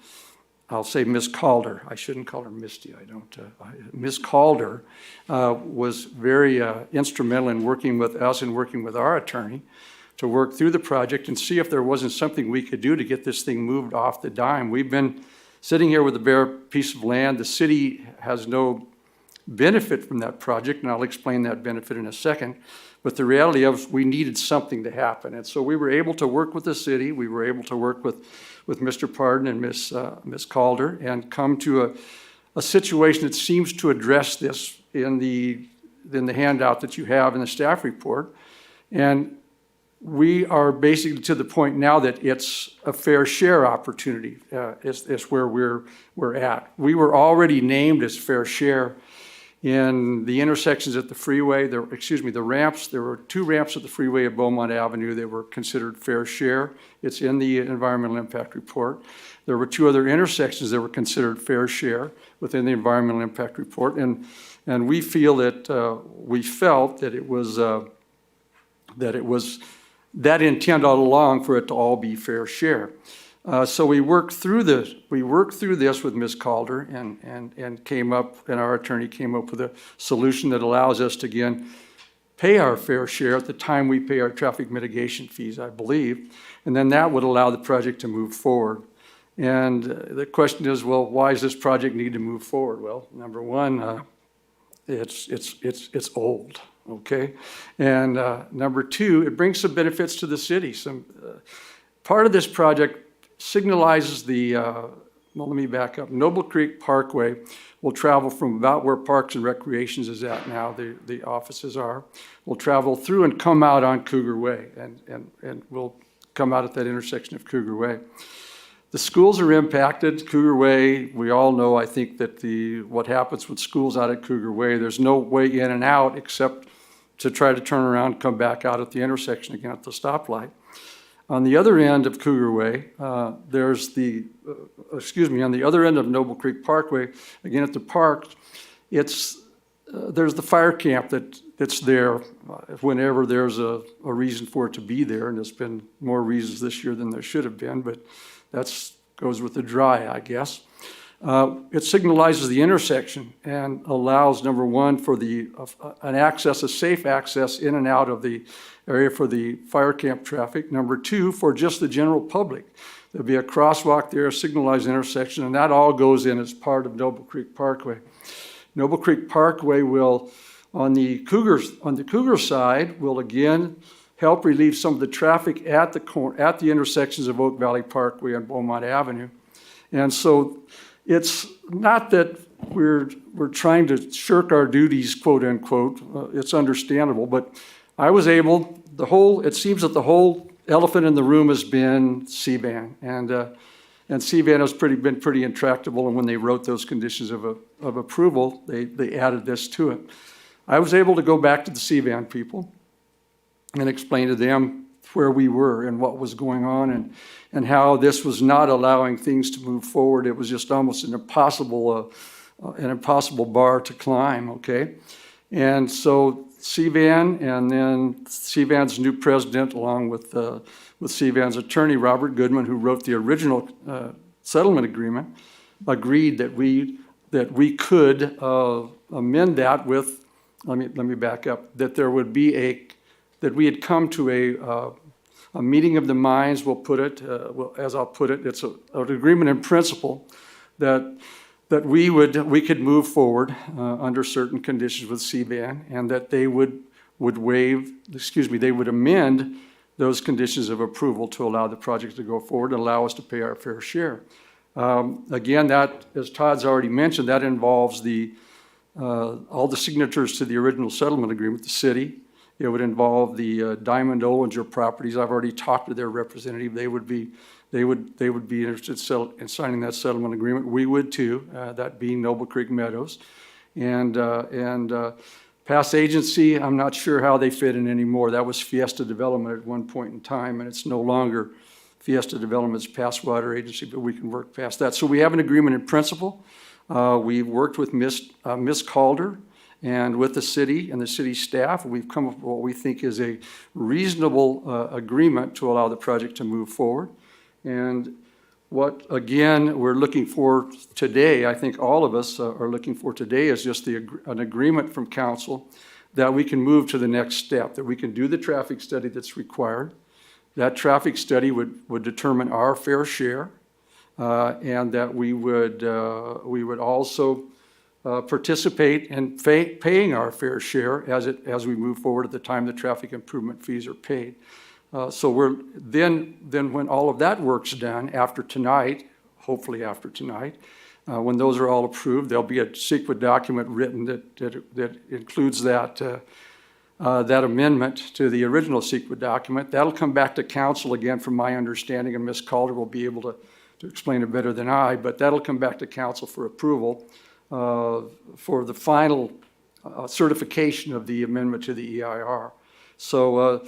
I'll say Miss Calder. I shouldn't call her Misty. I don't. Miss Calder was very instrumental in working with us and working with our attorney to work through the project and see if there wasn't something we could do to get this thing moved off the dime. We've been sitting here with a bare piece of land. The city has no benefit from that project, and I'll explain that benefit in a second. But the reality of we needed something to happen. And so we were able to work with the city. We were able to work with Mr. Pardon and Miss Calder and come to a situation that seems to address this in the handout that you have in the staff report. And we are basically to the point now that it's a fair share opportunity is where we're at. We were already named as fair share in the intersections at the freeway, the ramps. There were 2 ramps at the freeway at Beaumont Avenue. They were considered fair share. It's in the environmental impact report. There were 2 other intersections that were considered fair share within the environmental impact report. And we feel that, we felt that it was that intent all along for it to all be fair share. So we worked through this with Ms. Calder and came up, and our attorney came up with a solution that allows us to, again, pay our fair share at the time we pay our traffic mitigation fees, I believe. And then that would allow the project to move forward. And the question is, well, why does this project need to move forward? Well, number one, it's old, okay? And number two, it brings some benefits to the city. Part of this project signalizes the, well, let me back up. Noble Creek Parkway will travel from about where Parks and Recreations is at now, the offices are. We'll travel through and come out on Cougar Way, and we'll come out at that intersection of Cougar Way. The schools are impacted. Cougar Way, we all know, I think, that what happens with schools out at Cougar Way, there's no way in and out except to try to turn around and come back out at the intersection again at the stoplight. On the other end of Cougar Way, there's on the other end of Noble Creek Parkway, again at the park, there's the fire camp that's there whenever there's a reason for it to be there, and there's been more reasons this year than there should have been, but that goes with the dry, I guess. It signalizes the intersection and allows, number one, for a safe access in and out of the area for the fire camp traffic. Number two, for just the general public. There'll be a crosswalk there, a signalized intersection, and that all goes in as part of Noble Creek Parkway. Noble Creek Parkway will, on the Cougar side, will again help relieve some of the traffic at the intersections of Oak Valley Parkway and Beaumont Avenue. And so it's not that we're trying to shirk our duties, quote unquote. It's understandable, but I was able, it seems that the whole elephant in the room has been CBAN, and CBAN has been pretty intractable, and when they wrote those conditions of approval, they added this to it. I was able to go back to the CBAN people and explain to them where we were and what was going on, and how this was not allowing things to move forward. It was just almost an impossible bar to climb, okay? And so CBAN, and then CBAN's new president, along with CBAN's attorney, Robert Goodman, who wrote the original settlement agreement, agreed that we could amend that with, let me back up, that there would be that we had come to a meeting of the minds, we'll put it, as I'll put it, it's an agreement in principle that we could move forward under certain conditions with CBAN, and that they would amend those conditions of approval to allow the project to go forward and allow us to pay our fair share. Again, that, as Todd's already mentioned, that involves all the signatures to the original settlement agreement, the city. It would involve the Diamond Ollinger properties. I've already talked to their representative. They would be interested in signing that settlement agreement. We would too, that being Noble Creek Meadows. And past agency, I'm not sure how they fit in anymore. That was Fiesta Development at one point in time, and it's no longer Fiesta Development's past water agency, but we can work past that. So we have an agreement in principle. We've worked with Ms. Calder and with the city and the city staff. We've come up with what we think is a reasonable agreement to allow the project to move forward. And what, again, we're looking for today, I think all of us are looking for today, is just an agreement from council that we can move to the next step, that we can do the traffic study that's required. That traffic study would determine our fair share, and that we would also participate in paying our fair share as we move forward at the time the traffic improvement fees are paid. So we're then when all of that work's done after tonight, hopefully after tonight, when those are all approved, there'll be a CEQA document written that includes that amendment to the original CEQA document. That'll come back to council again, from my understanding, and Ms. Calder will be able to explain it better than I, but that'll come back to council for approval for the final certification of the amendment to the EIR. So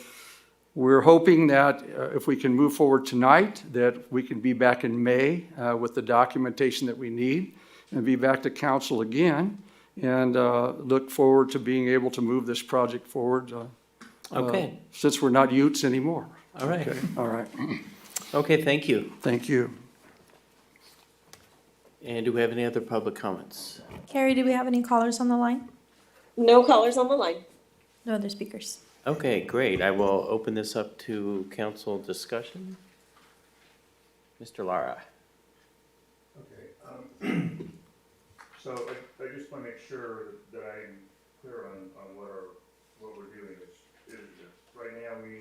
we're hoping that if we can move forward tonight, that we can be back in May with the documentation that we need, and be back to council again, and look forward to being able to move this project forward. Okay. Since we're not Utes anymore. All right. Okay. All right. Okay, thank you. Thank you. And do we have any other public comments? Carrie, do we have any callers on the line? No callers on the line. No other speakers. Okay, great. I will open this up to council discussion. Mr. Lara. Okay, so I just want to make sure that I'm clear on what we're doing is this. Right now, we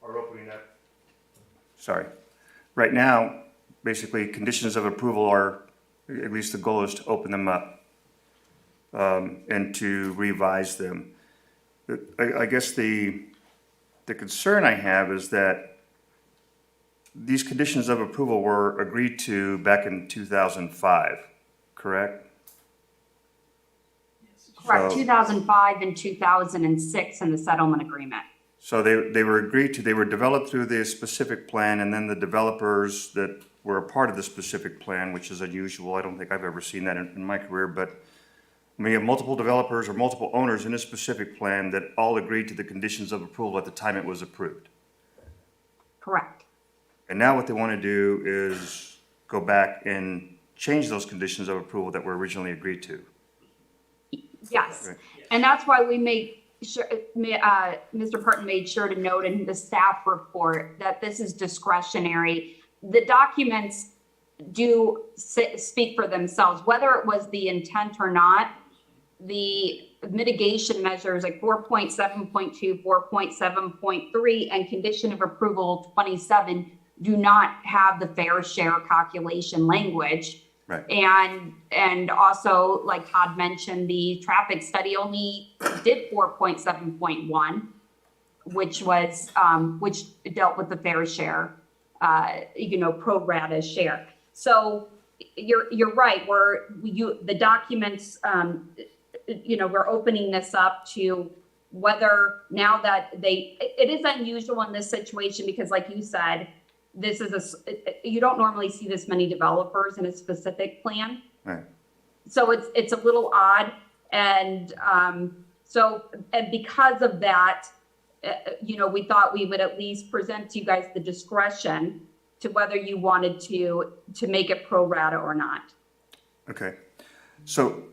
are opening up. Sorry. Right now, basically, conditions of approval are, at least the goal is to open them up and to revise them. I guess the concern I have is that these conditions of approval were agreed to back in 2005, correct? Correct, So- 2005 and 2006 in the settlement agreement. So they were agreed to, they were developed through the specific plan, and then the developers that were a part of the specific plan, which is unusual, I don't think I've ever seen that in my career, but we have multiple developers or multiple owners in a specific plan that all agreed to the conditions of approval at the time it was approved. Correct. And now what they want to do is go back and change those conditions of approval that were originally agreed to. Yes, Right. and that's why we made sure, Mr. Parton made sure to note in the staff report that this is discretionary. The documents do speak for themselves, whether it was the intent or not. The mitigation measures like 4.7.2, 4.7.3, and condition of approval 27 do not have the fair share calculation language. Right. And also, like Todd mentioned, the traffic study only did 4.7.1, which was, which dealt with the fair share, pro rata share. So you're right, the documents, we're opening this up to whether now that it is unusual in this situation because like you said, this is you don't normally see this many developers in a specific plan. Right. So it's a little odd. And and because of that, we thought we would at least present to you guys the discretion to whether you wanted to make it pro rata or not. Okay. So,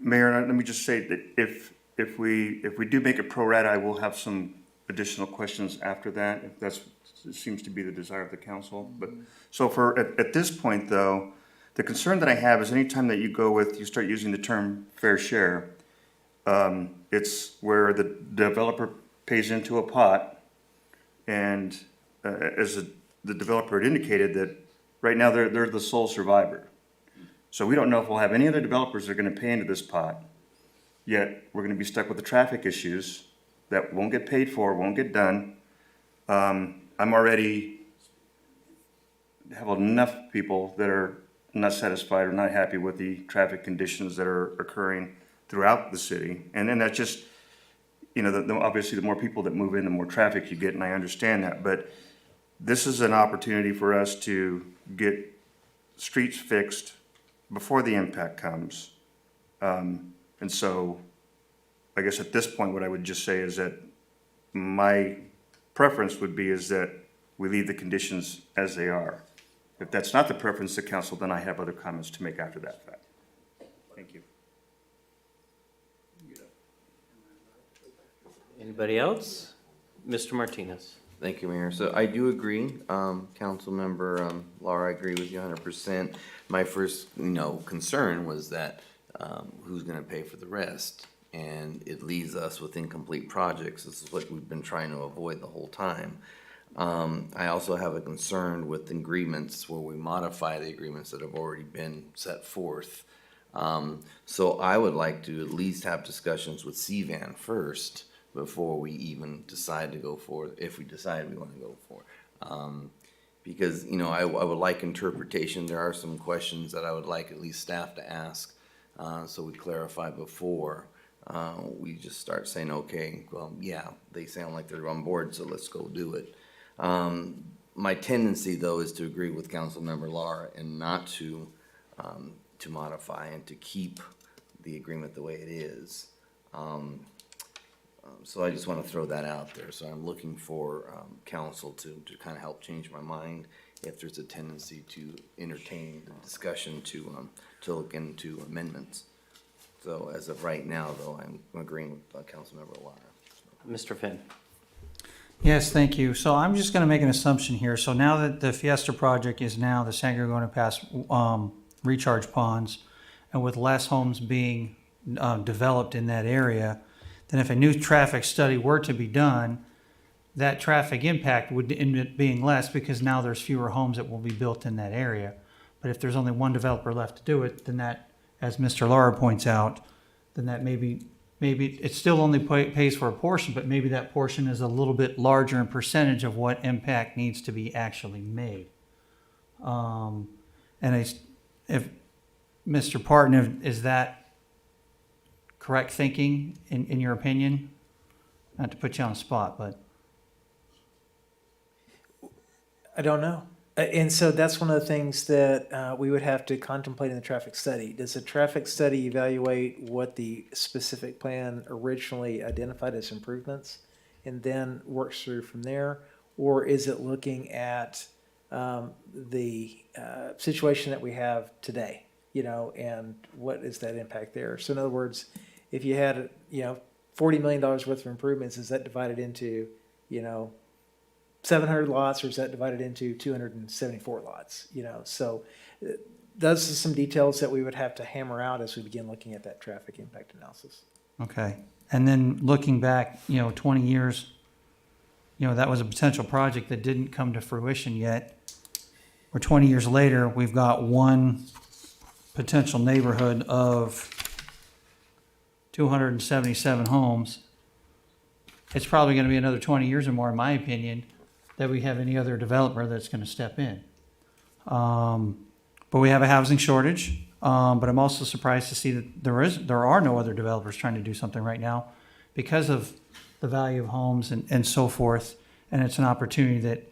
Mayor, let me just say that if we do make it pro rata, I will have some additional questions after that, if it seems to be the desire of the council. But so at this point, though, the concern that I have is anytime that you start using the term fair share, it's where the developer pays into a pot, and as the developer had indicated that right now they're the sole survivor. So we don't know if we'll have any other developers that are going to pay into this pot, yet we're going to be stuck with the traffic issues that won't get paid for, won't get done. I'm already have enough people that are not satisfied or not happy with the traffic conditions that are occurring throughout the city. And then that's just, obviously the more people that move in, the more traffic you get, and I understand that. But this is an opportunity for us to get streets fixed before the impact comes. And so I guess at this point, what I would just say is that my preference would be is that we leave the conditions as they are. If that's not the preference of the council, then I have other comments to make after that fact. Thank you. Anybody else? Mr. Martinez. Thank you, Mayor. So I do agree, Councilmember Laura, I agree with you 100%. My first, concern was that who's going to pay for the rest? And it leaves us with incomplete projects. This is what we've been trying to avoid the whole time. I also have a concern with agreements where we modify the agreements that have already been set forth. So I would like to at least have discussions with CVAN first before we even decide to go for, if we decide we want to go for. Because, I would like interpretation. There are some questions that I would like at least staff to ask, so we clarify before we just start saying, okay, well, yeah, they sound like they're on board, so let's go do it. My tendency, though, is to agree with Councilmember Lahr and not to modify and to keep the agreement the way it is. So I just want to throw that out there. So I'm looking for council to kind of help change my mind if there's a tendency to entertain the discussion to look into amendments. So as of right now, though, I'm agreeing with Councilmember Lahr. Mr. Finn. Yes, thank you. So I'm just going to make an assumption here. So now that the Fiesta project is now the San Gregorio Pass recharge ponds, and with less homes being developed in that area, then if a new traffic study were to be done, that traffic impact would end up being less because now there's fewer homes that will be built in that area. But if there's only one developer left to do it, then that, as Mr. Lara points out, then that maybe it still only pays for a portion, but maybe that portion is a little bit larger in percentage of what impact needs to be actually made. If Mr. Parton, is that correct thinking in your opinion? Not to put you on the spot, but. I don't know. And so that's one of the things that we would have to contemplate in the traffic study. Does the traffic study evaluate what the specific plan originally identified as improvements and then works through from there? Or is it looking at the situation that we have today, and what is that impact there? So in other words, if you had, $40 million worth of improvements, is that divided into, 700 lots, or is that divided into 274 lots? So those are some details that we would have to hammer out as we begin looking at that traffic impact analysis. Okay. And then looking back, 20 years, that was a potential project that didn't come to fruition yet. Or 20 years later, we've got one potential neighborhood of 277 homes. It's probably going to be another 20 years or more, in my opinion, that we have any other developer that's going to step in. But we have a housing shortage. But I'm also surprised to see that there are no other developers trying to do something right now because of the value of homes and so forth. And it's an opportunity that,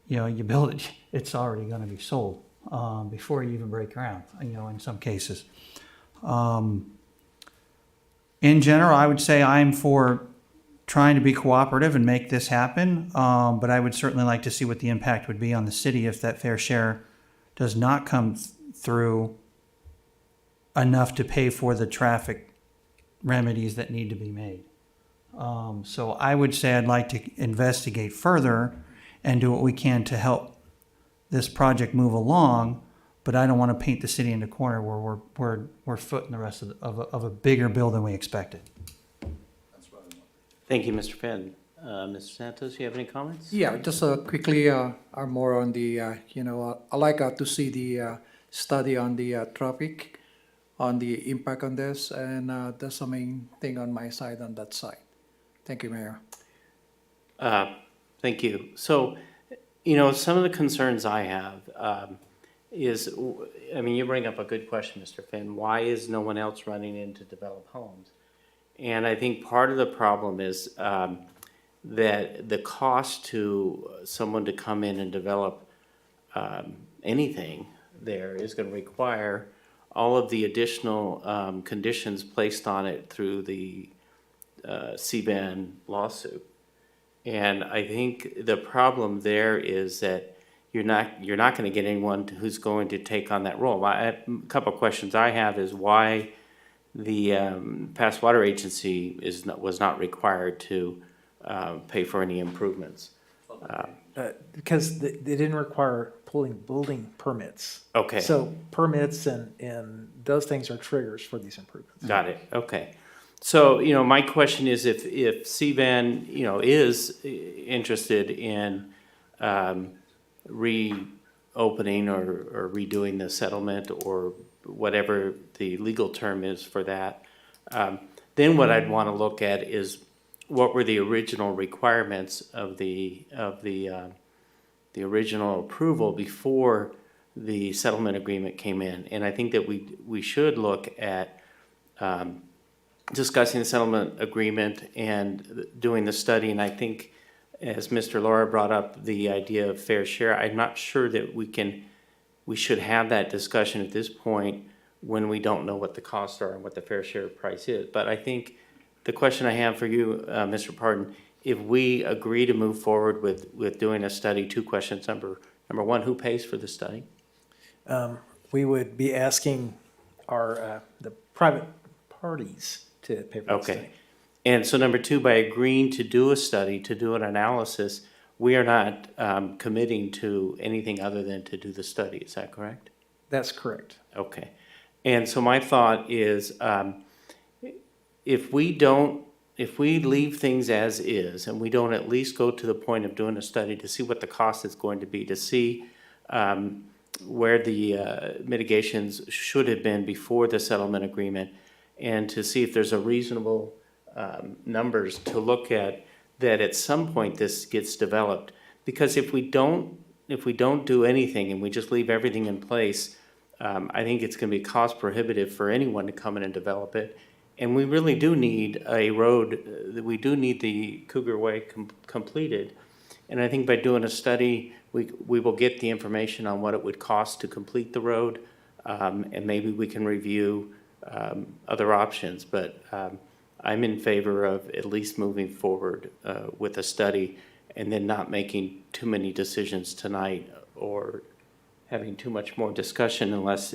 you build it, it's already going to be sold before you even break ground, in some cases. In general, I would say I'm for trying to be cooperative and make this happen. But I would certainly like to see what the impact would be on the city if that fair share does not come through enough to pay for the traffic remedies that need to be made. So I would say I'd like to investigate further and do what we can to help this project move along, but I don't want to paint the city in a corner where we're footing the rest of a bigger bill than we expected. Thank you, Mr. Finn. Mr. Santos, you have any comments? Yeah, just quickly, I'm more on the, I like to see the study on the traffic, on the impact on this, and that's the main thing on my side, on that side. Thank you, Mayor. Thank you. So, some of the concerns I have is, you bring up a good question, Mr. Finn. Why is no one else running in to develop homes? And I think part of the problem is that the cost to someone to come in and develop anything there is going to require all of the additional conditions placed on it through the CBAN lawsuit. And I think the problem there is that you're not going to get anyone who's going to take on that role. A couple of questions I have is why the Pass Water Agency was not required to pay for any improvements. Because they didn't require pulling building permits. Okay. So permits and those things are triggers for these improvements. Got it. Okay. So, my question is if CBAN, is interested in reopening or redoing the settlement or whatever the legal term is for that, then what I'd want to look at is what were the original requirements of the original approval before the settlement agreement came in. And I think that we should look at discussing the settlement agreement and doing the study. And I think, as Mr. Lara brought up the idea of fair share, I'm not sure that we should have that discussion at this point when we don't know what the costs are and what the fair share price is. But I think the question I have for you, Mr. Parton, if we agree to move forward with doing a study, two questions. Number one, who pays for the study? We would be asking the private parties to pay for the study. And so number two, by agreeing to do a study, to do an analysis, we are not committing to anything other than to do the study. Is that correct? That's correct. Okay. And so my thought is, if we leave things as is, and we don't at least go to the point of doing a study to see what the cost is going to be, to see where the mitigations should have been before the settlement agreement, and to see if there's a reasonable numbers to look at, that at some point this gets developed. Because if we don't do anything and we just leave everything in place, I think it's going to be cost prohibitive for anyone to come in and develop it. And we really do need a road, we do need the Cougar Way completed. And I think by doing a study, we will get the information on what it would cost to complete the road. And maybe we can review other options. But I'm in favor of at least moving forward with a study and then not making too many decisions tonight or having too much more discussion unless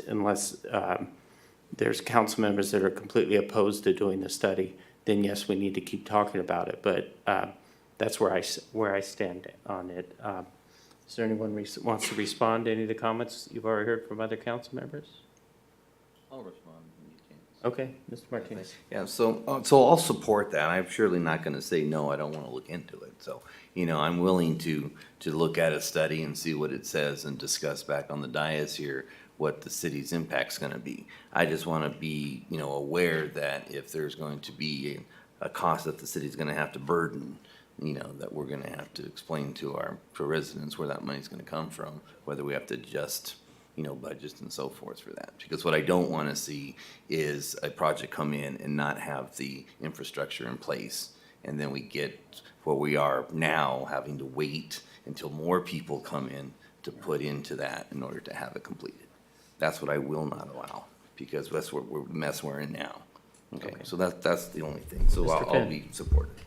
there's council members that are completely opposed to doing the study. Then yes, we need to keep talking about it. But that's where I stand on it. Is there anyone wants to respond to any of the comments you've already heard from other council members? I'll respond. Okay, Mr. Martinez. Yeah, so I'll support that. I'm surely not going to say, no, I don't want to look into it. So, I'm willing to look at a study and see what it says and discuss back on the dais here what the city's impact's going to be. I just want to be, aware that if there's going to be a cost that the city's going to have to burden, that we're going to have to explain to our residents where that money's going to come from, whether we have to adjust budgets and so forth for that. Because what I don't want to see is a project come in and not have the infrastructure in place. And then we get where we are now, having to wait until more people come in to put into that in order to have it completed. That's what I will not allow, because that's what the mess we're in now. Okay. So that's the only thing. So I'll be supportive.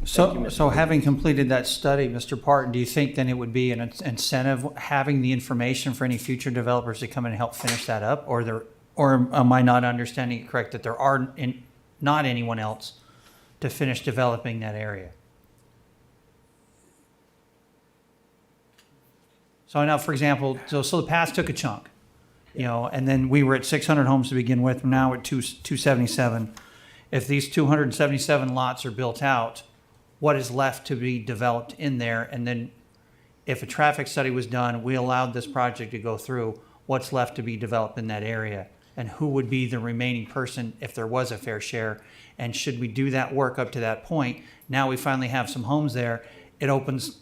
So having completed that study, Mr. Parton, do you think then it would be an incentive having the information for any future developers to come in and help finish that up? Or am I not understanding it correct that there are not anyone else to finish developing that area? So now, for example, so the pass took a chunk, and then we were at 600 homes to begin with. Now we're at 277. If these 277 lots are built out, what is left to be developed in there? And then if a traffic study was done, we allowed this project to go through, what's left to be developed in that area? And who would be the remaining person if there was a fair share? And should we do that work up to that point? Now we finally have some homes there. It opens,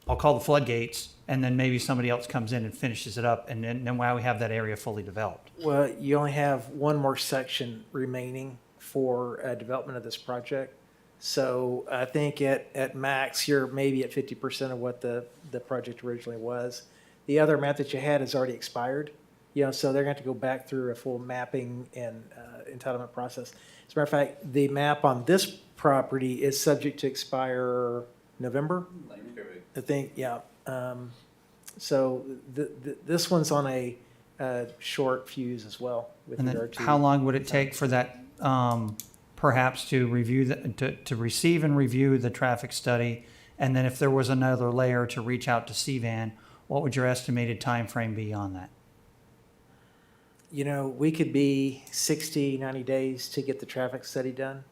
I'll call the floodgates, and then maybe somebody else comes in and finishes it up. And then now we have that area fully developed. Well, you only have one more section remaining for development of this project. So I think at max, you're maybe at 50% of what the project originally was. The other map that you had has already expired, so they're going to have to go back through a full mapping and entitlement process. As a matter of fact, the map on this property is subject to expire November, I think, yeah. So this one's on a short fuse as well. And then how long would it take for that perhaps to review to receive and review the traffic study, and then if there was another layer to reach out to CVAN, what would your estimated time frame be on that? We could be 60, 90 days to get the traffic study done.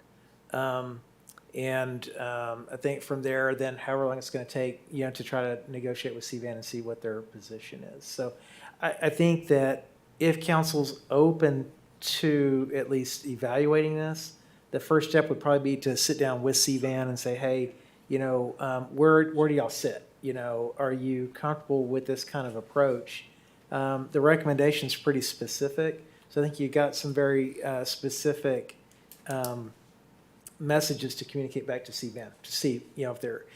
And I think from there, then however long it's going to take, to try to negotiate with CVAN and see what their position is. So I think that if council's open to at least evaluating this, the first step would probably be to sit down with CVAN and say, hey, where do y'all sit? Are you comfortable with this kind of approach? The recommendation's pretty specific. So I think you got some very specific messages to communicate back to CVAN to see,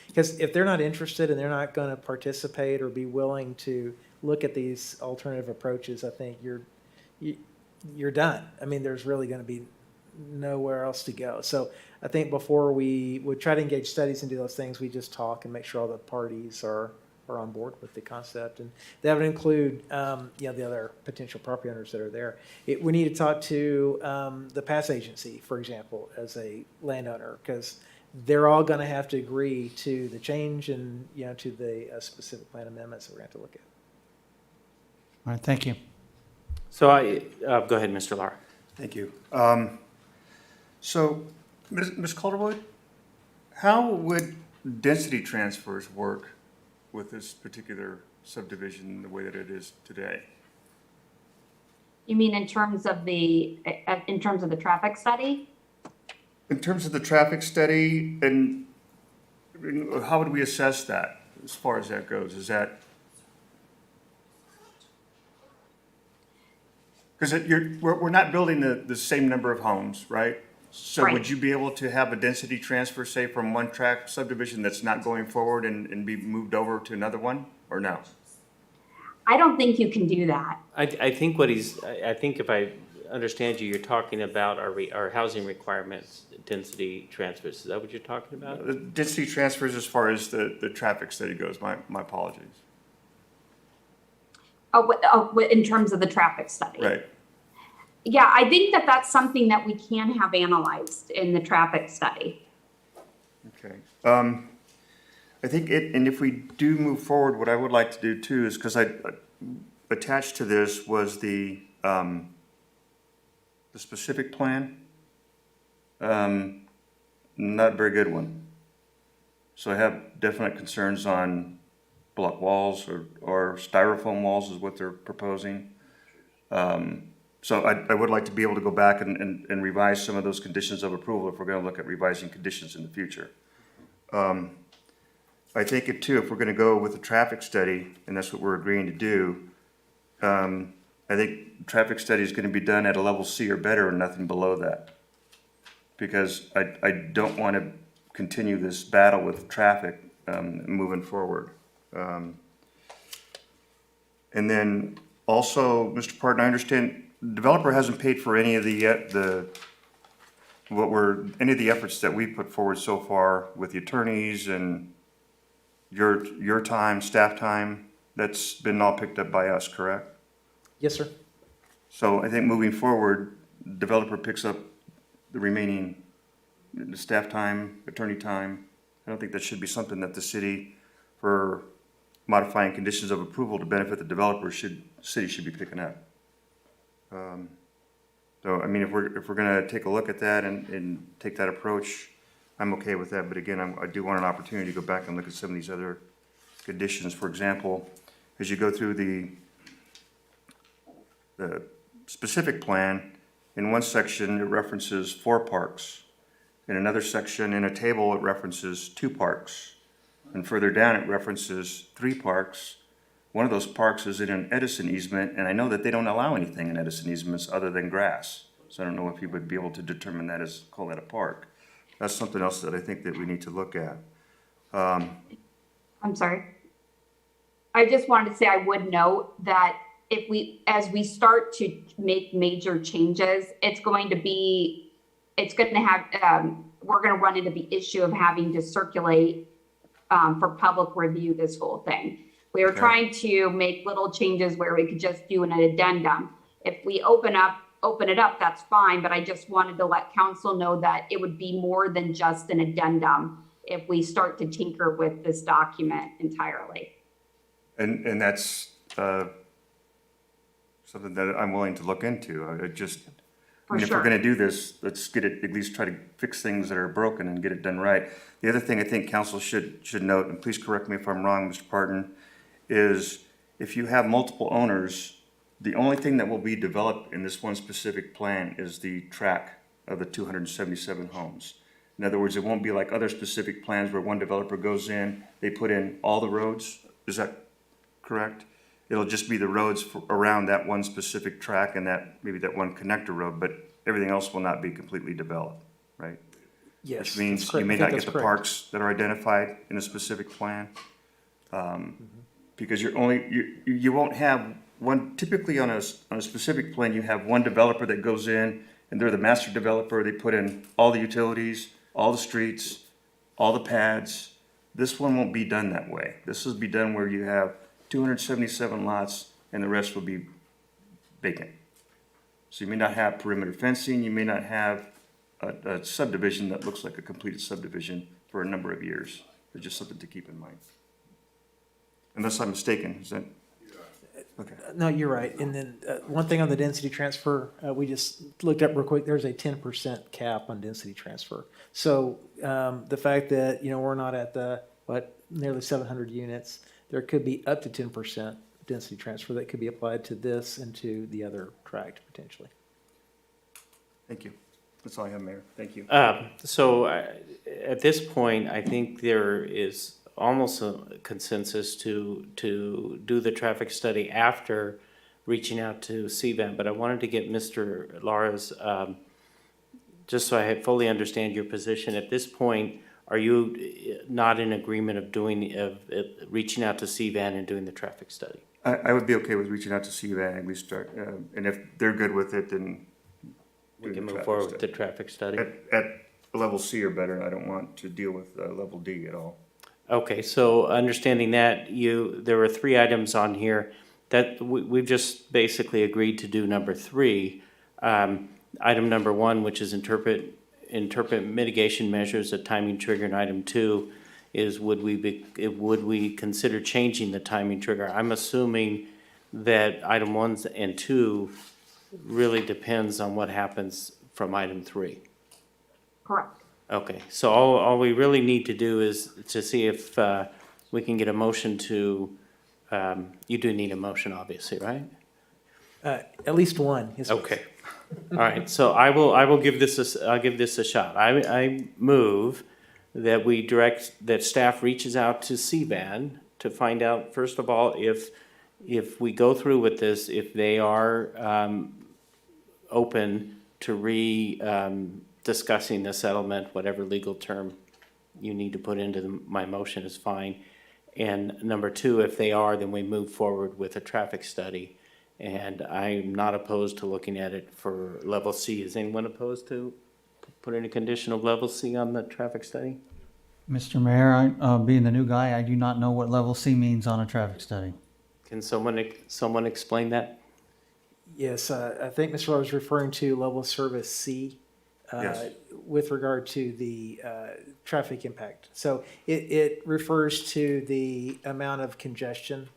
because if they're not interested and they're not going to participate or be willing to look at these alternative approaches, I think you're done. I mean, there's really going to be nowhere else to go. So I think before we would try to engage studies and do those things, we just talk and make sure all the parties are are on board with the concept, and that would include, the other potential property owners that are there. We need to talk to the pass agency, for example, as a landowner, because they're all going to have to agree to the change and, to the specific plan amendments that we're going to have to look at. All right, thank you. So go ahead, Mr. Lara. Thank you. So, Ms. Calderwood, how would density transfers work with this particular subdivision the way that it is today? You mean in terms of the traffic study? In terms of the traffic study, and how would we assess that as far as that goes? Is that, because we're not building the same number of homes, right? So Right. would you be able to have a density transfer, say, from one tract subdivision that's not going forward and be moved over to another one, or no? I don't think you can do that. I think I think if I understand you, you're talking about our housing requirements, density transfers. Is that what you're talking about? The density transfers as far as the traffic study goes, my apologies. In terms of the traffic study. Right. Yeah, I think that that's something that we can have analyzed in the traffic study. Okay. I think and if we do move forward, what I would like to do too is, because attached to this was the specific plan. Not a very good one. So I have definite concerns on block walls or styrofoam walls is what they're proposing. So I would like to be able to go back and revise some of those conditions of approval if we're going to look at revising conditions in the future. I think it too, if we're going to go with the traffic study, and that's what we're agreeing to do, I think traffic study is going to be done at a level C or better and nothing below that. Because I don't want to continue this battle with traffic moving forward. And then also, Mr. Parton, I understand the developer hasn't paid for any of the efforts that we put forward so far with the attorneys and your time, staff time. That's been all picked up by us, correct? Yes, sir. So I think moving forward, developer picks up the remaining staff time, attorney time. I don't think that should be something that the city, for modifying conditions of approval to benefit the developer, city should be picking up. So, I mean, if we're gonna take a look at that and take that approach, I'm okay with that. But again, I do want an opportunity to go back and look at some of these other conditions. For example, as you go through the specific plan, in one section, it references 4 parks. In another section, in a table, it references 2 parks. And further down, it references 3 parks. One of those parks is in an Edison easement, and I know that they don't allow anything in Edison easements other than grass. So I don't know if you would be able to determine that call that a park. That's something else that I think that we need to look at. I'm sorry. I just wanted to say I would note that as we start to make major changes, we're going to run into the issue of having to circulate for public review this whole thing. We were trying to make little changes where we could just do an addendum. If we open it up, that's fine, but I just wanted to let council know that it would be more than just an addendum if we start to tinker with this document entirely. And that's something that I'm willing to look into. If we're gonna do this, let's get it, at least try to fix things that are broken and get it done right. The other thing I think council should note, and please correct me if I'm wrong, Mr. Parton, is if you have multiple owners, the only thing that will be developed in this one specific plan is the tract of the 277 homes. In other words, it won't be like other specific plans where one developer goes in, they put in all the roads. Is that correct? It'll just be the roads around that one specific track and maybe that one connector road, but everything else will not be completely developed, right? Yes. Which means that's correct. you may I think not that's get the correct. parks that are identified in a specific plan. Because you won't have one, typically on a specific plan, you have one developer that goes in and they're the master developer. They put in all the utilities, all the streets, all the pads, This one won't be done that way. This will be done where you have 277 lots and the rest will be vacant. So you may not have perimeter fencing, you may not have a subdivision that looks like a completed subdivision for a number of years. It's just something to keep in mind. Unless I'm mistaken, is that? Okay. No, you're right. And then one thing on the density transfer, we just looked up real quick, there's a 10% cap on density transfer. So the fact that, we're not at the, nearly 700 units, there could be up to 10% density transfer that could be applied to this and to the other tract potentially. Thank you. That's all I have, Mayor. Thank you. So at this point, I think there is almost a consensus to do the traffic study after reaching out to CVAN, but I wanted to get Mr. Lara's, just so I fully understand your position. At this point, are you not in agreement of reaching out to CVAN and doing the traffic study? I would be okay with reaching out to CVAN and we start, and if they're good with it, then We can move forward with the traffic study. At level C or better, I don't want to deal with level D at all. Okay, so understanding that, there were 3 items on here that we've just basically agreed to do number 3. Item number 1, which is interpret mitigation measures, a timing trigger, and item 2 is would we consider changing the timing trigger? I'm assuming that item 1 and 2 really depends on what happens from item 3. Correct. Okay, so all we really need to do is to see if we can get a motion to, you do need a motion, obviously, right? At least one. Yes, Okay, all right, so I'll give this a shot. I move that we direct, that staff reaches out to CVAN to find out, first of all, if we go through with this, if they are open to discussing the settlement, whatever legal term you need to put into my motion is fine. And number 2, if they are, then we move forward with a traffic study. And I'm not opposed to looking at it for level C. Is anyone opposed to putting a condition of level C on the traffic study? Mr. Mayor, being the new guy, I do not know what level C means on a traffic study. Can someone explain that? Yes, I think Mr. Lowe was referring to level service C. Yes. With regard to the traffic impact. So it refers to the amount of congestion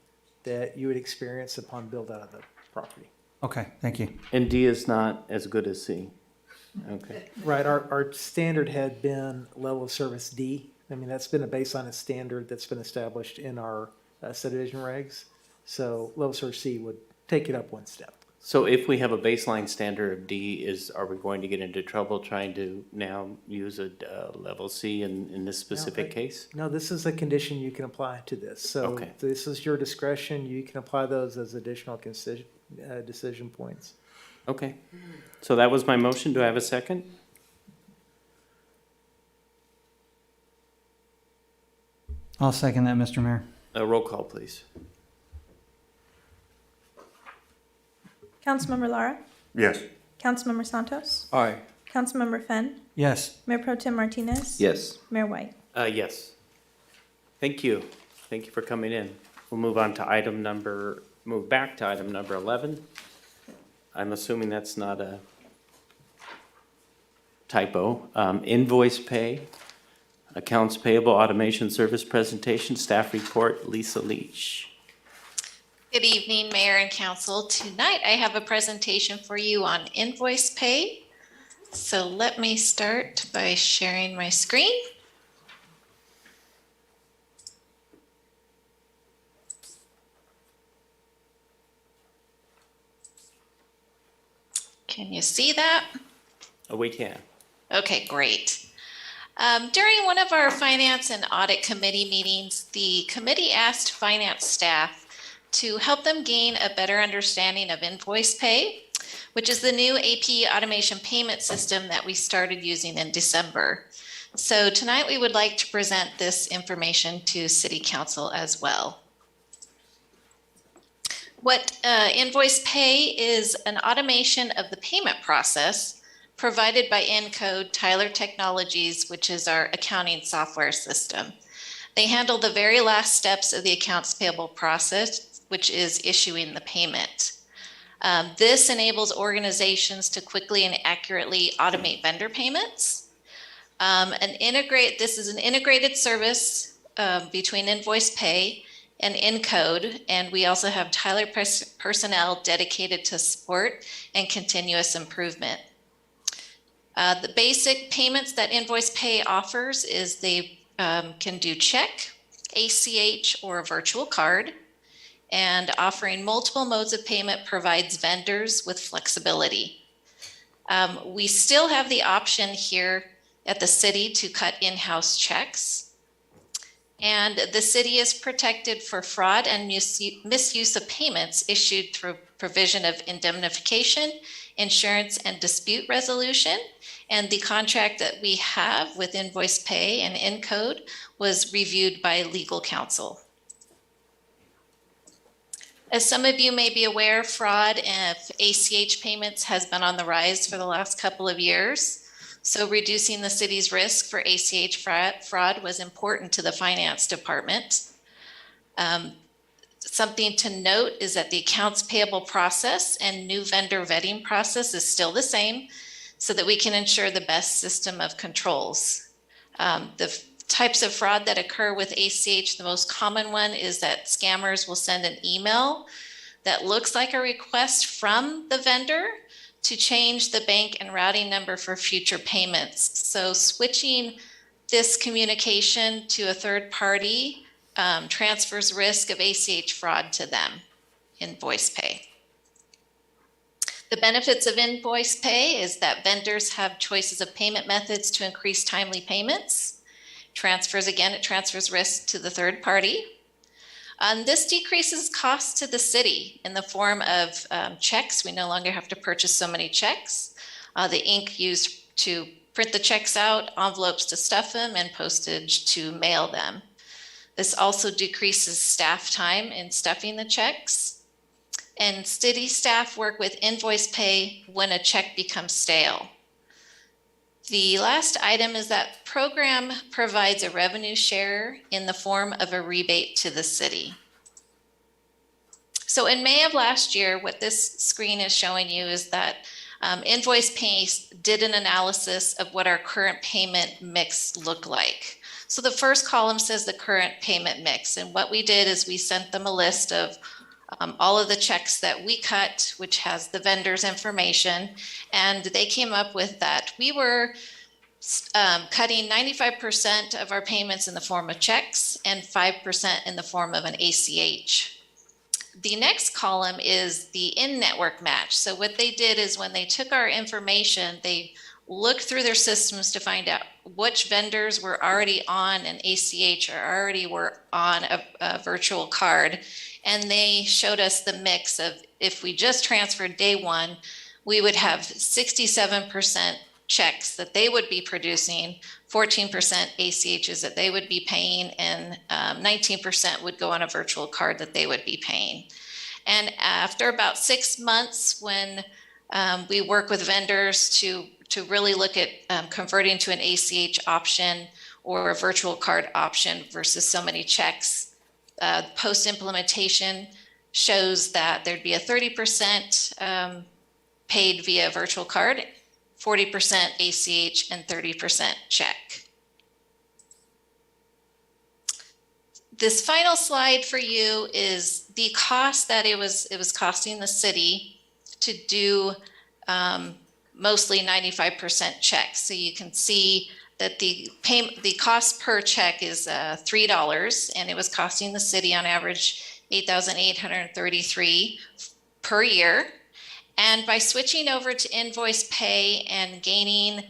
that you would experience upon build out of the property. Okay, thank you. And D is not as good as C. Okay. Right, our standard had been level service D. I mean, that's been a baseline of standard that's been established in our subdivision regs. So level service C would take it up one step. So if we have a baseline standard of D, are we going to get into trouble trying to now use a level C in this specific case? No, this is a condition you can apply to this. So Okay. this is your discretion. You can apply those as additional decision points. Okay, so that was my motion. Do I have a second? I'll second that, Mr. Mayor. Roll call, please. Councilmember Lara? Yes. Councilmember Santos? Aye. Councilmember Fenn? Yes. Mayor Pro Tem Martinez? Yes. Mayor White? Yes. Thank you. Thank you for coming in. We'll move back to item number 11. I'm assuming that's not a typo. Invoice pay, accounts payable, automation service presentation, staff report, Lisa Leach. Good evening, Mayor and Council. Tonight I have a presentation for you on invoice pay. So let me start by sharing my screen. Can you see that? Oh, we can. Okay, great. During one of our Finance and Audit Committee meetings, the committee asked finance staff to help them gain a better understanding of invoice pay, which is the new AP automation payment system that we started using in December. So tonight we would like to present this information to City Council as well. What invoice pay is an automation of the payment process provided by Encode Tyler Technologies, which is our accounting software system. They handle the very last steps of the accounts payable process, which is issuing the payment. This enables organizations to quickly and accurately automate vendor payments. This is an integrated service between Invoice Pay and Encode, and we also have Tyler personnel dedicated to support and continuous improvement. The basic payments that Invoice Pay offers is they can do check, ACH, or a virtual card, and offering multiple modes of payment provides vendors with flexibility. We still have the option here at the city to cut in-house checks, and the city is protected for fraud and misuse of payments issued through provision of indemnification, insurance, and dispute resolution. And the contract that we have with Invoice Pay and Encode was reviewed by legal counsel. As some of you may be aware, fraud and ACH payments has been on the rise for the last couple of years. So reducing the city's risk for ACH fraud was important to the finance department. Something to note is that the accounts payable process and new vendor vetting process is still the same, so that we can ensure the best system of controls. The types of fraud that occur with ACH, the most common one is that scammers will send an email that looks like a request from the vendor to change the bank and routing number for future payments. So switching this communication to a third party transfers risk of ACH fraud to them, Invoice Pay. The benefits of Invoice Pay is that vendors have choices of payment methods to increase timely payments. It transfers risk to the third party. This decreases costs to the city in the form of checks. We no longer have to purchase so many checks. The ink used to print the checks out, envelopes to stuff them, and postage to mail them. This also decreases staff time in stuffing the checks. And city staff work with Invoice Pay when a check becomes stale. The last item is that program provides a revenue share in the form of a rebate to the city. So in May of last year, what this screen is showing you is that Invoice Pay did an analysis of what our current payment mix looked like. So the first column says the current payment mix. And what we did is we sent them a list of all of the checks that we cut, which has the vendor's information, and they came up with that we were cutting 95% of our payments in the form of checks and 5% in the form of an ACH. The next column is the in-network match. So what they did is when they took our information, they looked through their systems to find out which vendors were already on an ACH or already were on a virtual card. And they showed us the mix of, if we just transferred day one, we would have 67% checks that they would be producing, 14% ACHs that they would be paying, and 19% would go on a virtual card that they would be paying. And after about 6 months, when we work with vendors to really look at converting to an ACH option or a virtual card option versus so many checks, post-implementation shows that there'd be a 30% paid via virtual card, 40% ACH, and 30% check. This final slide for you is the cost that it was costing the city to do mostly 95% checks. So you can see that the cost per check is $3, and it was costing the city on average $8,833 per year. And by switching over to Invoice Pay and gaining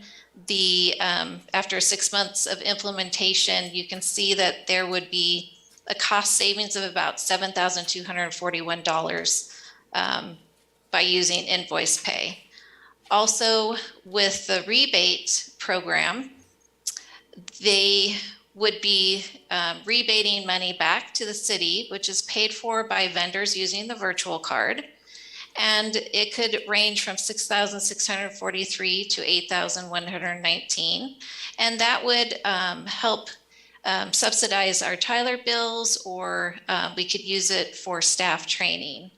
the, after 6 months of implementation, you can see that there would be a cost savings of about $7,241 by using Invoice Pay. Also, with the rebate program, they would be rebating money back to the city, which is paid for by vendors using the virtual card. And it could range from $6,643 to $8,119. And that would help subsidize our Tyler bills, or we could use it for staff training.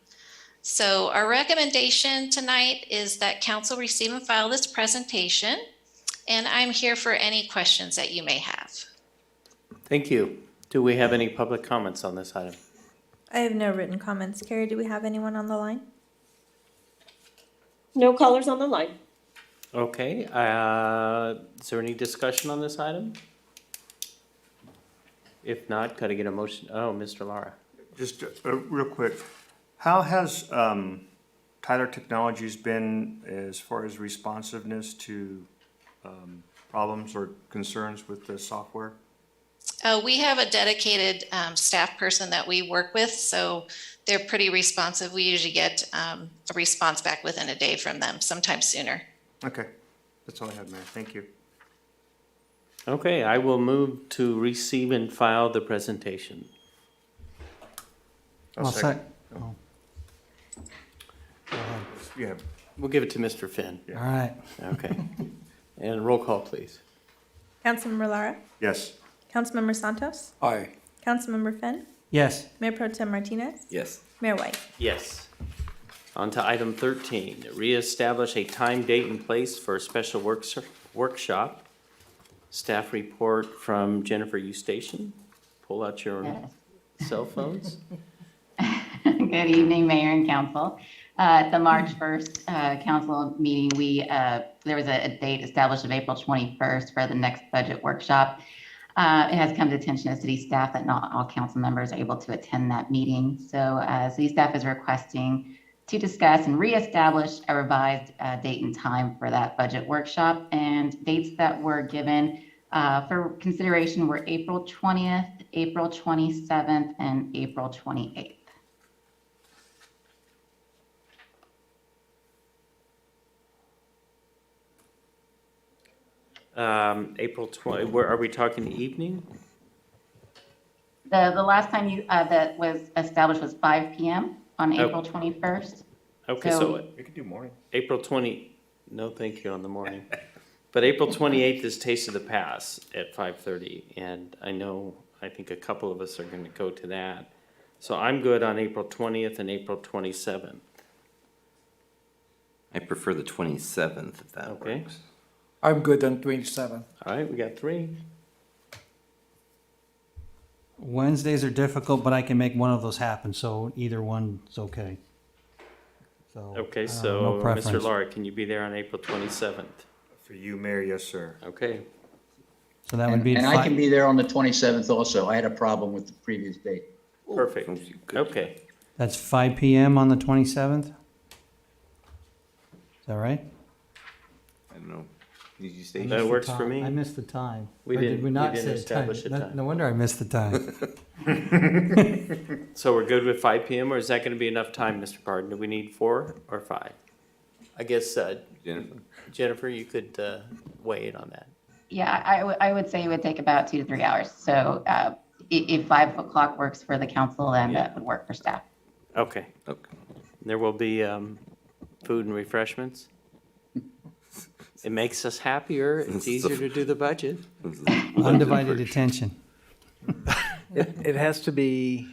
So our recommendation tonight is that council receive and file this presentation, and I'm here for any questions that you may have. Thank you. Do we have any public comments on this item? I have no written comments. Carrie, do we have anyone on the line? No callers on the line. Okay, is there any discussion on this item? If not, could I get a motion? Oh, Mr. Lara. Just real quick, how has Tyler Technologies been as far as responsiveness to problems or concerns with the software? We have a dedicated staff person that we work with, so they're pretty responsive. We usually get a response back within a day from them, sometimes sooner. Okay, that's all I have, Mayor. Thank you. Okay, I will move to receive and file the presentation. I'll second. Oh, Yeah. We'll give it to Mr. Finn. all right. Okay. And roll call, please. Councilmember Lara? Yes. Councilmember Santos? Aye. Councilmember Finn? Yes. Mayor Pro Tem Martinez? Yes. Mayor White? Yes. On to item 13, reestablish a time, date, and place for a special workshop. Staff report from Jennifer Eustachian. Pull out your cell phones. Good evening, Mayor and Council. At the March 1st council meeting, there was a date established of April 21st for the next budget workshop. It has come to attention of city staff that not all council members are able to attend that meeting. So city staff is requesting to discuss and reestablish a revised date and time for that budget workshop. And dates that were given for consideration were April 20th, April 27th, and April 28th. April 20, where are we talking evening? The last time that was established was 5 p.m. on Oh. April 21st. Okay, so We could do morning. April 20, no thank you on the morning. But April 28th is Taste of the Pass at 5:30, and I think a couple of us are gonna go to that. So I'm good on April 20th and April 27th. I prefer the 27th, if that Okay. works. I'm good on 27. All right, we got 3. Wednesdays are difficult, but I can make one of those happen, so either one's okay. So, Okay, no so Mr. preference. Lara, can you be there on April 27th? For you, Mayor, yes, sir. Okay, So that would be. And I can be there on the 27th also. I had a problem with the previous date. perfect. Good. Okay, That's 5 p.m. on the 27th? Is that right? I don't know. Did you say? That works for me. I missed the time. We Or didn't- we not we didn't say time? establish a No- time. No wonder I missed the time. so we're good with 5 p.m., or is that gonna be enough time, Mr. Pardon? Do we need 4 or 5? I guess, Jennifer? Jennifer, you could weigh in on that. Yeah, I would say it would take about 2 to 3 hours. So if 5 o'clock works for the council, then that would work for staff. Okay. Okay. There will be food and refreshments. It makes us happier. It's easier to do the budget. Undivided attention. It has to be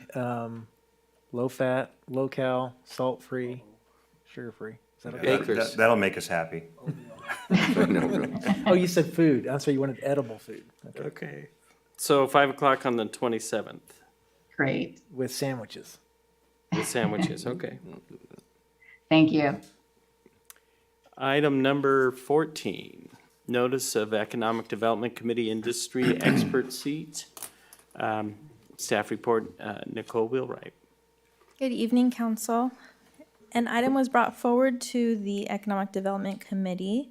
low fat, low cal, salt free, sugar free. Is that okay? Bakers. That'll make us happy. Oh, you said food. I'm sorry, you wanted edible food. Okay. So 5 o'clock on the 27th Great. With sandwiches. with sandwiches. Okay. Thank you. Item number 14, notice of Economic Development Committee Industry Expert Seat. Staff report, Nicole Wheelwright. Good evening, council. An item was brought forward to the Economic Development Committee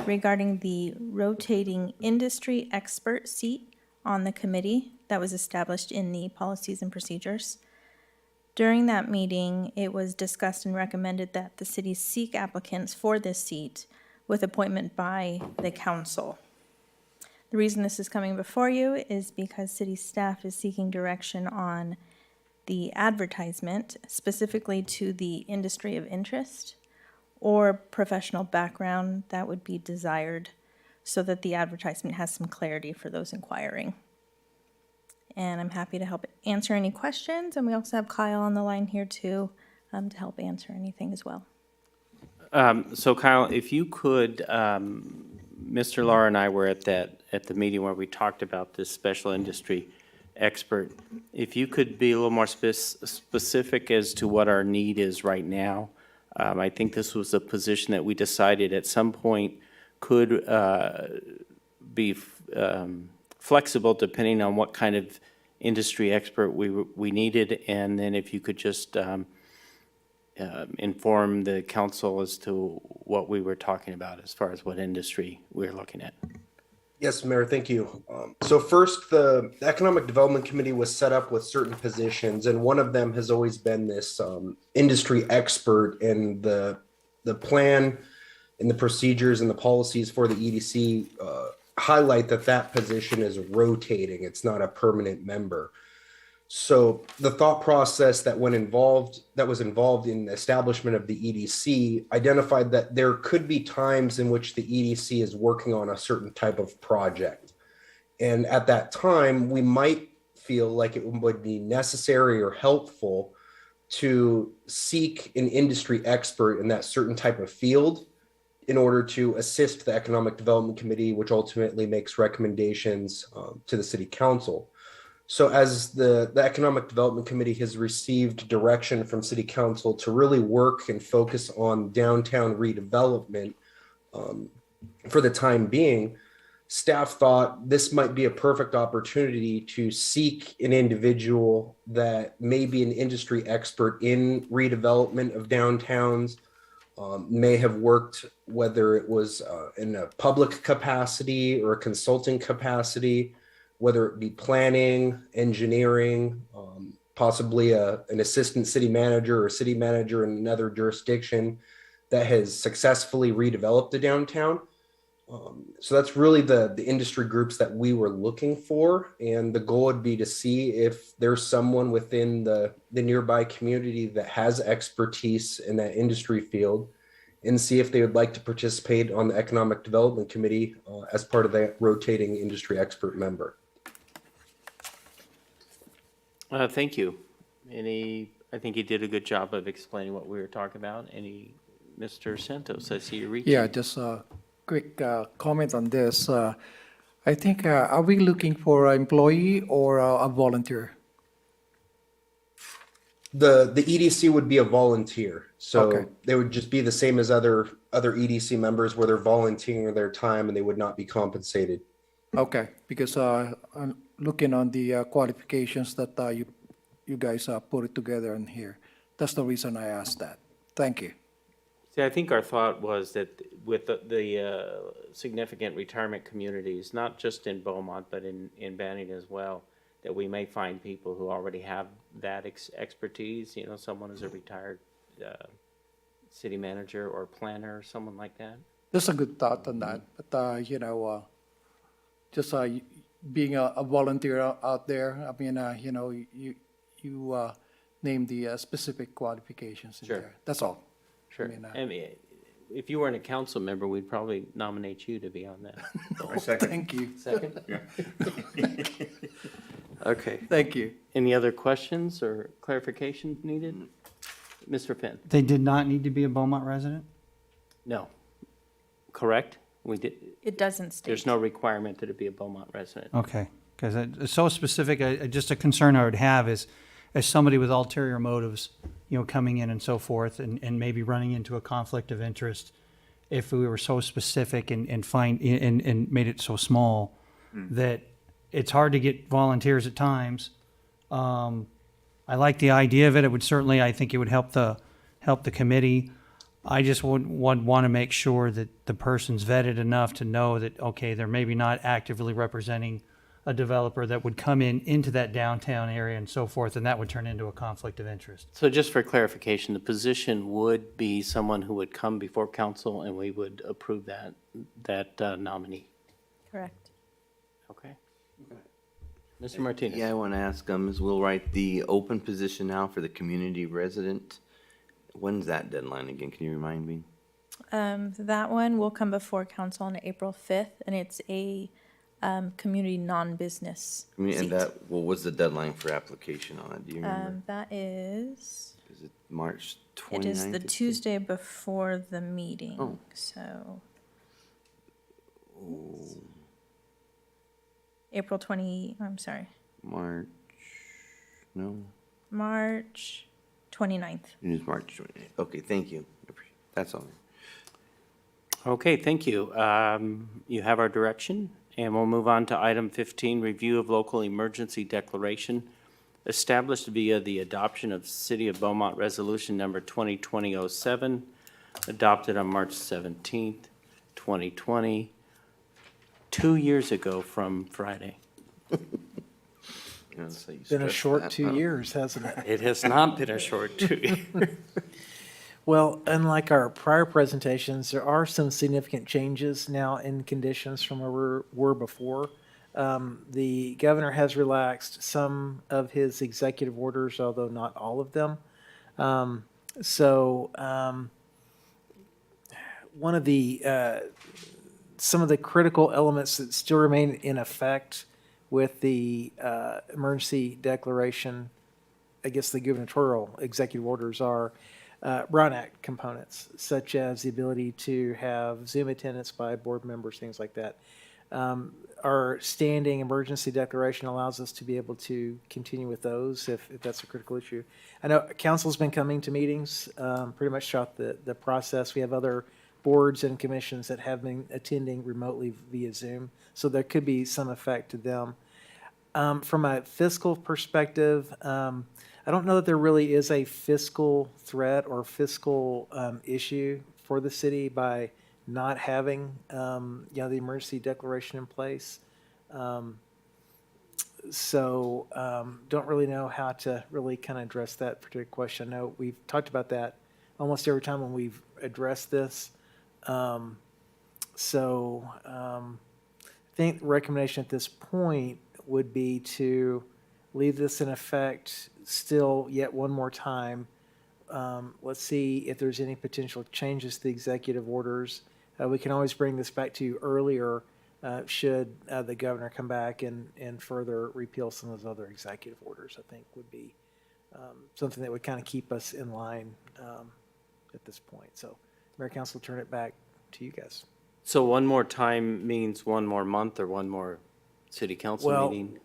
regarding the rotating industry expert seat on the committee that was established in the policies and procedures. During that meeting, it was discussed and recommended that the city seek applicants for this seat with appointment by the council. The reason this is coming before you is because city staff is seeking direction on the advertisement, specifically to the industry of interest or professional background that would be desired, so that the advertisement has some clarity for those inquiring. and I'm happy to help answer any questions. And we also have Kyle on the line here too, to help answer anything as well. So Kyle, if you could, Mr. Laura and I were at the meeting where we talked about this special industry expert. If you could be a little more specific as to what our need is right now. I think this was a position that we decided at some point could be flexible depending on what kind of industry expert we needed. And then if you could just inform the council as to what we were talking about as far as what industry we're looking at. Yes, Mayor, thank you. So first, the Economic Development Committee was set up with certain positions, and one of them has always been this industry expert, and the plan and the procedures and the policies for the EDC highlight that position is rotating. It's not a permanent member. So the thought process that was involved in the establishment of the EDC identified that there could be times in which the EDC is working on a certain type of project. And at that time, we might feel like it would be necessary or helpful to seek an industry expert in that certain type of field in order to assist the Economic Development Committee, which ultimately makes recommendations to the City Council. So as the Economic Development Committee has received direction from City Council to really work and focus on downtown redevelopment for the time being, staff thought this might be a perfect opportunity to seek an individual that may be an industry expert in redevelopment of downtowns, may have worked, whether it was in a public capacity or a consulting capacity, whether it be planning, engineering, possibly an assistant city manager or city manager in another jurisdiction that has successfully redeveloped the downtown. So that's really the industry groups that we were looking for. And the goal would be to see if there's someone within the nearby community that has expertise in that industry field, and see if they would like to participate on the Economic Development Committee as part of that rotating industry expert member. Thank you. I think you did a good job of explaining what we were talking about. Mr. Santos, I see you reaching. Yeah, just a quick comment on this. I think, are we looking for an employee or a volunteer? The EDC would be a volunteer. So Okay. they would just be the same as other EDC members where they're volunteering their time and they would not be compensated. Okay, because I'm looking on the qualifications that you guys put it together in here. That's the reason I asked that. Thank you. See, I think our thought was that with the significant retirement communities, not just in Beaumont, but in Banning as well, that we may find people who already have that expertise, someone who's a retired city manager or planner or someone like that. That's a good thought on that. But, just being a volunteer out there, I mean, you name the specific qualifications in Sure. there. That's all. Sure. I mean, If you weren't a council member, we'd probably nominate you to be on that. I second. Thank you. Second? Yeah. Okay. Thank you. Any other questions or clarification needed? Mr. Finn? They did not need to be a Beaumont resident? No. Correct? We did. It doesn't state. There's no requirement that it be a Beaumont resident. Okay, because it's so specific, just a concern I would have is, as somebody with ulterior motives, coming in and so forth, and maybe running into a conflict of interest, if we were so specific and made it so small, that it's hard to get volunteers at times. I like the idea of it. It would certainly, I think it would help the committee. I just would want to make sure that the person's vetted enough to know that, okay, they're maybe not actively representing a developer that would come into that downtown area and so forth, and that would turn into a conflict of interest. So just for clarification, the position would be someone who would come before council and we would approve that nominee. Correct. Okay. Mr. Martinez? Yeah, I want to ask, as we'll write the open position now for the community resident. When's that deadline again? Can you remind me? That one will come before council on April 5th, and it's a community non-business I mean, and seat. that, what was the deadline for application on it? Do you remember? That is, Is it March it is 29th? the Tuesday before the meeting, Oh. so Oh, April 20, I'm sorry, March, no, March 29th. it is March 28th. Okay, thank you. That's all. Okay, thank you. You have our direction, and we'll move on to item 15, review of local emergency declaration established via the adoption of City of Beaumont Resolution Number 2020-07, adopted on March 17th, 2020, 2 years ago from Friday. Been a short 2 years, hasn't it? It has not been a short 2 years. Well, unlike our prior presentations, there are some significant changes now in conditions from where we were before. The governor has relaxed some of his executive orders, although not all of them. One of the some of the critical elements that still remain in effect with the emergency declaration, I guess the gubernatorial executive orders are Brown Act components, such as the ability to have Zoom attendance by board members, things like that. Our standing emergency declaration allows us to be able to continue with those if that's a critical issue. I know council's been coming to meetings pretty much throughout the process. We have other boards and commissions that have been attending remotely via Zoom, so there could be some effect to them. From a fiscal perspective, I don't know that there really is a fiscal threat or fiscal issue for the city by not having the emergency declaration in place. Don't really know how to really kind of address that particular question. I know we've talked about that almost every time when we've addressed this. I think the recommendation at this point would be to leave this in effect still yet one more time. Let's see if there's any potential changes to the executive orders. We can always bring this back to you earlier should the governor come back and further repeal some of those other executive orders. I think would be something that would kind of keep us in line at this point. So, Mayor, Council, turn it back to you guys. So one more time means one more month or one more city council meeting?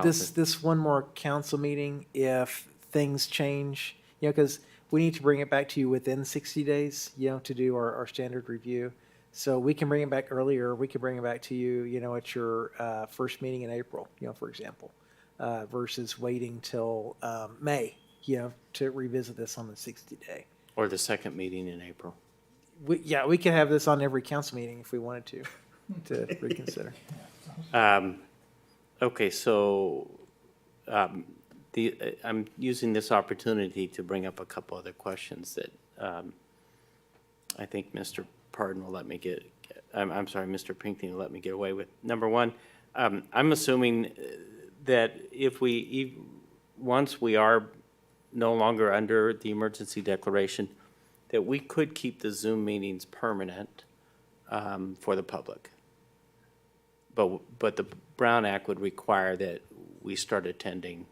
This one more council meeting, if things change, because we need to bring it back to you within 60 days, to do our standard review. So we can bring it back earlier. We can bring it back to you, at your first meeting in April, for example, versus waiting till May, to revisit this on the 60-day. Or the second meeting in April. We could have this on every council meeting if we wanted to reconsider. Okay, so I'm using this opportunity to bring up a couple other questions that I think Mr. Pardon will let me get, I'm sorry, Mr. Pinckney will let me get away with. Number one, I'm assuming that if once we are no longer under the emergency declaration, that we could keep the Zoom meetings permanent for the public. But the Brown Act would require that we start attending,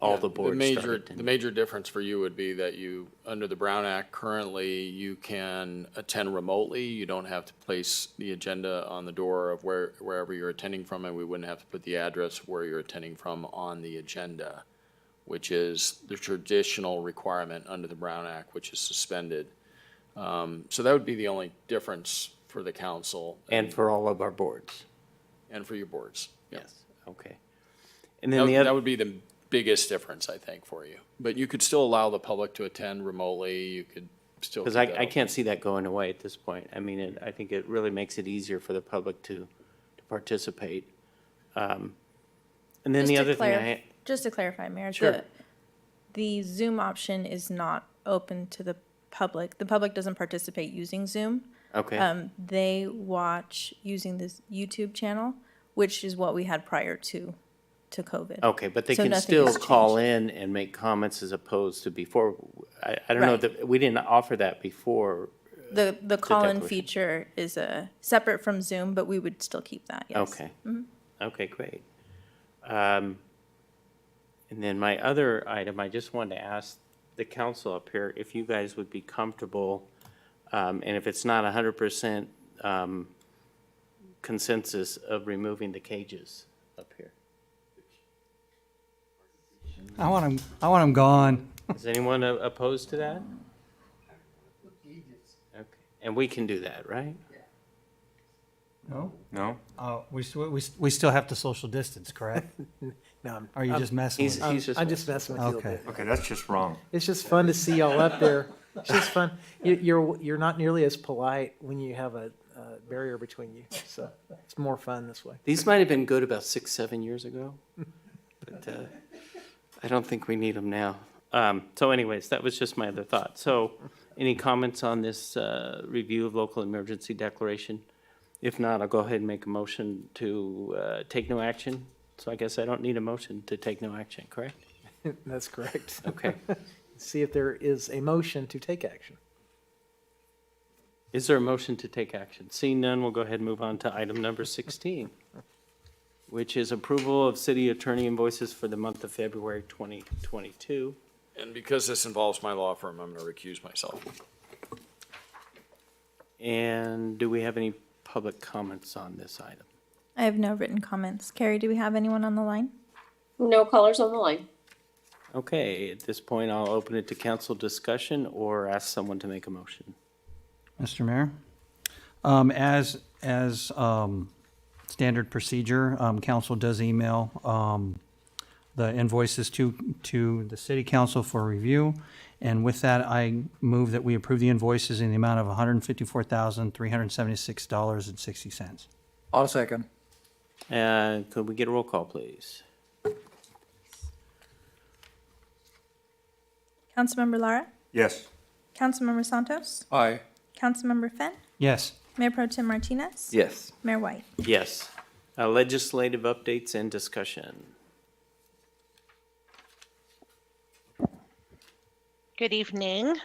all the boards start attending. The major difference for you would be that you, under the Brown Act currently, you can attend remotely. You don't have to place the agenda on the door of wherever you're attending from, and we wouldn't have to put the address where you're attending from on the agenda, which is the traditional requirement under the Brown Act, which is suspended. So that would be the only difference for the council. And for all of our boards. And for your boards. Yes, okay. And then that would be the biggest difference, I think, for you. But you could still allow the public to attend remotely. You could still. Because I can't see that going away at this point. I mean, I think it really makes it easier for the public to participate. And then the other thing just to clarify, Mayor, Sure. the Zoom option is not open to the public. The public doesn't participate using Zoom. Okay. They watch using this YouTube channel, which is what we had prior to COVID. Okay, but they So can nothing still has call in and make comments as opposed to before. I don't know Right. that, we didn't offer that before The call-in declaration. feature is separate from Zoom, but we would still keep that, yes. Okay. Mhm. Okay, great. And then my other item, I just wanted to ask the council up here if you guys would be comfortable, and if it's not 100% consensus of removing the cages up here. I want them gone. Is anyone opposed to that? Okay, and we can do that, right? No? No. We still have to social distance, correct? No, Or are you just messing with he's us? I'm just messing with you a little Okay. bit. Okay, that's just wrong. It's just fun to see y'all up there. It's just fun. You're not nearly as polite when you have a barrier between you, so it's more fun this way. These might have been good about 6-7 years ago, but I don't think we need them now. So anyways, that was just my other thought. So any comments on this review of local emergency declaration? If not, I'll go ahead and make a motion to take no action. So I guess I don't need a motion to take no action, correct? That's correct. Okay. See if there is a motion to take action. Is there a motion to take action? Seeing none, we'll go ahead and move on to item number 16, which is approval of city attorney invoices for the month of February 2022. And because this involves my law firm, I'm going to recuse myself. And do we have any public comments on this item? I have no written comments. Carrie, do we have anyone on the line? No callers on the line. Okay, at this point, I'll open it to council discussion or ask someone to make a motion. Mr. Mayor, as standard procedure, council does email the invoices to the city council for review. And with that, I move that we approve the invoices in the amount of $154,376.60. I'll second. Could we get a roll call, please? Councilmember Lara? Yes. Councilmember Santos? Aye. Councilmember Fenn? Yes. Mayor Pro Tem Martinez? Yes. Mayor White? Yes. Legislative updates and discussion. Good evening.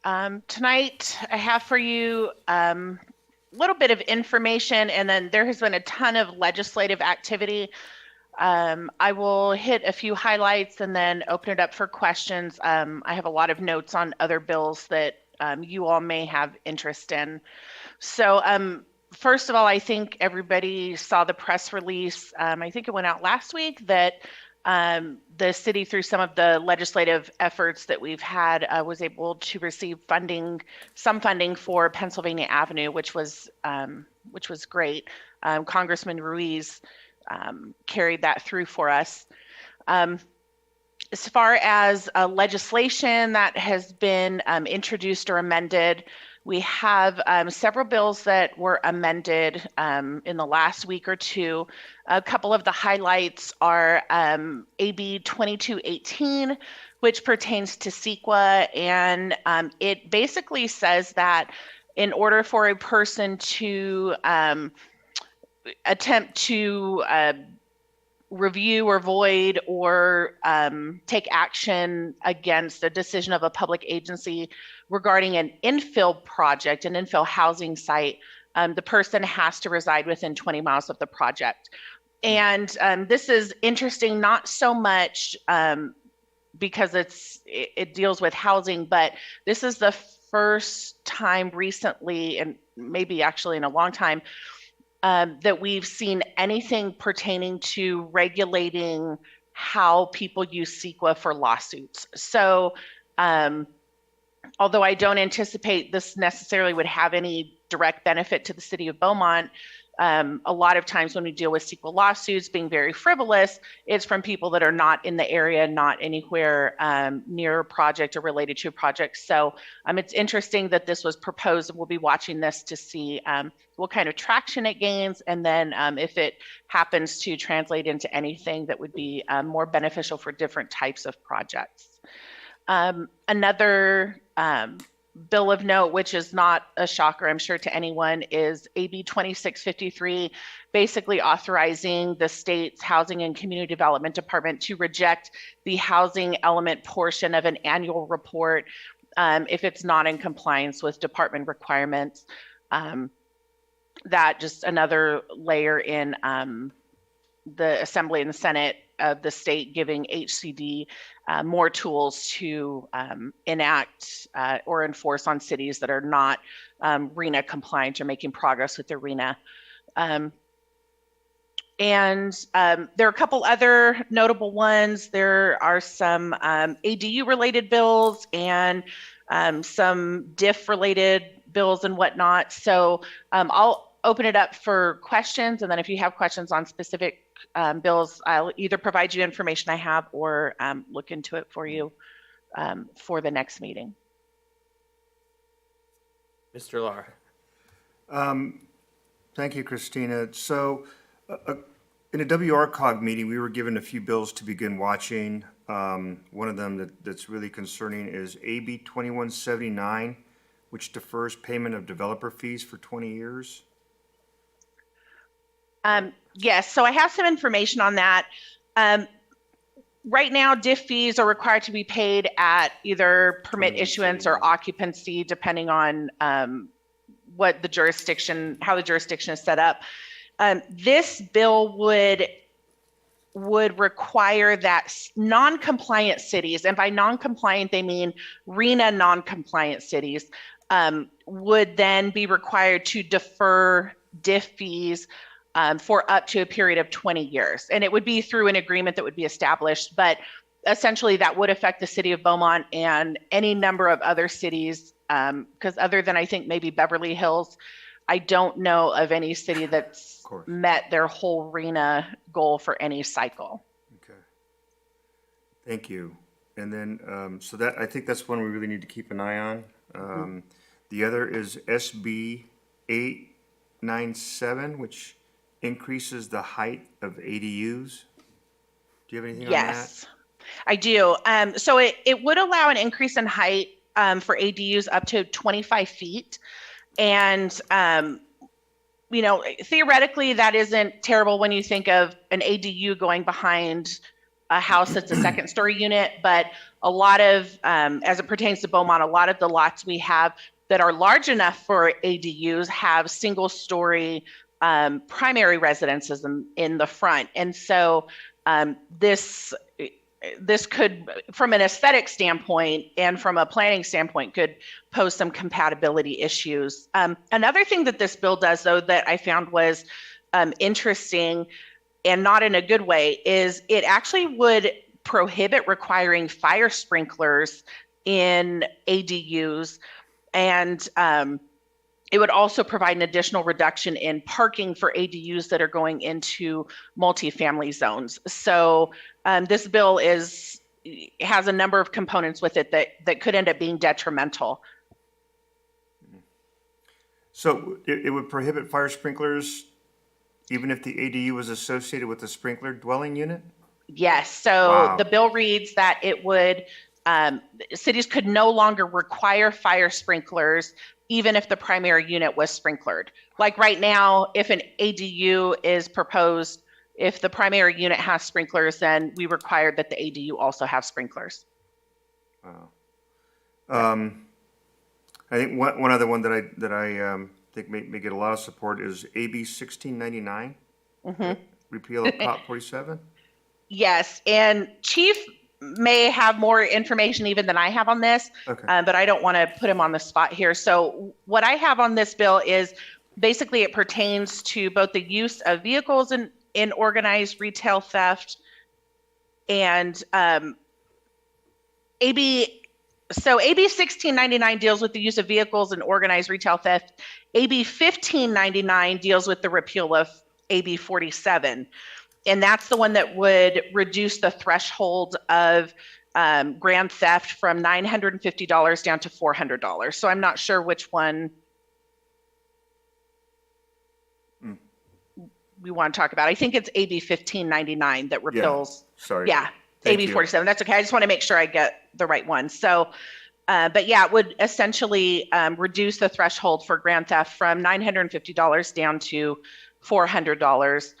Tonight, I have for you a little bit of information, and then there has been a ton of legislative activity. I will hit a few highlights and then open it up for questions. I have a lot of notes on other bills that you all may have interest in. So first of all, I think everybody saw the press release. I think it went out last week that the city, through some of the legislative efforts that we've had, was able to receive some funding for Pennsylvania Avenue, which was great. Congressman Ruiz carried that through for us. As far as legislation that has been introduced or amended, we have several bills that were amended in the last week or two. A couple of the highlights are AB 2218, which pertains to CEQA, and it basically says that in order for a person to attempt to review or void or take action against a decision of a public agency regarding an infill project, an infill housing site, the person has to reside within 20 miles of the project. And this is interesting, not so much because it deals with housing, but this is the first time recently, and maybe actually in a long time, that we've seen anything pertaining to regulating how people use CEQA for lawsuits. So although I don't anticipate this necessarily would have any direct benefit to the city of Beaumont, a lot of times when we deal with CEQA lawsuits being very frivolous, it's from people that are not in the area, not anywhere near a project or related to a project. So it's interesting that this was proposed. We'll be watching this to see what kind of traction it gains, and then if it happens to translate into anything that would be more beneficial for different types of projects. Another bill of note, which is not a shocker, I'm sure, to anyone, is AB 2653, basically authorizing the state's Housing and Community Development Department to reject the housing element portion of an annual report if it's not in compliance with department requirements. That just another layer in the Assembly and the Senate of the state giving HCD more tools to enact or enforce on cities that are not RENA compliant or making progress with the RENA. And there are a couple other notable ones. There are some ADU related bills and some DIF related bills and whatnot. So I'll open it up for questions. And then if you have questions on specific bills, I'll either provide you information I have or look into it for you for the next meeting. Mr. Lara. Thank you, Christina. So in a WRCOG meeting, we were given a few bills to begin watching. One of them that's really concerning is AB 2179, which defers payment of developer fees for 20 years. Yes, so I have some information on that. Right now, DIF fees are required to be paid at either permit issuance or occupancy, depending on what the jurisdiction, how the jurisdiction is set up. This bill would require that non-compliant cities, and by non-compliant they mean RENA non-compliant cities, would then be required to defer DIF fees for up to a period of 20 years. And it would be through an agreement that would be established, but essentially that would affect the city of Beaumont and any number of other cities, because other than I think maybe Beverly Hills, I don't know of any city that's met their whole RENA goal for any cycle. Okay. Thank you. And then, so that, I think that's one we really need to keep an eye on. The other is SB 897, which increases the height of ADUs. Do you have anything on that? Yes, I do. So it would allow an increase in height for ADUs up to 25 feet. And, you know, theoretically, that isn't terrible when you think of an ADU going behind a house that's a second story unit. But a lot of, as it pertains to Beaumont, a lot of the lots we have that are large enough for ADUs have single story primary residences in the front. And so this could, from an aesthetic standpoint and from a planning standpoint, could pose some compatibility issues. Another thing that this bill does, though, that I found was interesting and not in a good way, is it actually would prohibit requiring fire sprinklers in ADUs. And it would also provide an additional reduction in parking for ADUs that are going into multifamily zones. So this bill has a number of components with it that could end up being detrimental. So it would prohibit fire sprinklers even if the ADU was associated with a sprinkler dwelling unit? Yes, so the bill reads that it would, cities could no longer require fire sprinklers even if the primary unit was sprinklered. Like right now, if an ADU is proposed, if the primary unit has sprinklers, then we require that the ADU also have sprinklers. Wow. I think one other one that I think may get a lot of support is AB 1699, repeal of Prop 47. Yes, and Chief may have more information even than I have on this, but I don't want to put him on the spot here. So what I have on this bill is basically it pertains to both the use of vehicles in organized retail theft and AB 1699 deals with the use of vehicles in organized retail theft. AB 1599 deals with the repeal of AB 47. And that's the one that would reduce the threshold of grand theft from $950 down to $400. So I'm not sure which one we want to talk about. I think it's AB 1599 that repeals. Sorry. Yeah, AB 47. That's okay. I just want to make sure I get the right one. So, but yeah, it would essentially reduce the threshold for grand theft from $950 down to $400.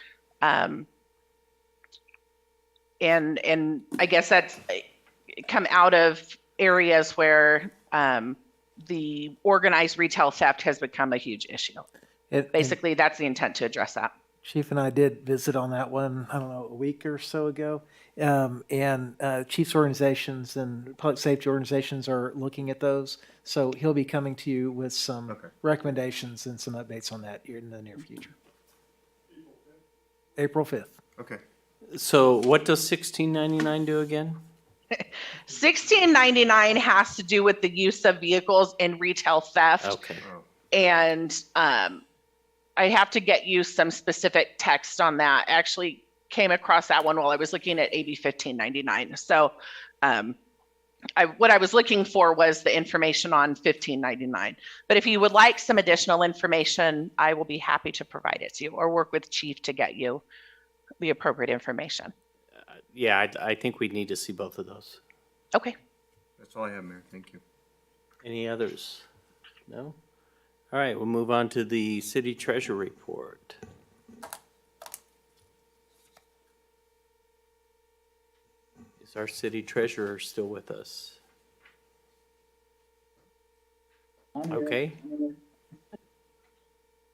And I guess that's come out of areas where the organized retail theft has become a huge issue. Basically, that's the intent to address that. Chief and I did visit on that one, I don't know, a week or so ago. Chiefs organizations and public safety organizations are looking at those. So he'll be coming to you with some recommendations and some updates on that in the near future. April 5th. Okay. So what does 1699 do again? 1699 has to do with the use of vehicles in retail theft. Okay. And I have to get you some specific text on that. I actually came across that one while I was looking at AB 1599. So what I was looking for was the information on 1599. But if you would like some additional information, I will be happy to provide it to you or work with Chief to get you the appropriate information. Yeah, I think we need to see both of those. Okay. That's all I have, Mayor. Thank you. Any others? No? All right, we'll move on to the city treasurer report. Is our city treasurer still with us? Okay. Can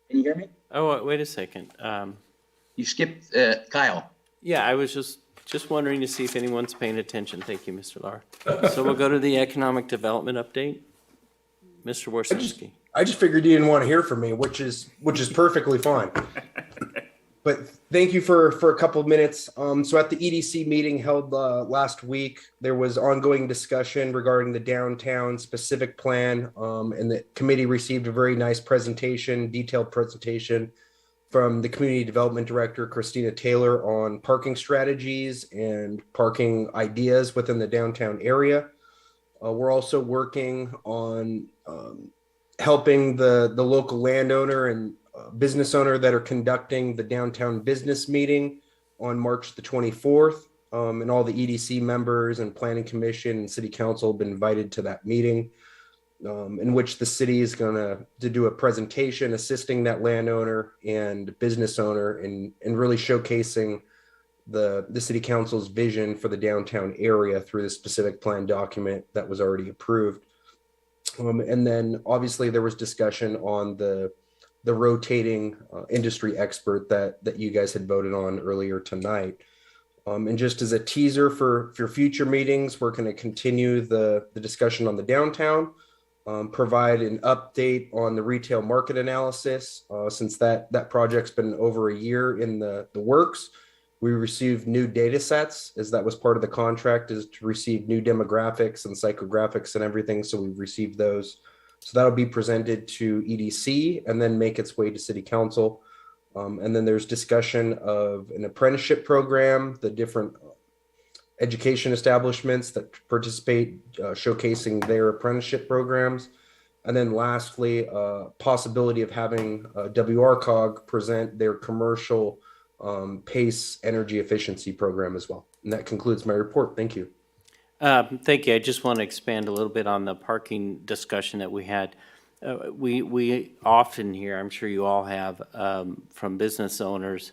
you hear me? Oh, wait a second. You skipped Kyle. Yeah, I was just wondering to see if anyone's paying attention. Thank you, Mr. Lar. So we'll go to the economic development update. Mr. Warszewski. I just figured you didn't want to hear from me, which is perfectly fine. But thank you for a couple of minutes. So at the EDC meeting held last week, there was ongoing discussion regarding the downtown specific plan, and the committee received a very nice presentation, detailed presentation from the Community Development Director, Christina Taylor, on parking strategies and parking ideas within the downtown area. We're also working on helping the local landowner and business owner that are conducting the downtown business meeting on March the 24th. And all the EDC members and Planning Commission and City Council have been invited to that meeting, in which the city is going to do a presentation assisting that landowner and business owner and really showcasing the City Council's vision for the downtown area through the specific plan document that was already approved. And then obviously there was discussion on the rotating industry expert that you guys had voted on earlier tonight. And just as a teaser for future meetings, we're going to continue the discussion on the downtown, provide an update on the retail market analysis. Since that project's been over a year in the works, we received new data sets, as that was part of the contract, is to receive new demographics and psychographics and everything. So we've received those. So that'll be presented to EDC and then make its way to City Council. And then there's discussion of an apprenticeship program, the different education establishments that participate, showcasing their apprenticeship programs. And then lastly, possibility of having WRCOG present their commercial PACE energy efficiency program as well. And that concludes my report. Thank you. Thank you. I just want to expand a little bit on the parking discussion that we had. We often hear, I'm sure you all have, from business owners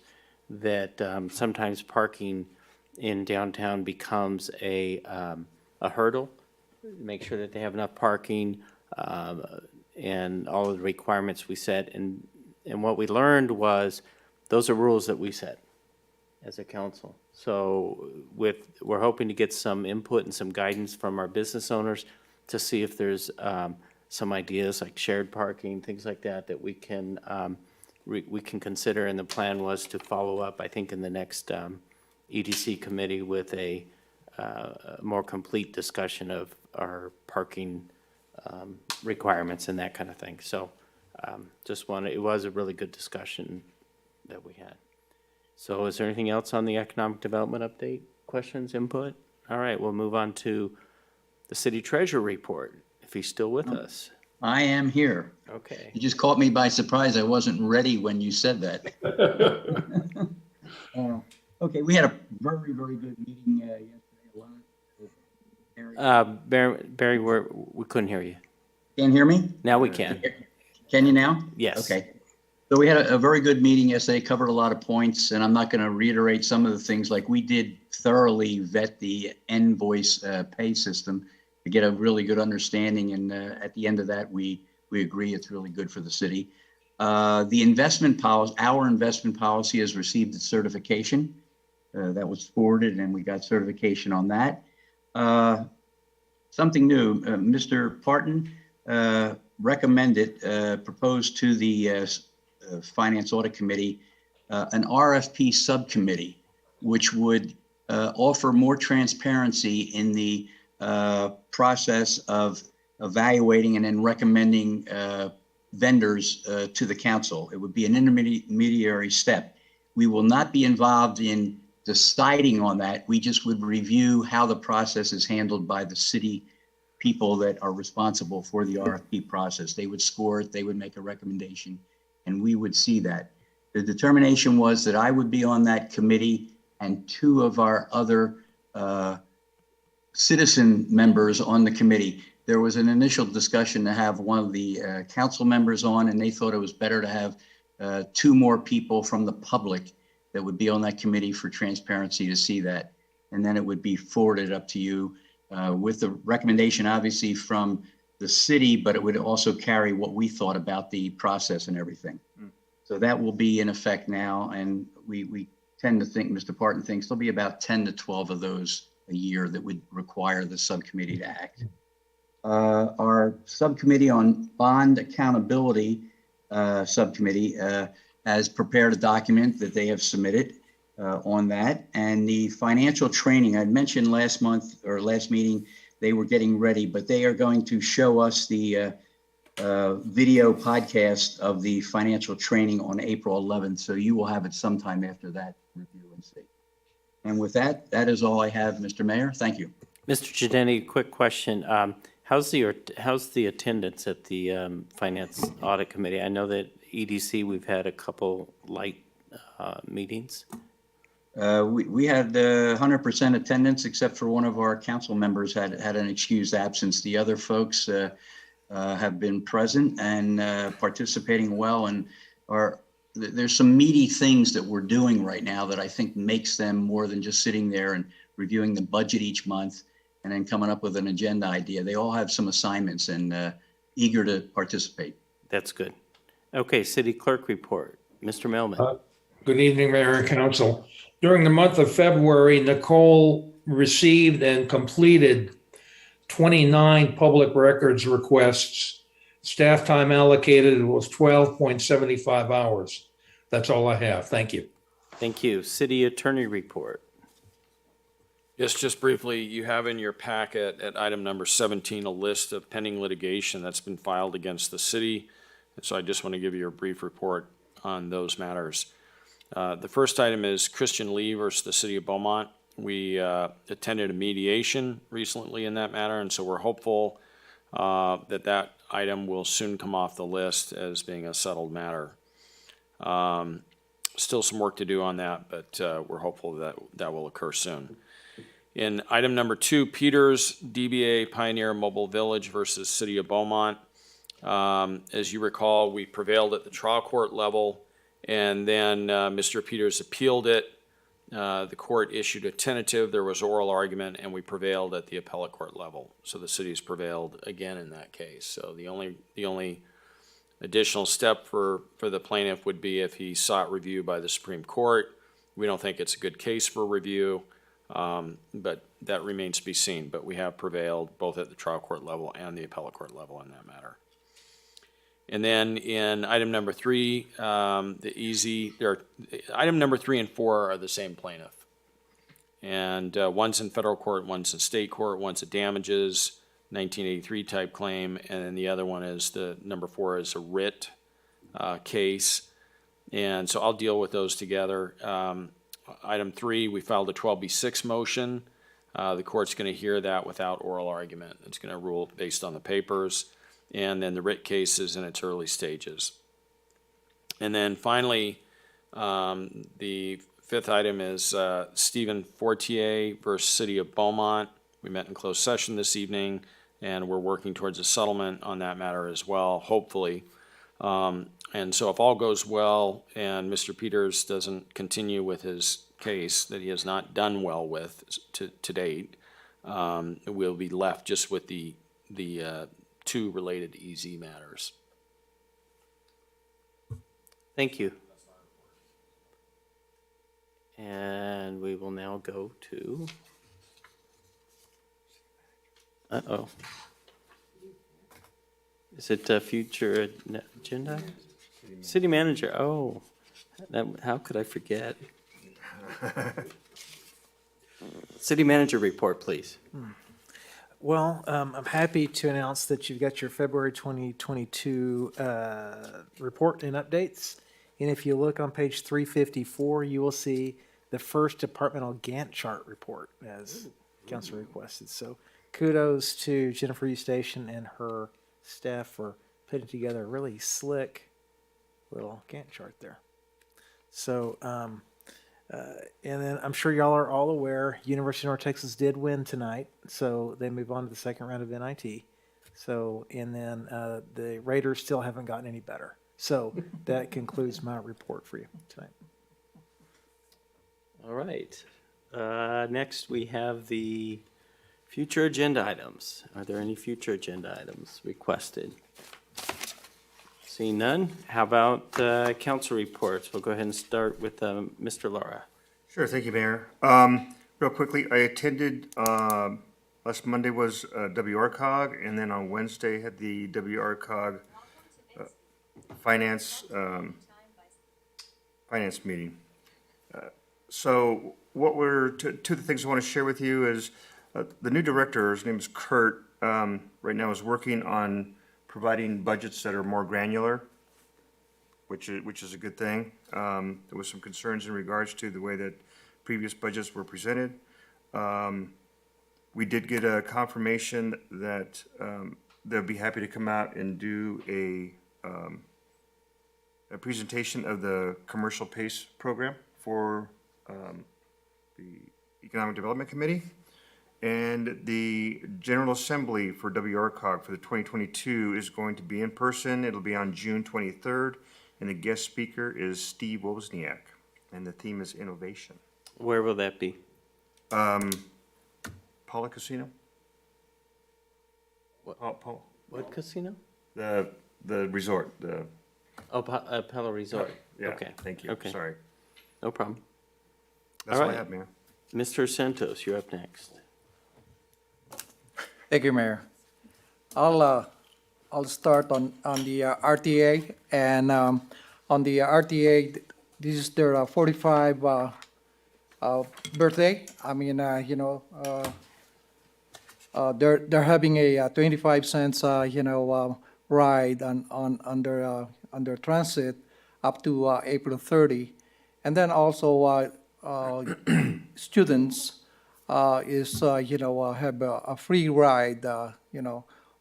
that sometimes parking in downtown becomes a hurdle. Make sure that they have enough parking and all of the requirements we set. And what we learned was those are rules that we set as a council. So we're hoping to get some input and some guidance from our business owners to see if there's some ideas like shared parking, things like that we can consider. And the plan was to follow up, I think, in the next EDC committee with a more complete discussion of our parking requirements and that kind of thing. So it was a really good discussion that we had. So is there anything else on the economic development update? Questions, input? All right, we'll move on to the city treasurer report, if he's still with us. I am here. Okay. You just caught me by surprise. I wasn't ready when you said that. Okay, we had a very, very good meeting yesterday. Barry, we couldn't hear you. Can't hear me? Now we can. Can you now? Yes. Okay. So we had a very good meeting yesterday, covered a lot of points, and I'm not going to reiterate some of the things. Like, we did thoroughly vet the invoice pay system to get a really good understanding. And at the end of that, we agree it's really good for the city. The investment policy, our investment policy has received its certification. That was forwarded and we got certification on that. Something new, Mr. Parton recommended, proposed to the Finance Audit Committee an RFP subcommittee, which would offer more transparency in the process of evaluating and then recommending vendors to the council. It would be an intermediary step. We will not be involved in deciding on that. We just would review how the process is handled by the city people that are responsible for the RFP process. They would score it, they would make a recommendation, and we would see that. The determination was that I would be on that committee and two of our other citizen members on the committee. There was an initial discussion to have one of the council members on, and they thought it was better to have two more people from the public that would be on that committee for transparency to see that. And then it would be forwarded up to you with the recommendation, obviously, from the city, but it would also carry what we thought about the process and everything. So that will be in effect now. And we tend to think, Mr. Parton thinks there'll be about 10 to 12 of those a year that would require the subcommittee to act. Our subcommittee on bond accountability subcommittee has prepared a document that they have submitted on that. And the financial training, I mentioned last month or last meeting, they were getting ready, but they are going to show us the video podcast of the financial training on April 11th. So you will have it sometime after that review and see. And with that, that is all I have, Mr. Mayor. Thank you. Mr. Gidetti, quick question. How's the attendance at the Finance Audit Committee? I know that EDC, we've had a couple light meetings. We had 100% attendance, except for one of our council members had an excused absence. The other folks have been present and participating well, and there's some meaty things that we're doing right now that I think makes them more than just sitting there and reviewing the budget each month and then coming up with an agenda idea. They all have some assignments and eager to participate. That's good. Okay, City Clerk report. Mr. Millman. Good evening, Mayor and Council. During the month of February, Nicole received and completed 29 public records requests. Staff time allocated was 12.75 hours. That's all I have. Thank you. Thank you. City Attorney report. Yes, just briefly, you have in your packet at item number 17 a list of pending litigation that's been filed against the city. And so I just want to give you a brief report on those matters. The first item is Christian Lee versus the City of Beaumont. We attended a mediation recently in that matter, and so we're hopeful that that item will soon come off the list as being a settled matter. Still some work to do on that, but we're hopeful that that will occur soon. In item number 2, Peters, DBA Pioneer Mobile Village versus City of Beaumont. As you recall, we prevailed at the trial court level, and then Mr. Peters appealed it. The court issued a tentative, there was oral argument, and we prevailed at the appellate court level. So the city's prevailed again in that case. So the only additional step for the plaintiff would be if he sought review by the Supreme Court. We don't think it's a good case for review, but that remains to be seen. But we have prevailed both at the trial court level and the appellate court level in that matter. And then in item number 3, item number 3 and 4 are the same plaintiff. And one's in federal court, one's in state court, one's a damages, 1983 type claim, and then the other one is number 4 is a writ case. And so I'll deal with those together. Item 3, we filed a 12B6 motion. The court's going to hear that without oral argument. It's going to rule based on the papers. And then the writ case is in its early stages. And then finally, the 5th item is Stephen Fortier versus City of Beaumont. We met in closed session this evening, and we're working towards a settlement on that matter as well, hopefully. And so if all goes well and Mr. Peters doesn't continue with his case that he has not done well with to date, We'll be left just with the two related EZ matters. Thank you. And we will now go to, uh-oh. Is it future agenda? City manager, oh, how could I forget? City manager report, please. Well, I'm happy to announce that you've got your February 2022 report and updates. And if you look on page 354, you will see the first departmental Gantt chart report as council requested. So kudos to Jennifer Eustachian and her staff for putting together a really slick little Gantt chart there. So, and then I'm sure y'all are all aware, University of North Texas did win tonight, so they move on to the second round of NIT. So, and then the Raiders still haven't gotten any better. So that concludes my report for you tonight. All right. Next, we have the future agenda items. Are there any future agenda items requested? Seeing none, how about council reports? We'll go ahead and start with Mr. Lara. Sure, thank you, Mayor. Real quickly, I attended, last Monday was WRCOG, and then on Wednesday had the WRCOG finance meeting. So what two of the things I want to share with you is the new director, his name is Kurt, right now is working on providing budgets that are more granular, which is a good thing. There was some concerns in regards to the way that previous budgets were presented. We did get a confirmation that they'll be happy to come out and do a presentation of the commercial PACE program for the Economic Development Committee. And the General Assembly for WRCOG for the 2022 is going to be in person. It'll be on June 23rd, and the guest speaker is Steve Wozniak, and the theme is innovation. Where will that be? Paula Casino? What, Paul. What casino? The resort, the. Oh, Palo Resort. Yeah, Okay. thank you. Okay. Sorry. No problem. That's All all I right. have, Mayor. Mr. Santos, you're up next. Thank you, Mayor. I'll start on the RTA, and on the RTA, this is their 45 birthday. I mean, they're having a 25 cents ride on their transit up to April 30, and then also students is have a free ride all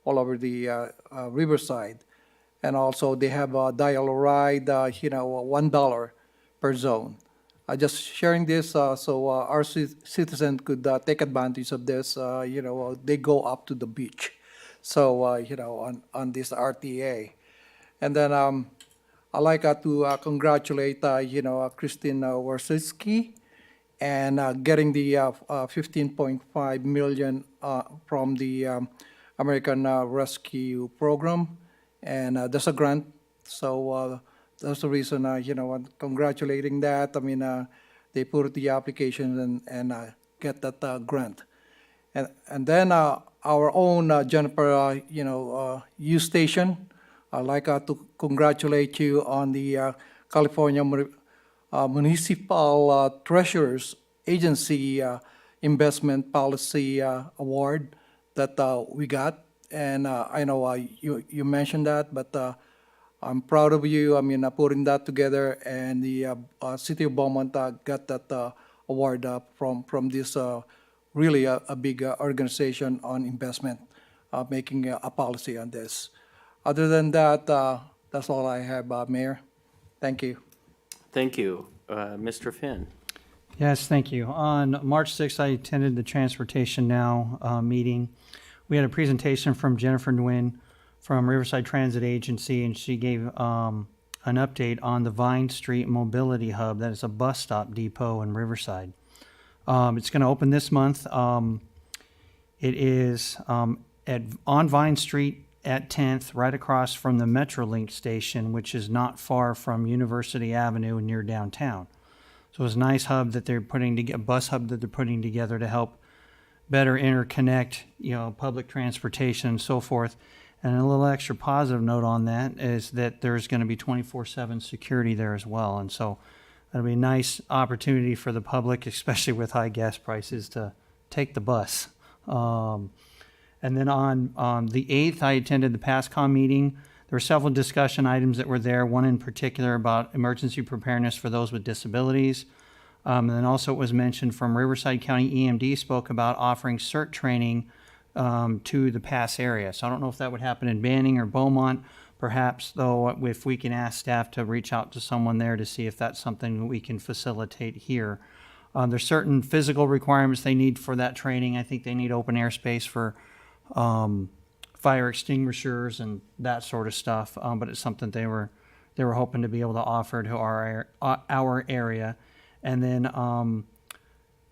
over the Riverside, and also they have a dial ride $1 per zone. Just sharing this so our citizens could take advantage of this. They go up to the beach, so on this RTA, and then I like to congratulate Christine Warsitsky and getting the $15.5 million from the American Rescue Program, and that's a grant. So that's the reason I'm congratulating that. I mean, they put the application and get that grant, and then our own Jennifer, U Station. I'd like to congratulate you on the California Municipal Treasurers Agency Investment Policy Award that we got. And I know you mentioned that, but I'm proud of you. I mean, putting that together, and the City of Beaumont got that award from this really a big organization on investment, making a policy on this. Other than that, that's all I have, Mayor. Thank you. Thank you. Mr. Finn. Yes, thank you. On March 6th, I attended the Transportation Now meeting. We had a presentation from Jennifer Nguyen from Riverside Transit Agency, and she gave an update on the Vine Street Mobility Hub. That is a bus stop depot in Riverside. It's going to open this month. It is on Vine Street at 10th, right across from the Metrolink station, which is not far from University Avenue near downtown. So it's a nice hub that they're putting together, a bus hub that they're putting together to help better interconnect, public transportation and so forth. And a little extra positive note on that is that there's going to be 24/7 security there as well. And so that'll be a nice opportunity for the public, especially with high gas prices, to take the bus. And then on the 8th, I attended the PASCOM meeting. There were several discussion items that were there, one in particular about emergency preparedness for those with disabilities. And then also it was mentioned from Riverside County EMD spoke about offering CERT training to the pass area. So I don't know if that would happen in Banning or Beaumont. Perhaps, though, if we can ask staff to reach out to someone there to see if that's something we can facilitate here. There's certain physical requirements they need for that training. I think they need open air space for fire extinguishers and that sort of stuff. But it's something they were hoping to be able to offer to our area. And then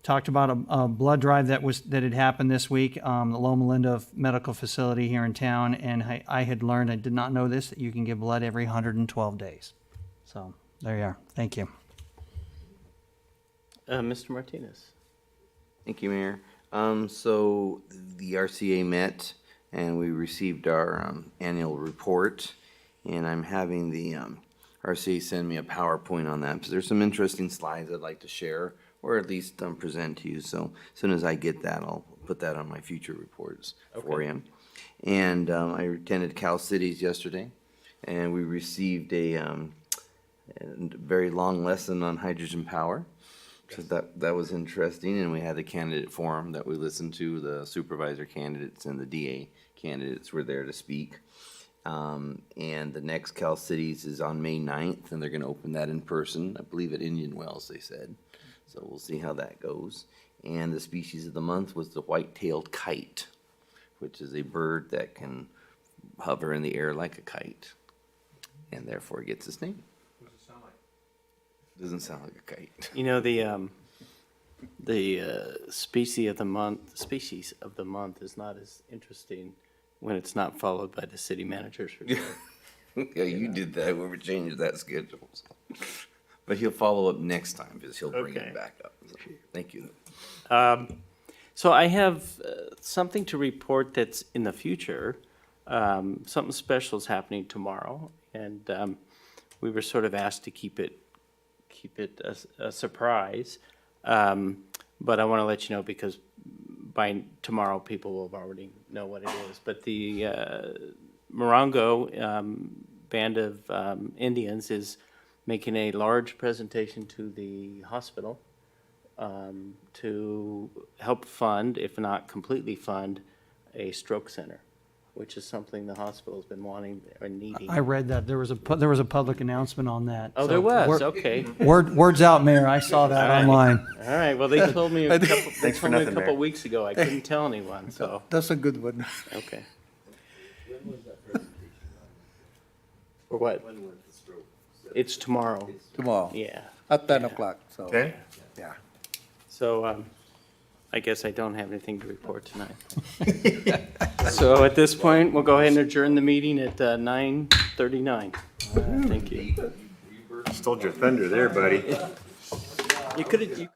talked about a blood drive that had happened this week, the Loma Linda Medical Facility here in town, and I had learned, I did not know this, that you can give blood every 112 days. So there you are. Thank you. Mr. Martinez. Thank you, Mayor. So the RCA met and we received our annual report, and I'm having the RCA send me a PowerPoint on that because there's some interesting slides I'd like to share, or at least present to you. So as soon as I get that, I'll put that on my future reports for you. And I attended Cal Cities yesterday, and we received a very long lesson on hydrogen power. So that was interesting, and we had a candidate forum that we listened to. The supervisor candidates and the DA candidates were there to speak. And the next Cal Cities is on May 9th, and they're going to open that in person, I believe at Indian Wells, they said. So we'll see how that goes. And the species of the month was the white-tailed kite, which is a bird that can hover in the air like a kite, and therefore gets its name. What does it sound like? Doesn't sound like a kite. You know, the species of the month is not as interesting when it's not followed by the city manager's report. Yeah, you did that. Whoever changed that schedule. So. But he'll follow up next time because he'll bring it back up. So, thank you. So I have something to report that's in the future. Something special is happening tomorrow, and we were sort of asked to keep it a surprise. But I want to let you know because by tomorrow people will already know what it is. But the Morongo Band of Indians is making a large presentation to the hospital to help fund, if not completely fund, a stroke center, which is something the hospital's been wanting or needing. I read that. There was a public announcement on that. Oh, So there was? word- Okay. Words out, Mayor. I saw that online. All right, well, they told me a couple Mayor. weeks ago. I couldn't tell anyone, so. That's a good one. Okay. For what? It's tomorrow. Tomorrow. Yeah. At 10 o'clock, so. Okay. Yeah. So, I guess I don't have anything to report tonight. So at this point, we'll go ahead and adjourn the meeting at 9:39. Thank you. Stole your thunder there, buddy. You could have.